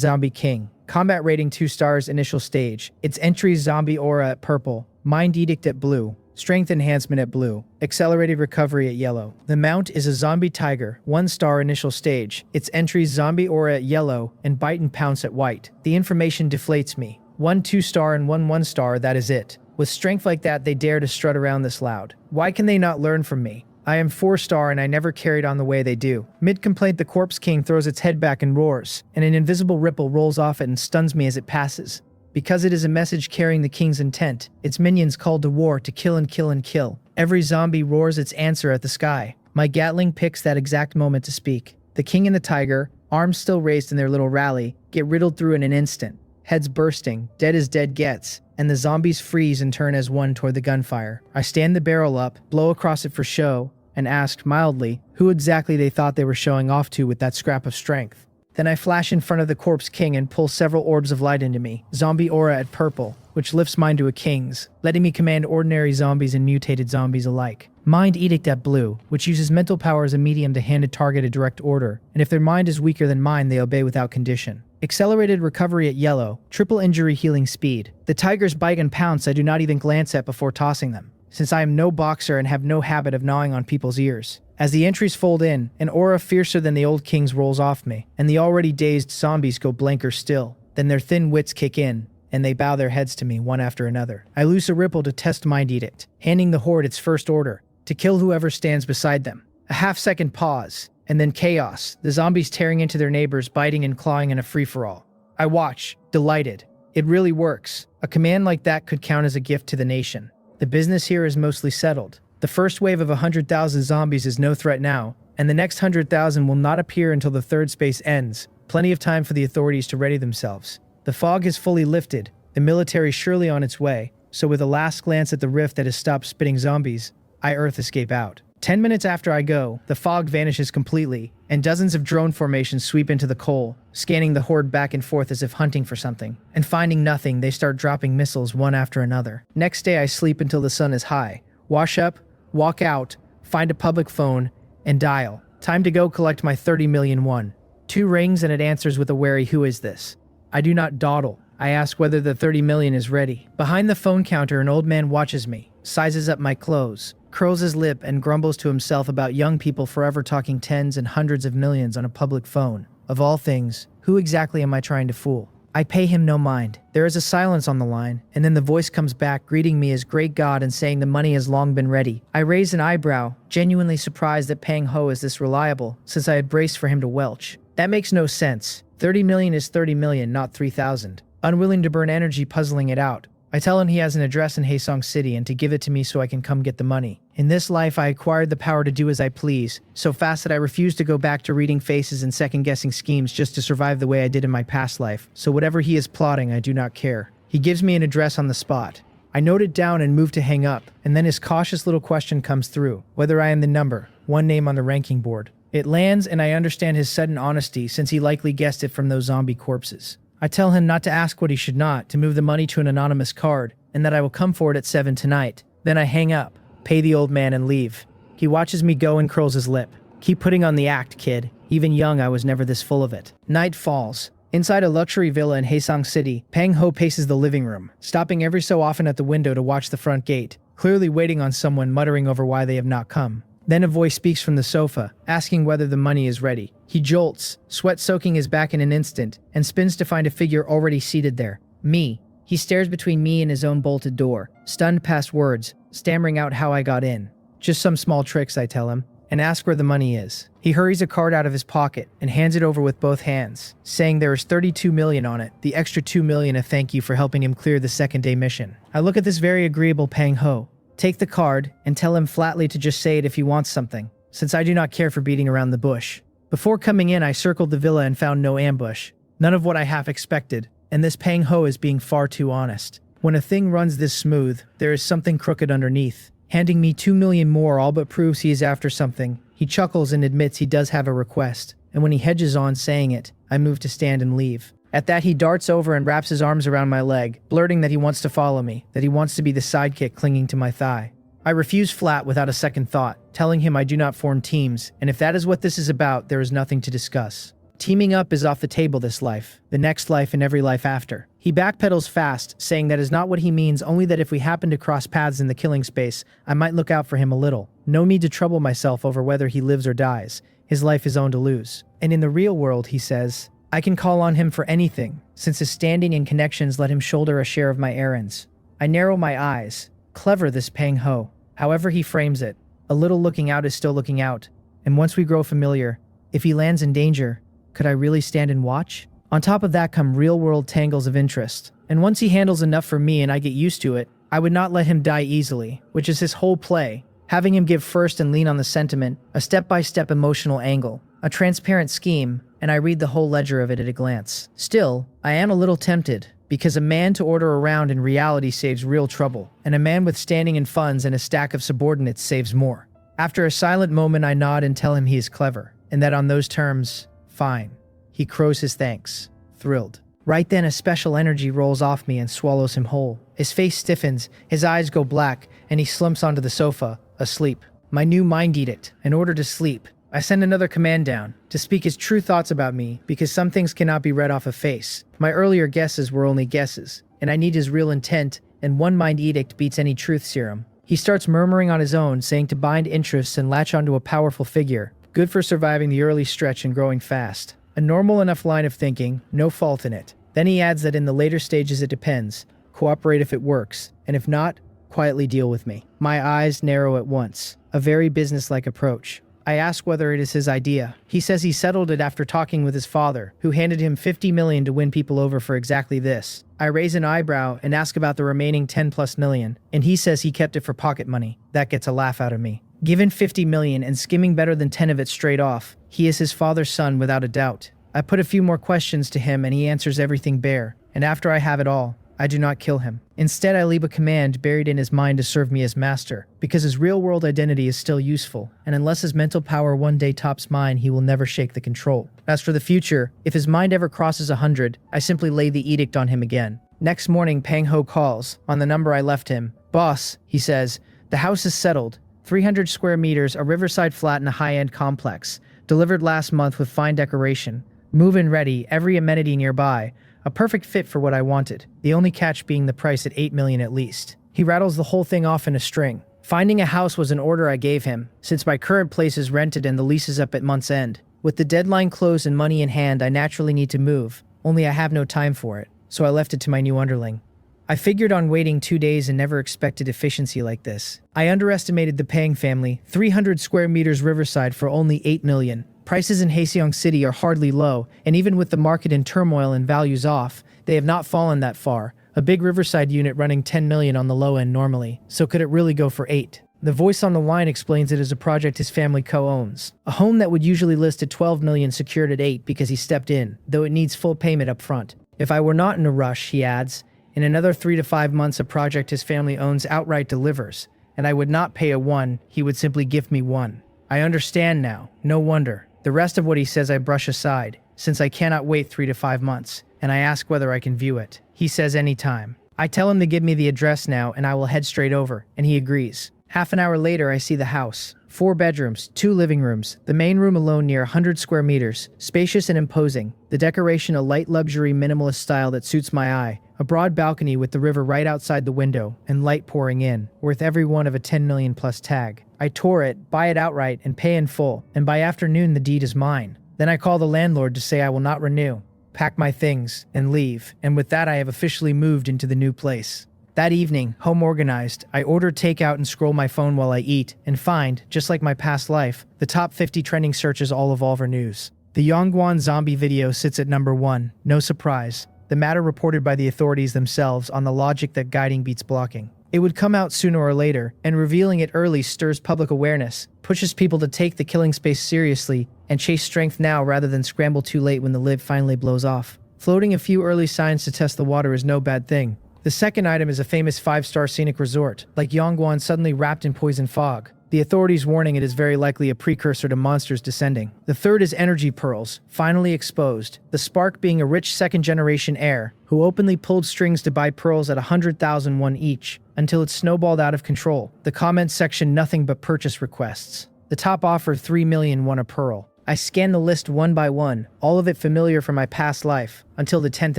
zombie king. Combat rating 2 stars, initial stage. Its entry zombie aura at purple. Mind Edict at blue. Strength enhancement at blue. Accelerated recovery at yellow. The mount is a zombie tiger, 1 star initial stage. Its entry zombie aura at yellow and bite and pounce at white. The information deflates me. 1 2-star and 1 1-star, that is it. With strength like that, they dare to strut around this loud. Why can they not learn from me? I am 4-star and I never carried on the way they do. Mid-complaint, the Corpse King throws its head back and roars, and an invisible ripple rolls off it and stuns me as it passes. Because it is a message carrying the king's intent, its minions called to war to kill and kill and kill. Every zombie roars its answer at the sky. My Gatling picks that exact moment to speak. The king and the tiger, arms still raised in their little rally, get riddled through in an instant. Heads bursting, dead as dead gets, and the zombies freeze and turn as one toward the gunfire. I stand the barrel up, blow across it for show, and asked mildly who exactly they thought they were showing off to with that scrap of strength. Then I flash in front of the Corpse King and pull several orbs of light into me, zombie aura at purple, which lifts mine to a king's, letting me command ordinary zombies and mutated zombies alike. Mind Edict at blue, which uses mental power as a medium to hand a target a direct order, and if their mind is weaker than mine, they obey without condition. Accelerated recovery at yellow, triple injury healing speed. The tiger's bite and pounce I do not even glance at before tossing them, since I am no boxer and have no habit of gnawing on people's ears. As the entries fold in, an aura fiercer than the old king's rolls off me, and the already dazed zombies go blanker still. Then their thin wits kick in, and they bow their heads to me one after another. I loose a ripple to test Mind Edict, handing the horde its first order, to kill whoever stands beside them. A half-second pause, And then chaos, the zombies tearing into their neighbors, biting and clawing in a free-for-all. I watch, delighted. It really works. A command like that could count as a gift to the nation. The business here is mostly settled. The first wave of 100,000 zombies is no threat now, and the next 100,000 will not appear until the third space ends. Plenty of time for the authorities to ready themselves. The fog has fully lifted, the military surely on its way, so with a last glance at the rift that has stopped spitting zombies, I earth escape out. 10 minutes after I go, the fog vanishes completely, and dozens of drone formations sweep into the coal, scanning the horde back and forth as if hunting for something. And finding nothing, they start dropping missiles one after another. Next day I sleep until the sun is high, wash up, walk out, find a public phone, and dial. Time to go collect my 30 million won. 2 rings and it answers with a wary "Who is this?" I do not dawdle. I ask whether the 30 million is ready. Behind the phone counter, an old man watches me, sizes up my clothes, curls his lip and grumbles to himself about young people forever talking tens and hundreds of millions on a public phone. Of all things, who exactly am I trying to fool? I pay him no mind. There is a silence on the line, and then the voice comes back greeting me as great God and saying the money has long been ready. I raise an eyebrow, genuinely surprised that Pang Ho is this reliable, since I had braced for him to welch. That makes no sense. 30 million is 30 million, not 3,000. Unwilling to burn energy puzzling it out, I tell him he has an address in Haesong City and to give it to me so I can come get the money. In this life I acquired the power to do as I please, so fast that I refuse to go back to reading faces and second-guessing schemes just to survive the way I did in my past life, so whatever he is plotting I do not care. He gives me an address on the spot. I note it down and move to hang up, and then his cautious little question comes through, whether I am the number, one name on the ranking board. It lands and I understand his sudden honesty since he likely guessed it from those zombie corpses. I tell him not to ask what he should not, to move the money to an anonymous card, and that I will come for it at 7 tonight. Then I hang up, pay the old man and leave. He watches me go and curls his lip. Keep putting on the act, kid. Even young I was never this full of it. Night falls. Inside a luxury villa in Haesong City, Pang Ho paces the living room, stopping every so often at the window to watch the front gate, clearly waiting on someone, muttering over why they have not come. Then a voice speaks from the sofa, asking whether the money is ready. He jolts, sweat soaking his back in an instant, and spins to find a figure already seated there. Me. He stares between me and his own bolted door, stunned past words, stammering out how I got in. Just some small tricks, I tell him, and ask where the money is. He hurries a card out of his pocket and hands it over with both hands, saying there is 32 million on it, the extra 2 million a thank you for helping him clear the second-day mission. I look at this very agreeable Pang Ho, take the card, and tell him flatly to just say it if he wants something, since I do not care for beating around the bush. Before coming in, I circled the villa and found no ambush. None of what I half expected, and this Pang Ho is being far too honest. When a thing runs this smooth, there is something crooked underneath. Handing me 2 million more all but proves he is after something. He chuckles and admits he does have a request, and when he hedges on saying it, I move to stand and leave. At that, he darts over and wraps his arms around my leg, blurting that he wants to follow me, that he wants to be the sidekick clinging to my thigh. I refuse flat without a second thought, telling him I do not form teams, and if that is what this is about, there is nothing to discuss. Teaming up is off the table this life, the next life, and every life after. He backpedals fast, saying that is not what he means, only that if we happen to cross paths in the killing space, I might look out for him a little. No need to trouble myself over whether he lives or dies. His life is own to lose. And in the real world, he says, I can call on him for anything, since his standing and connections let him shoulder a share of my errands. I narrow my eyes. Clever, this Pang Ho. However he frames it, a little looking out is still looking out. And once we grow familiar, if he lands in danger, could I really stand and watch? On top of that come real-world tangles of interest. And once he handles enough for me and I get used to it, I would not let him die easily, which is his whole play. Having him give first and lean on the sentiment, a step-by-step emotional angle, a transparent scheme, and I read the whole ledger of it at a glance. Still, I am a little tempted, because a man to order around in reality saves real trouble, and a man with standing and funds and a stack of subordinates saves more. After a silent moment, I nod and tell him he is clever, and that on those terms, fine. He crows his thanks, thrilled. Right then, a special energy rolls off me and swallows him whole. His face stiffens, his eyes go black, and he slumps onto the sofa, asleep. My new mind edict, an order to sleep. I send another command down, to speak his true thoughts about me, because some things cannot be read off a face. My earlier guesses were only guesses, and I need his real intent, and one mind edict beats any truth serum. He starts murmuring on his own, saying to bind interests and latch onto a powerful figure, good for surviving the early stretch and growing fast. A normal enough line of thinking, no fault in it. Then he adds that in the later stages it depends, cooperate if it works, and if not, quietly deal with me. My eyes narrow at once, a very businesslike approach. I ask whether it is his idea. He says he settled it after talking with his father, who handed him 50 million to win people over for exactly this. I raise an eyebrow and ask about the remaining 10 plus million, and he says he kept it for pocket money. That gets a laugh out of me. Given 50 million and skimming better than 10 of it straight off, he is his father's son without a doubt. I put a few more questions to him and he answers everything bare, and after I have it all, I do not kill him. Instead, I leave a command buried in his mind to serve me as master, because his real-world identity is still useful, and unless his mental power one day tops mine, he will never shake the control. As for the future, if his mind ever crosses 100, I simply lay the edict on him again. Next morning, Pang Ho calls, on the number I left him. Boss, he says, the house is settled. 300 square meters, a riverside flat and a high-end complex. Delivered last month with fine decoration. Move-in ready, every amenity nearby. A perfect fit for what I wanted, the only catch being the price at 8 million at least. He rattles the whole thing off in a string. Finding a house was an order I gave him, since my current place is rented and the lease is up at month's end. With the deadline closed and money in hand, I naturally need to move, only I have no time for it, so I left it to my new underling. I figured on waiting 2 days and never expected efficiency like this. I underestimated the Pang family, 300 square meters riverside for only 8 million. Prices in Haeseong City are hardly low, and even with the market in turmoil and values off, they have not fallen that far. A big riverside unit running 10 million on the low end normally, so could it really go for 8? The voice on the line explains it as a project his family co-owns. A home that would usually list at 12 million secured at 8 because he stepped in, though it needs full payment up front. If I were not in a rush, he adds, in another 3 to 5 months a project his family owns outright delivers, and I would not pay a 1, he would simply gift me 1. I understand now, no wonder. The rest of what he says I brush aside, since I cannot wait 3 to 5 months, and I ask whether I can view it. He says anytime. I tell him to give me the address now and I will head straight over, and he agrees. Half an hour later I see the house. 4 bedrooms, 2 living rooms, the main room alone near 100 square meters, spacious and imposing. The decoration a light luxury minimalist style that suits my eye. A broad balcony with the river right outside the window and light pouring in, worth every one of a 10 million plus tag. I tour it, buy it outright, and pay in full, and by afternoon the deed is mine. Then I call the landlord to say I will not renew, pack my things, and leave, and with that I have officially moved into the new place. That evening, home organized, I order takeout and scroll my phone while I eat, and find, just like my past life, the top 50 trending searches all of Volver News. The Yongguan zombie video sits at number 1, no surprise. The matter reported by the authorities themselves on the logic that guiding beats blocking. It would come out sooner or later, and revealing it early stirs public awareness, pushes people to take the killing space seriously, and chase strength now rather than scramble too late when the lid finally blows off. Floating a few early signs to test the water is no bad thing. The second item is a famous 5-star scenic resort, like Yongguan suddenly wrapped in poison fog. The authorities warning it is very likely a precursor to monsters descending. The third is energy pearls, finally exposed. The spark being a rich second-generation heir, who openly pulled strings to buy pearls at 100,000 won each, until it snowballed out of control. The comments section nothing but purchase requests. The top offer 3 million won a pearl. I scan the list one by one, all of it familiar from my past life, until the 10th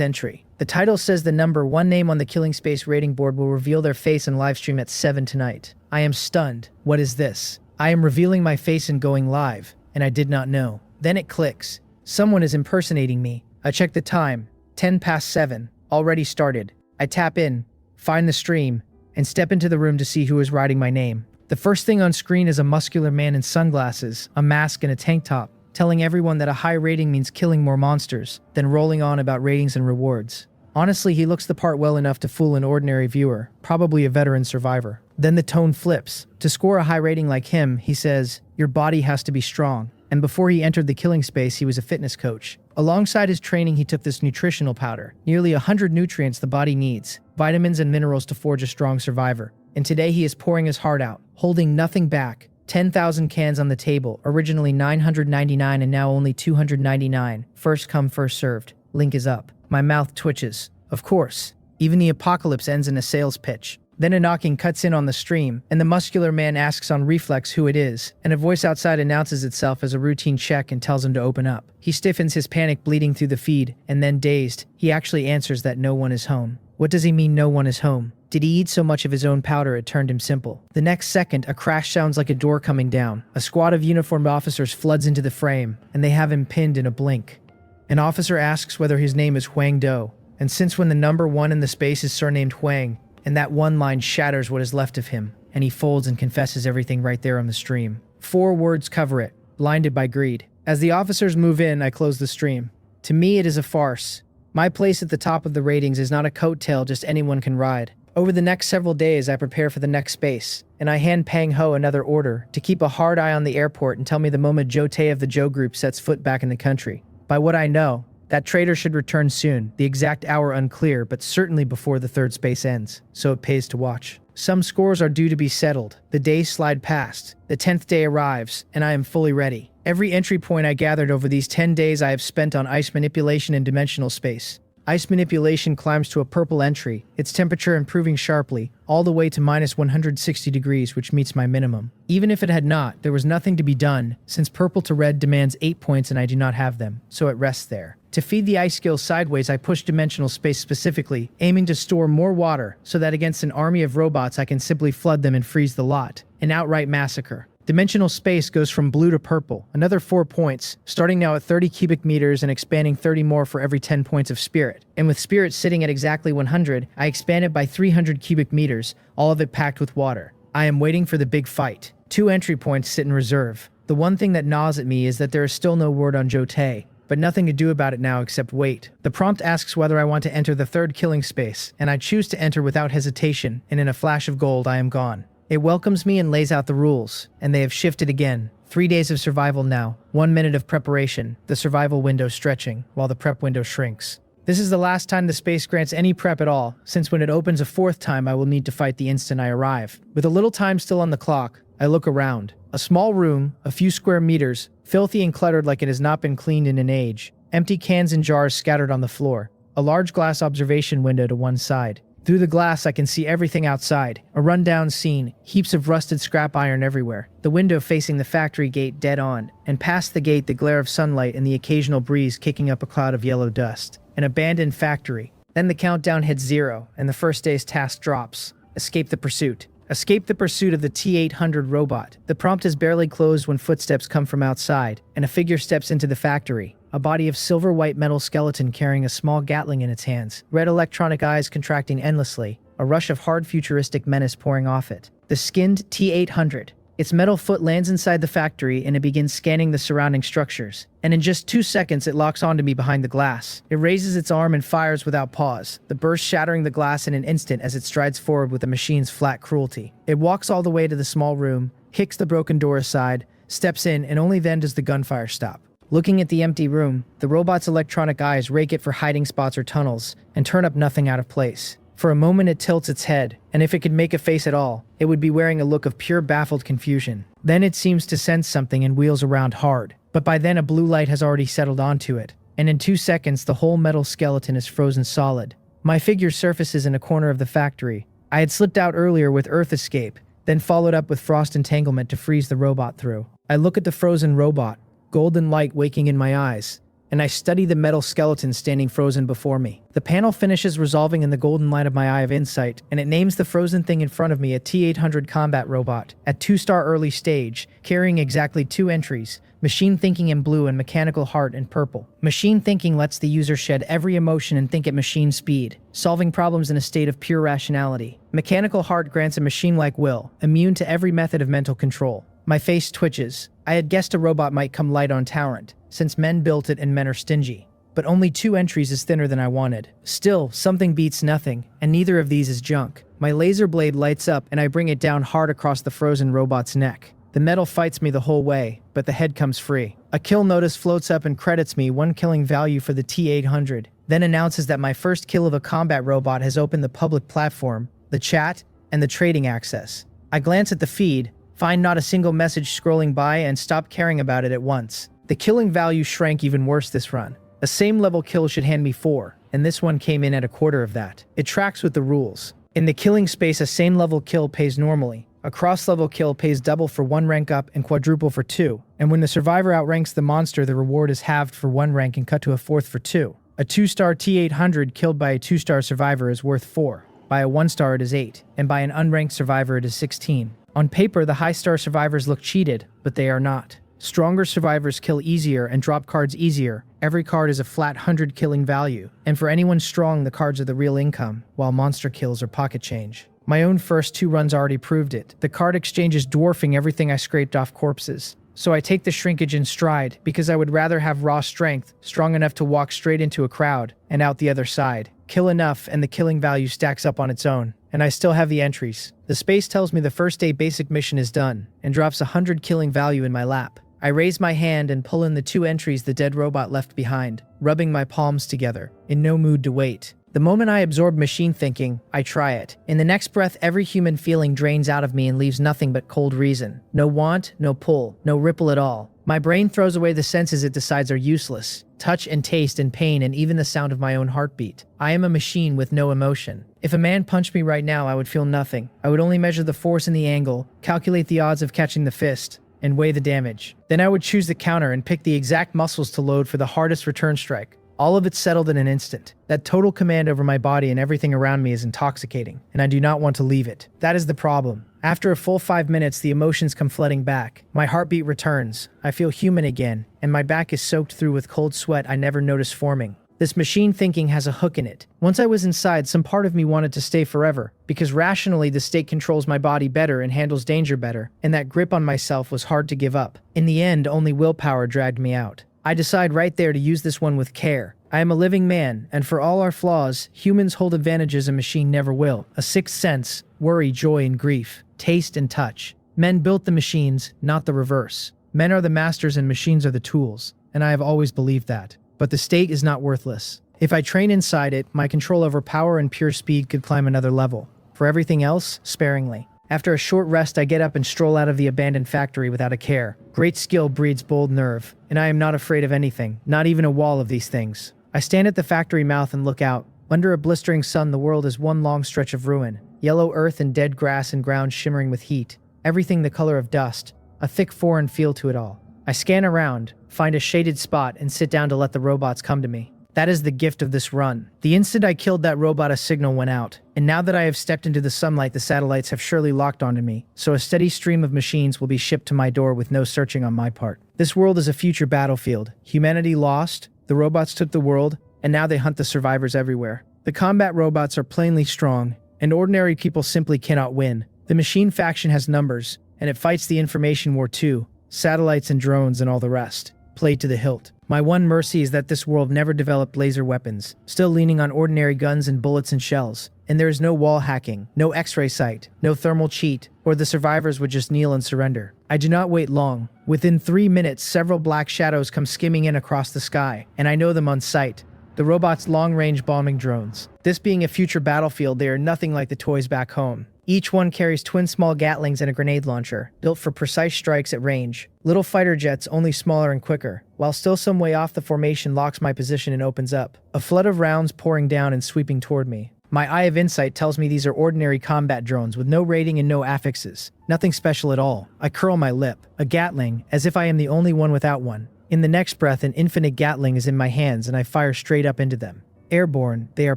entry. The title says the number 1 name on the Killing Space rating board will reveal their face in livestream at 7 tonight. I am stunned. What is this? I am revealing my face and going live, and I did not know. Then it clicks. Someone is impersonating me. I check the time. 10 past 7. Already started. I tap in, find the stream, and step into the room to see who is writing my name. The first thing on screen is a muscular man in sunglasses, a mask, and a tank top, telling everyone that a high rating means killing more monsters, then rolling on about ratings and rewards. Honestly, he looks the part well enough to fool an ordinary viewer, probably a veteran survivor. Then the tone flips. To score a high rating like him, he says, your body has to be strong. And before he entered the killing space, he was a fitness coach. Alongside his training, he took this nutritional powder, nearly 100 nutrients the body needs, vitamins and minerals to forge a strong survivor. And today he is pouring his heart out, holding nothing back. 10,000 cans on the table, originally 999 and now only 299. First come, first served. Link is up. My mouth twitches. Of course. Even the apocalypse ends in a sales pitch. Then a knocking cuts in on the stream, and the muscular man asks on reflex who it is, and a voice outside announces itself as a routine check and tells him to open up. He stiffens, his panic bleeding through the feed, and then dazed, he actually answers that no one is home. What does he mean no one is home? Did he eat so much of his own powder it turned him simple? The next second, a crash sounds like a door coming down. A squad of uniformed officers floods into the frame, and they have him pinned in a blink. An officer asks whether his name is Huang Do, and since when the number 1 in the space is surnamed Huang, and that one line shatters what is left of him, and he folds and confesses everything right there on the stream. 4 words cover it. blinded by greed. As the officers move in, I close the stream. To me, it is a farce. My place at the top of the ratings is not a coattail just anyone can ride. Over the next several days, I prepare for the next space, and I hand Pang Ho another order to keep a hard eye on the airport and tell me the moment Joe Tae of the Joe Group sets foot back in the country. By what I know, that traitor should return soon, the exact hour unclear, but certainly before the third space ends, so it pays to watch. Some scores are due to be settled. The days slide past. The 10th day arrives, and I am fully ready. Every entry point I gathered over these 10 days I have spent on ice manipulation and dimensional space. Ice manipulation climbs to a purple entry, its temperature improving sharply, all the way to minus 160 degrees, which meets my minimum. Even if it had not, there was nothing to be done, since purple to red demands 8 points and I do not have them, so it rests there. To feed the ice skill sideways, I push dimensional space specifically, aiming to store more water, so that against an army of robots I can simply flood them and freeze the lot. An outright massacre. Dimensional space goes from blue to purple, another 4 points, starting now at 30 cubic meters and expanding 30 more for every 10 points of spirit. And with spirit sitting at exactly 100, I expand it by 300 cubic meters, all of it packed with water. I am waiting for the big fight. 2 entry points sit in reserve. The one thing that gnaws at me is that there is still no word on Joe Tae, but nothing to do about it now except wait. The prompt asks whether I want to enter the third killing space, and I choose to enter without hesitation, and in a flash of gold I am gone. It welcomes me and lays out the rules, and they have shifted again. 3 days of survival now, 1 minute of preparation, the survival window stretching, while the prep window shrinks. This is the last time the space grants any prep at all, since when it opens a 4th time I will need to fight the instant I arrive. With a little time still on the clock, I look around. A small room, a few square meters, filthy and cluttered like it has not been cleaned in an age. Empty cans and jars scattered on the floor. A large glass observation window to one side. Through the glass I can see everything outside. A rundown scene, heaps of rusted scrap iron everywhere. The window facing the factory gate dead on, and past the gate the glare of sunlight and the occasional breeze kicking up a cloud of yellow dust. An abandoned factory. Then the countdown hits 0, and the first day's task drops. Escape the pursuit. Escape the pursuit of the T-800 robot. The prompt is barely closed when footsteps come from outside, and a figure steps into the factory. A body of silver-white metal skeleton carrying a small Gatling in its hands. Red electronic eyes contracting endlessly. A rush of hard futuristic menace pouring off it. The skinned T-800. Its metal foot lands inside the factory and it begins scanning the surrounding structures. And in just 2 seconds it locks onto me behind the glass. It raises its arm and fires without pause, the burst shattering the glass in an instant as it strides forward with the machine's flat cruelty. It walks all the way to the small room, kicks the broken door aside, steps in, and only then does the gunfire stop. Looking at the empty room, the robot's electronic eyes rake it for hiding spots or tunnels, and turn up nothing out of place. For a moment it tilts its head, and if it could make a face at all, it would be wearing a look of pure baffled confusion. Then it seems to sense something and wheels around hard, but by then a blue light has already settled onto it, and in 2 seconds the whole metal skeleton is frozen solid. My figure surfaces in a corner of the factory. I had slipped out earlier with earth escape, then followed up with frost entanglement to freeze the robot through. I look at the frozen robot, golden light waking in my eyes, and I study the metal skeleton standing frozen before me. The panel finishes resolving in the golden light of my eye of insight, and it names the frozen thing in front of me a T-800 combat robot, at 2-star early stage, carrying exactly 2 entries, machine thinking in blue and mechanical heart in purple. Machine thinking lets the user shed every emotion and think at machine speed, solving problems in a state of pure rationality. Mechanical heart grants a machine-like will, immune to every method of mental control. My face twitches. I had guessed a robot might come light on talent, since men built it and men are stingy. But only 2 entries is thinner than I wanted. Still, something beats nothing, and neither of these is junk. My laser blade lights up and I bring it down hard across the frozen robot's neck. The metal fights me the whole way, but the head comes free. A kill notice floats up and credits me 1 killing value for the T-800, then announces that my first kill of a combat robot has opened the public platform, the chat, and the trading access. I glance at the feed, find not a single message scrolling by, and stop caring about it at once. The killing value shrank even worse this run. A same level kill should hand me 4, and this one came in at a quarter of that. It tracks with the rules. In the killing space, a same level kill pays normally. A cross-level kill pays double for 1 rank up and quadruple for 2. And when the survivor outranks the monster, the reward is halved for 1 rank and cut to a 4th for 2. A 2-star T-800 killed by a 2-star survivor is worth 4. By a 1-star it is 8, and by an unranked survivor it is 16. On paper, the high-star survivors look cheated, but they are not. Stronger survivors kill easier and drop cards easier. Every card is a flat 100 killing value, and for anyone strong the cards are the real income, while monster kills are pocket change. My own first 2 runs already proved it. The card exchange is dwarfing everything I scraped off corpses. so I take the shrinkage in stride because I would rather have raw strength, strong enough to walk straight into a crowd, and out the other side. Kill enough and the killing value stacks up on its own, and I still have the entries. The space tells me the first day basic mission is done, and drops 100 killing value in my lap. I raise my hand and pull in the 2 entries the dead robot left behind, rubbing my palms together, in no mood to wait. The moment I absorb machine thinking, I try it. In the next breath, every human feeling drains out of me and leaves nothing but cold reason. No want, no pull, no ripple at all. My brain throws away the senses it decides are useless. Touch and taste and pain and even the sound of my own heartbeat. I am a machine with no emotion. If a man punched me right now, I would feel nothing. I would only measure the force and the angle, calculate the odds of catching the fist, and weigh the damage. Then I would choose the counter and pick the exact muscles to load for the hardest return strike. All of it settled in an instant. That total command over my body and everything around me is intoxicating, and I do not want to leave it. That is the problem. After a full 5 minutes, the emotions come flooding back. My heartbeat returns. I feel human again, and my back is soaked through with cold sweat I never noticed forming. This machine thinking has a hook in it. Once I was inside, some part of me wanted to stay forever, because rationally the state controls my body better and handles danger better, and that grip on myself was hard to give up. In the end, only willpower dragged me out. I decide right there to use this one with care. I am a living man, and for all our flaws, humans hold advantages a machine never will. A sixth sense, worry, joy, and grief, taste and touch. Men built the machines, not the reverse. Men are the masters and machines are the tools, and I have always believed that. But the state is not worthless. If I train inside it, my control over power and pure speed could climb another level. For everything else, sparingly. After a short rest, I get up and stroll out of the abandoned factory without a care. Great skill breeds bold nerve, and I am not afraid of anything, not even a wall of these things. I stand at the factory mouth and look out. Under a blistering sun, the world is one long stretch of ruin. Yellow earth and dead grass and ground shimmering with heat. Everything the color of dust. A thick foreign feel to it all. I scan around, find a shaded spot, and sit down to let the robots come to me. That is the gift of this run. The instant I killed that robot, a signal went out. And now that I have stepped into the sunlight, the satellites have surely locked onto me. So a steady stream of machines will be shipped to my door with no searching on my part. This world is a future battlefield. Humanity lost, the robots took the world, and now they hunt the survivors everywhere. The combat robots are plainly strong, and ordinary people simply cannot win. The machine faction has numbers, and it fights the information war too. Satellites and drones and all the rest. Played to the hilt. My one mercy is that this world never developed laser weapons, still leaning on ordinary guns and bullets and shells. And there is no wall hacking, no X-ray sight, no thermal cheat, or the survivors would just kneel and surrender. I do not wait long. Within 3 minutes, several black shadows come skimming in across the sky, and I know them on sight. The robots' long-range bombing drones. This being a future battlefield, they are nothing like the toys back home. Each one carries twin small Gatlings and a grenade launcher, built for precise strikes at range. Little fighter jets, only smaller and quicker. While still some way off, the formation locks my position and opens up. A flood of rounds pouring down and sweeping toward me. My eye of insight tells me these are ordinary combat drones with no rating and no affixes. Nothing special at all. I curl my lip. A Gatling, as if I am the only one without one. In the next breath, an infinite Gatling is in my hands and I fire straight up into them. Airborne, they are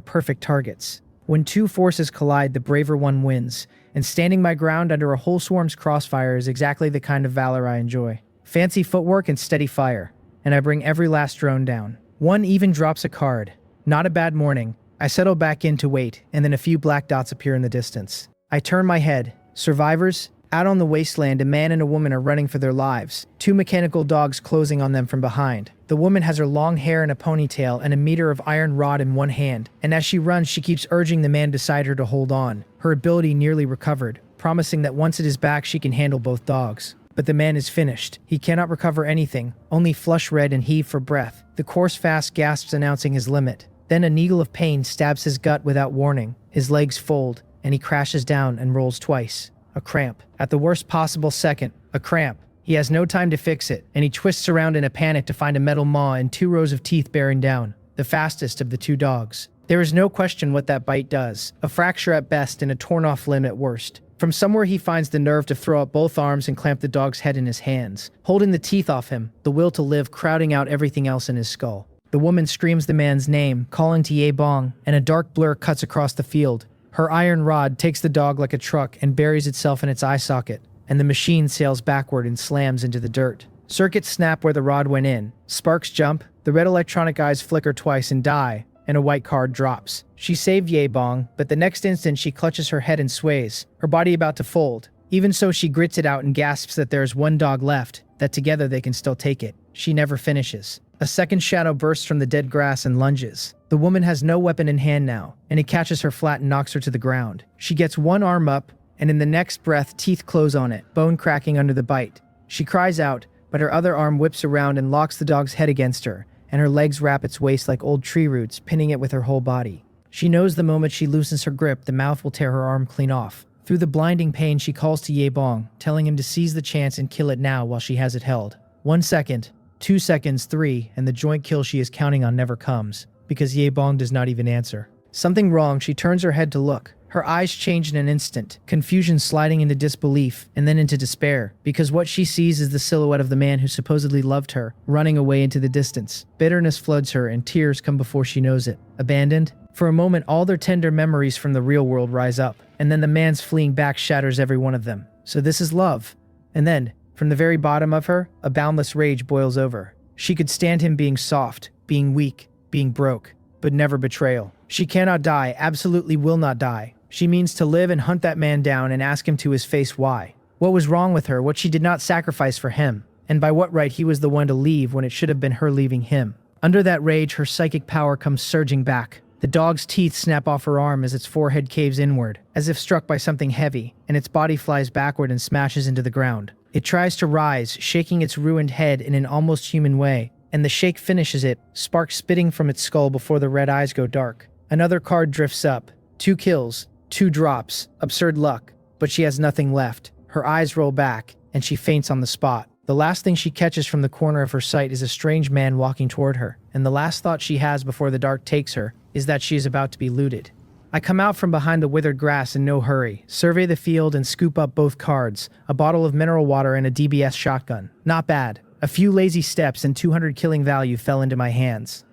perfect targets. When two forces collide, the braver one wins, and standing my ground under a whole swarm's crossfire is exactly the kind of valor I enjoy. Fancy footwork and steady fire, and I bring every last drone down. One even drops a card. Not a bad morning. I settle back in to wait, and then a few black dots appear in the distance. I turn my head. Survivors? Out on the wasteland, a man and a woman are running for their lives, 2 mechanical dogs closing on them from behind. The woman has her long hair in a ponytail and a meter of iron rod in one hand, and as she runs, she keeps urging the man beside her to hold on, her ability nearly recovered, promising that once it is back, she can handle both dogs. But the man is finished. He cannot recover anything, only flush red and heave for breath. The course fast gasps announcing his limit. Then a needle of pain stabs his gut without warning. His legs fold, and he crashes down and rolls twice. A cramp. At the worst possible second, a cramp. He has no time to fix it, and he twists around in a panic to find a metal maw and 2 rows of teeth bearing down, the fastest of the 2 dogs. There is no question what that bite does. A fracture at best and a torn-off limb at worst. From somewhere he finds the nerve to throw up both arms and clamp the dog's head in his hands, holding the teeth off him, the will to live crowding out everything else in his skull. The woman screams the man's name, calling to Ye Bong, and a dark blur cuts across the field. Her iron rod takes the dog like a truck and buries itself in its eye socket, and the machine sails backward and slams into the dirt. Circuits snap where the rod went in. Sparks jump, the red electronic eyes flicker twice and die, and a white card drops. She saved Ye Bong, but the next instant she clutches her head and sways, her body about to fold. Even so, she grits it out and gasps that there's one dog left, that together they can still take it. She never finishes. A second shadow bursts from the dead grass and lunges. The woman has no weapon in hand now, and it catches her flat and knocks her to the ground. She gets one arm up, and in the next breath, teeth close on it, bone cracking under the bite. She cries out, but her other arm whips around and locks the dog's head against her, and her legs wrap its waist like old tree roots, pinning it with her whole body. She knows the moment she loosens her grip, the mouth will tear her arm clean off. Through the blinding pain, she calls to Ye Bong, telling him to seize the chance and kill it now while she has it held. 1 second, 2 seconds, 3, and the joint kill she is counting on never comes, because Ye Bong does not even answer. Something wrong, she turns her head to look. Her eyes change in an instant, confusion sliding into disbelief, and then into despair, because what she sees is the silhouette of the man who supposedly loved her, running away into the distance. Bitterness floods her, and tears come before she knows it. Abandoned? For a moment, all their tender memories from the real world rise up, and then the man's fleeing back shatters every one of them. So this is love. And then, from the very bottom of her, a boundless rage boils over. She could stand him being soft, being weak, being broke, but never betrayal. She cannot die, absolutely will not die. She means to live and hunt that man down and ask him to his face why. What was wrong with her, what she did not sacrifice for him, and by what right he was the one to leave when it should have been her leaving him. Under that rage, her psychic power comes surging back. The dog's teeth snap off her arm as its forehead caves inward, as if struck by something heavy, and its body flies backward and smashes into the ground. It tries to rise, shaking its ruined head in an almost human way, and the shake finishes it, sparks spitting from its skull before the red eyes go dark. Another card drifts up. 2 kills, 2 drops, absurd luck, but she has nothing left. Her eyes roll back, and she faints on the spot. The last thing she catches from the corner of her sight is a strange man walking toward her, and the last thought she has before the dark takes her is that she is about to be looted. I come out from behind the withered grass in no hurry, survey the field and scoop up both cards, a bottle of mineral water and a DBS shotgun. Not bad. A few lazy steps and 200 killing value fell into my hands.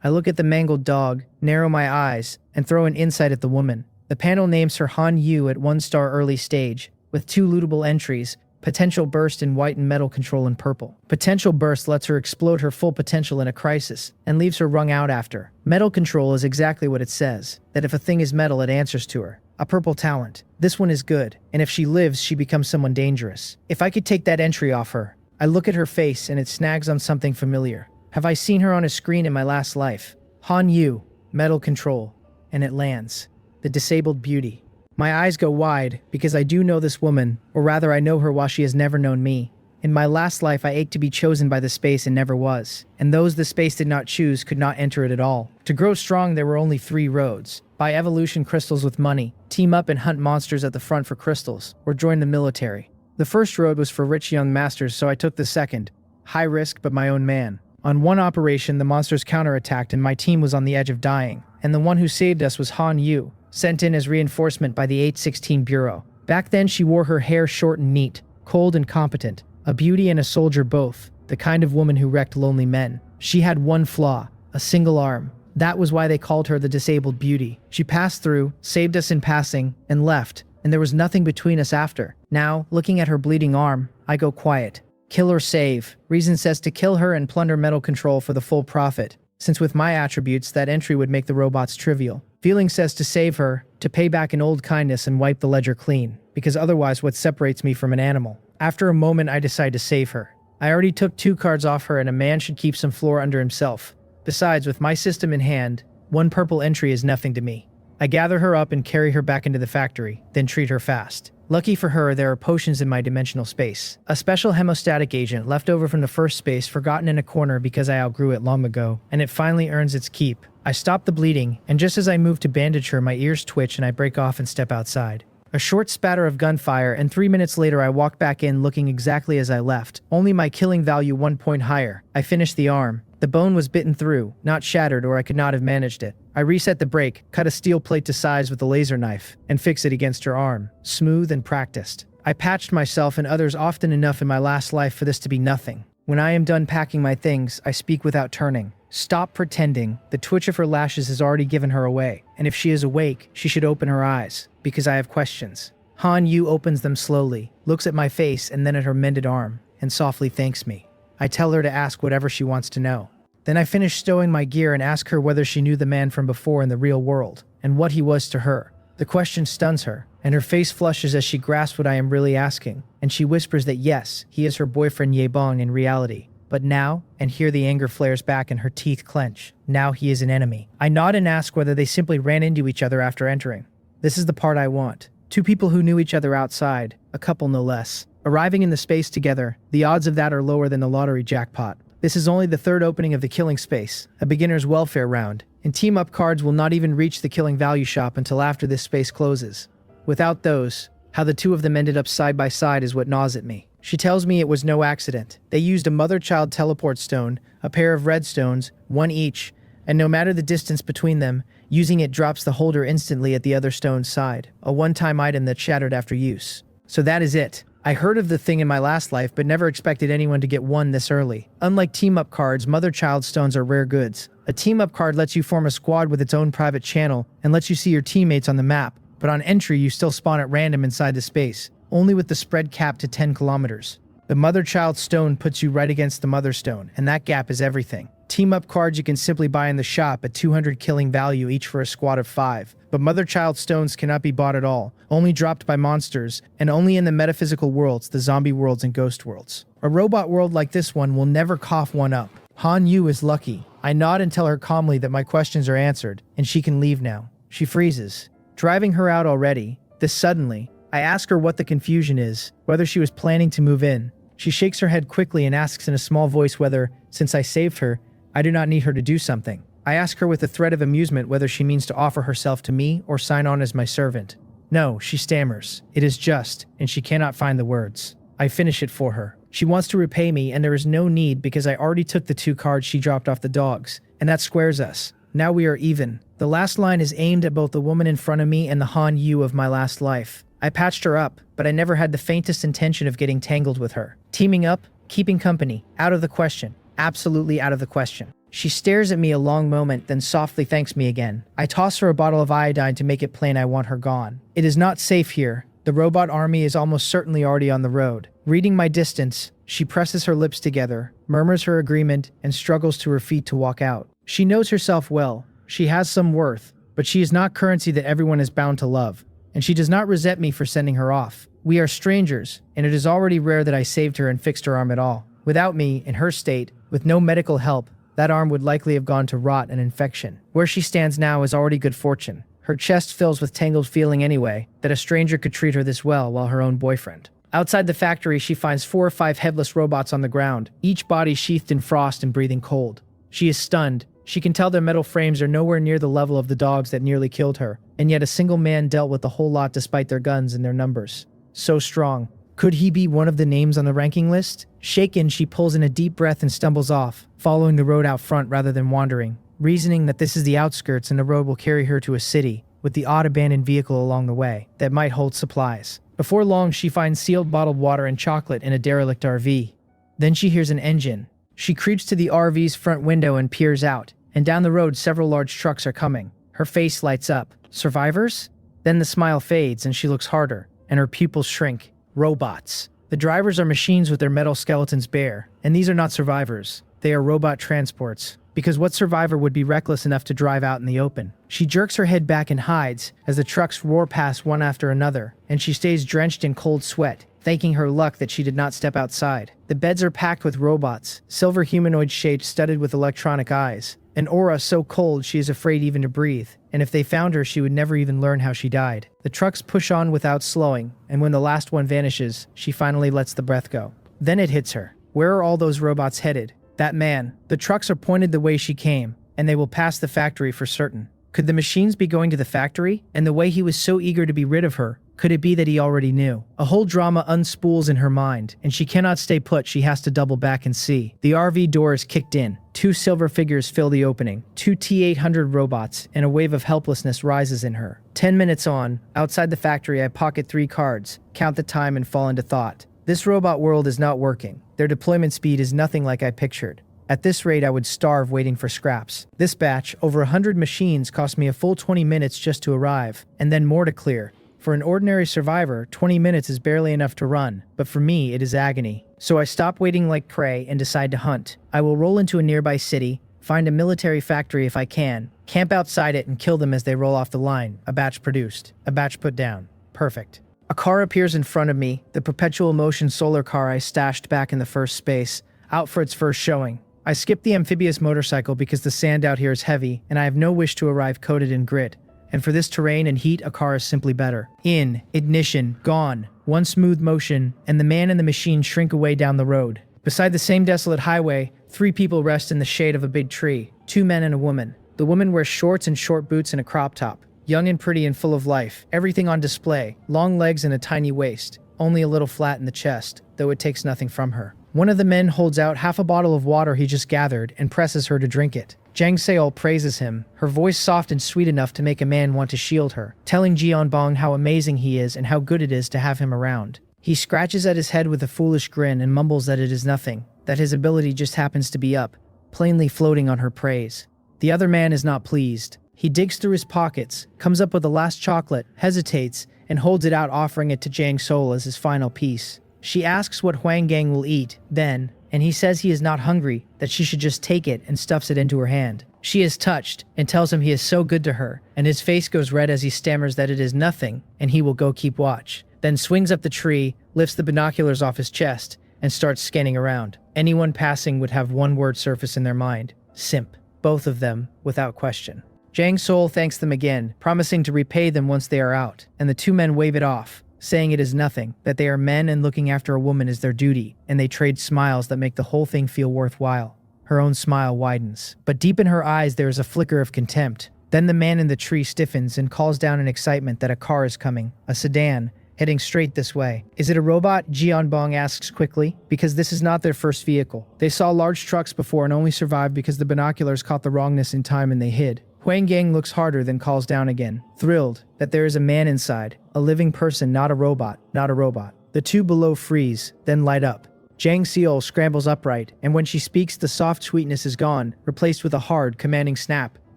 I look at the mangled dog, narrow my eyes, and throw an insight at the woman. The panel names her Han Yu at 1-star early stage, with 2 lootable entries, potential burst in white and metal control in purple. Potential burst lets her explode her full potential in a crisis, and leaves her wrung out after. Metal control is exactly what it says, that if a thing is metal it answers to her. A purple talent. This one is good, and if she lives she becomes someone dangerous. If I could take that entry off her. I look at her face and it snags on something familiar. Have I seen her on a screen in my last life? Han Yu, metal control, and it lands. The disabled beauty. My eyes go wide, because I do know this woman, or rather I know her while she has never known me. In my last life I ached to be chosen by the space and never was, and those the space did not choose could not enter it at all. To grow strong there were only 3 roads. Buy evolution crystals with money, team up and hunt monsters at the front for crystals, or join the military. The first road was for rich young masters, so I took the second. High risk, but my own man. On one operation the monsters counterattacked and my team was on the edge of dying, and the one who saved us was Han Yu, sent in as reinforcement by the 816 Bureau. Back then she wore her hair short and neat, cold and competent, a beauty and a soldier both, the kind of woman who wrecked lonely men. She had one flaw, a single arm. That was why they called her the disabled beauty. She passed through, saved us in passing, and left, and there was nothing between us after. Now, looking at her bleeding arm, I go quiet. Kill or save. Reason says to kill her and plunder metal control for the full profit, since with my attributes that entry would make the robots trivial. Feeling says to save her, to pay back an old kindness and wipe the ledger clean, because otherwise what separates me from an animal? After a moment I decide to save her. I already took 2 cards off her and a man should keep some floor under himself. Besides, with my system in hand, 1 purple entry is nothing to me. I gather her up and carry her back into the factory, then treat her fast. Lucky for her, there are potions in my dimensional space. A special hemostatic agent left over from the first space, forgotten in a corner because I outgrew it long ago, and it finally earns its keep. I stop the bleeding, and just as I move to bandage her, my ears twitch and I break off and step outside. A short spatter of gunfire, and 3 minutes later I walk back in looking exactly as I left, only my killing value 1 point higher. I finish the arm. The bone was bitten through, not shattered, or I could not have managed it. I reset the break, cut a steel plate to size with a laser knife, and fix it against her arm, smooth and practiced. I patched myself and others often enough in my last life for this to be nothing. When I am done packing my things, I speak without turning. Stop pretending. The twitch of her lashes has already given her away, and if she is awake, she should open her eyes, because I have questions. Han Yu opens them slowly, looks at my face and then at her mended arm, and softly thanks me. I tell her to ask whatever she wants to know. Then I finish stowing my gear and ask her whether she knew the man from before in the real world, and what he was to her. The question stuns her, and her face flushes as she grasps what I am really asking, and she whispers that yes, he is her boyfriend Yebong in reality. But now, and here the anger flares back and her teeth clench, now he is an enemy. I nod and ask whether they simply ran into each other after entering. This is the part I want. Two people who knew each other outside, a couple no less, arriving in the space together. The odds of that are lower than the lottery jackpot. This is only the third opening of the killing space, a beginner's welfare round, and team-up cards will not even reach the killing value shop until after this space closes. Without those, how the two of them ended up side by side is what gnaws at me. She tells me it was no accident. They used a mother-child teleport stone, a pair of red stones, one each, and no matter the distance between them, using it drops the holder instantly at the other stone's side, a one-time item that shattered after use. So that is it. I heard of the thing in my last life but never expected anyone to get one this early. Unlike team-up cards, mother-child stones are rare goods. A team-up card lets you form a squad with its own private channel and lets you see your teammates on the map, but on entry you still spawn at random inside the space, only with the spread capped to 10 kilometers. The mother-child stone puts you right against the mother stone, and that gap is everything. Team-up cards you can simply buy in the shop at 200 killing value each for a squad of 5, but mother-child stones cannot be bought at all, only dropped by monsters, and only in the metaphysical worlds, the zombie worlds and ghost worlds. A robot world like this one will never cough one up. Han Yu is lucky. I nod and tell her calmly that my questions are answered, and she can leave now. She freezes, driving her out already. This suddenly, I ask her what the confusion is, whether she was planning to move in. She shakes her head quickly and asks in a small voice whether, since I saved her, I do not need her to do something. I ask her with a thread of amusement whether she means to offer herself to me or sign on as my servant. No, she stammers. It is just, and she cannot find the words. I finish it for her. She wants to repay me, and there is no need because I already took the 2 cards she dropped off the dogs, and that squares us. Now we are even. The last line is aimed at both the woman in front of me and the Han Yu of my last life. I patched her up, but I never had the faintest intention of getting tangled with her. Teaming up, keeping company, out of the question. Absolutely out of the question. She stares at me a long moment, then softly thanks me again. I toss her a bottle of iodine to make it plain I want her gone. It is not safe here. The robot army is almost certainly already on the road. Reading my distance, she presses her lips together, murmurs her agreement, and struggles to her feet to walk out. She knows herself well. She has some worth, but she is not currency that everyone is bound to love. And she does not resent me for sending her off. We are strangers, and it is already rare that I saved her and fixed her arm at all. Without me, in her state, with no medical help, that arm would likely have gone to rot and infection. Where she stands now is already good fortune. Her chest fills with tangled feeling anyway, that a stranger could treat her this well while her own boyfriend. Outside the factory, she finds 4 or 5 headless robots on the ground, each body sheathed in frost and breathing cold. She is stunned. She can tell their metal frames are nowhere near the level of the dogs that nearly killed her, and yet a single man dealt with the whole lot despite their guns and their numbers. So strong. Could he be one of the names on the ranking list? Shaken, she pulls in a deep breath and stumbles off, following the road out front rather than wandering, reasoning that this is the outskirts and the road will carry her to a city, with the odd abandoned vehicle along the way that might hold supplies. Before long, she finds sealed bottled water and chocolate in a derelict RV. Then she hears an engine. She creeps to the RV's front window and peers out, and down the road several large trucks are coming. Her face lights up. Survivors? Then the smile fades and she looks harder, and her pupils shrink. Robots. The drivers are machines with their metal skeletons bare, and these are not survivors. They are robot transports, because what survivor would be reckless enough to drive out in the open? She jerks her head back and hides as the trucks roar past one after another, and she stays drenched in cold sweat, thanking her luck that she did not step outside. The beds are packed with robots, silver humanoid shapes studded with electronic eyes, an aura so cold she is afraid even to breathe, and if they found her she would never even learn how she died. The trucks push on without slowing, and when the last one vanishes, she finally lets the breath go. Then it hits her. Where are all those robots headed? That man. The trucks are pointed the way she came, and they will pass the factory for certain. Could the machines be going to the factory? And the way he was so eager to be rid of her, could it be that he already knew? A whole drama unspools in her mind, and she cannot stay put. She has to double back and see. The RV door is kicked in. 2 silver figures fill the opening. 2 T-800 robots, and a wave of helplessness rises in her. 10 minutes on, outside the factory, I pocket 3 cards, count the time, and fall into thought. This robot world is not working. Their deployment speed is nothing like I pictured. At this rate, I would starve waiting for scraps. This batch, over 100 machines, cost me a full 20 minutes just to arrive, and then more to clear. For an ordinary survivor, 20 minutes is barely enough to run, but for me, it is agony. So I stop waiting like prey and decide to hunt. I will roll into a nearby city, find a military factory if I can, camp outside it and kill them as they roll off the line, a batch produced, a batch put down. Perfect. A car appears in front of me, the perpetual motion solar car I stashed back in the first space, out for its first showing. I skip the amphibious motorcycle because the sand out here is heavy, and I have no wish to arrive coated in grit. And for this terrain and heat, a car is simply better. In, ignition, gone. One smooth motion, and the man and the machine shrink away down the road. Beside the same desolate highway, 3 people rest in the shade of a big tree. 2 men and a woman. The woman wears shorts and short boots and a crop top. Young and pretty and full of life. Everything on display. Long legs and a tiny waist. Only a little flat in the chest, though it takes nothing from her. One of the men holds out half a bottle of water he just gathered and presses her to drink it. Jang Seol praises him, her voice soft and sweet enough to make a man want to shield her, telling Jeonbong how amazing he is and how good it is to have him around. He scratches at his head with a foolish grin and mumbles that it is nothing, that his ability just happens to be up, plainly floating on her praise. The other man is not pleased. He digs through his pockets, comes up with the last chocolate, hesitates, and holds it out, offering it to Jang Seol as his final piece. She asks what Hwang Gang will eat, then, and he says he is not hungry, that she should just take it, and stuffs it into her hand. She is touched, and tells him he is so good to her, and his face goes red as he stammers that it is nothing, and he will go keep watch. Then swings up the tree, lifts the binoculars off his chest, and starts scanning around. Anyone passing would have one word surface in their mind: simp. Both of them, without question. Jang Seol thanks them again, promising to repay them once they are out, and the 2 men wave it off, saying it is nothing, that they are men and looking after a woman is their duty, and they trade smiles that make the whole thing feel worthwhile. Her own smile widens, but deep in her eyes there is a flicker of contempt. Then the man in the tree stiffens and calls down in excitement that a car is coming, a sedan, heading straight this way. Is it a robot? Jeonbong asks quickly, because this is not their first vehicle. They saw large trucks before and only survived because the binoculars caught the wrongness in time and they hid. Hwang Gang looks harder, then calls down again, thrilled that there is a man inside, a living person, not a robot, not a robot. The 2 below freeze, then light up. Jang Seol scrambles upright, and when she speaks, the soft sweetness is gone, replaced with a hard, commanding snap,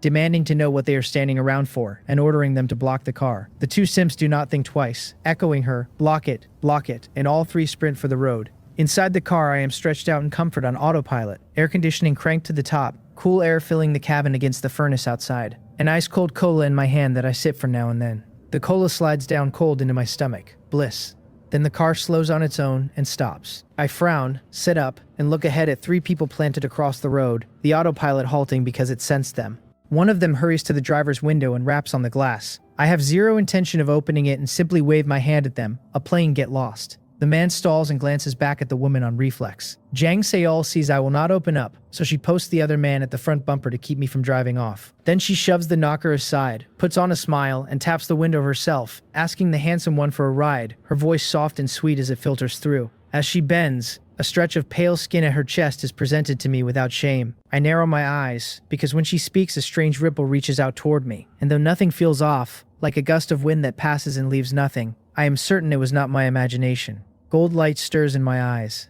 demanding to know what they are standing around for, and ordering them to block the car. The 2 simps do not think twice, echoing her, block it, and all 3 sprint for the road. Inside the car, I am stretched out in comfort on autopilot, air conditioning cranked to the top, cool air filling the cabin against the furnace outside. An ice-cold cola in my hand that I sip from now and then. The cola slides down cold into my stomach. Bliss. Then the car slows on its own and stops. I frown, sit up, and look ahead at 3 people planted across the road, the autopilot halting because it sensed them. One of them hurries to the driver's window and raps on the glass. I have zero intention of opening it and simply wave my hand at them, a plane get lost. The man stalls and glances back at the woman on reflex. Jang Seol sees I will not open up, so she posts the other man at the front bumper to keep me from driving off. Then she shoves the knocker aside, puts on a smile, and taps the window herself, asking the handsome one for a ride, her voice soft and sweet as it filters through. As she bends, a stretch of pale skin at her chest is presented to me without shame. I narrow my eyes, because when she speaks a strange ripple reaches out toward me, and though nothing feels off, like a gust of wind that passes and leaves nothing, I am certain it was not my imagination. Gold light stirs in my eyes.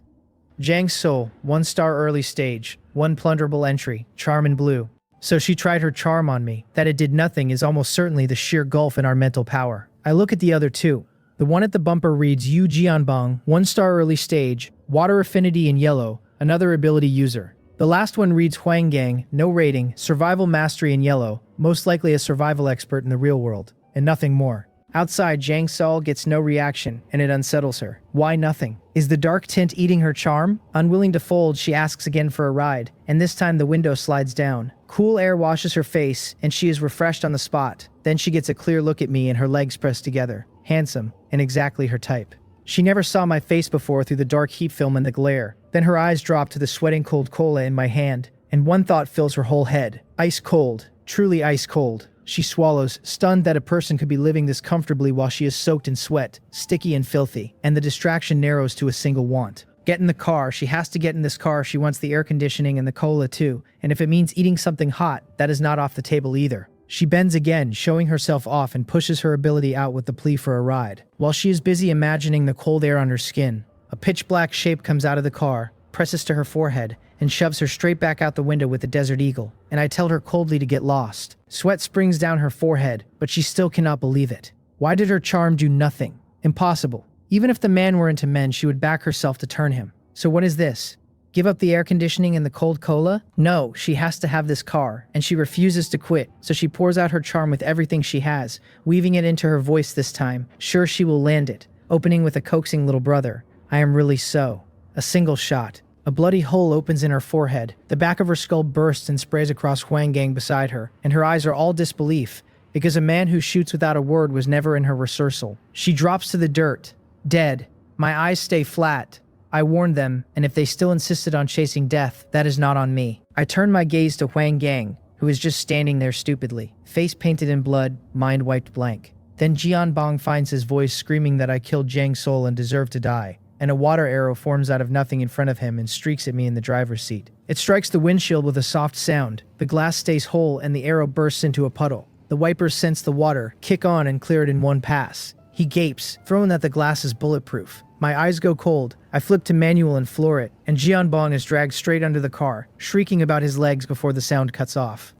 Jang Seol, 1-star early stage, 1 plunderable entry, charm in blue. So she tried her charm on me. That it did nothing is almost certainly the sheer gulf in our mental power. I look at the other 2. The one at the bumper reads Yu Jeonbong, 1-star early stage, water affinity in yellow, another ability user. The last one reads Hwang Gang, no rating, survival mastery in yellow, most likely a survival expert in the real world, and nothing more. Outside, Jang Seol gets no reaction, and it unsettles her. Why nothing? Is the dark tint eating her charm? Unwilling to fold, she asks again for a ride, and this time the window slides down. Cool air washes her face, and she is refreshed on the spot. Then she gets a clear look at me and her legs pressed together. Handsome, and exactly her type. She never saw my face before through the dark heat film and the glare. Then her eyes drop to the sweating cold cola in my hand, and one thought fills her whole head. Ice cold. Truly ice cold. She swallows, stunned that a person could be living this comfortably while she is soaked in sweat, sticky and filthy, and the distraction narrows to a single want. Get in the car. She has to get in this car if she wants the air conditioning and the cola too, and if it means eating something hot, that is not off the table either. She bends again, showing herself off, and pushes her ability out with the plea for a ride. While she is busy imagining the cold air on her skin, a pitch-black shape comes out of the car, presses to her forehead, and shoves her straight back out the window with the Desert Eagle, and I tell her coldly to get lost. Sweat springs down her forehead, but she still cannot believe it. Why did her charm do nothing? Impossible. Even if the man were into men, she would back herself to turn him. So what is this? Give up the air conditioning and the cold cola? No, she has to have this car, and she refuses to quit, so she pours out her charm with everything she has, weaving it into her voice this time. Sure, she will land it, opening with a coaxing little brother. I am really so. A single shot. A bloody hole opens in her forehead. The back of her skull bursts and sprays across Huang Gang beside her, and her eyes are all disbelief, because a man who shoots without a word was never in her rehearsal. She drops to the dirt, dead. My eyes stay flat. I warned them, and if they still insisted on chasing death, that is not on me. I turn my gaze to Huang Gang, who is just standing there stupidly, face painted in blood, mind wiped blank. Then Jianbong finds his voice screaming that I killed Jiang Sol and deserve to die, and a water arrow forms out of nothing in front of him and streaks at me in the driver's seat. It strikes the windshield with a soft sound. The glass stays whole and the arrow bursts into a puddle. The wipers sense the water, kick on and clear it in one pass. He gapes, throwing that the glass is bulletproof. My eyes go cold. I flip to manual and floor it, and Jianbong is dragged straight under the car, shrieking about his legs before the sound cuts off.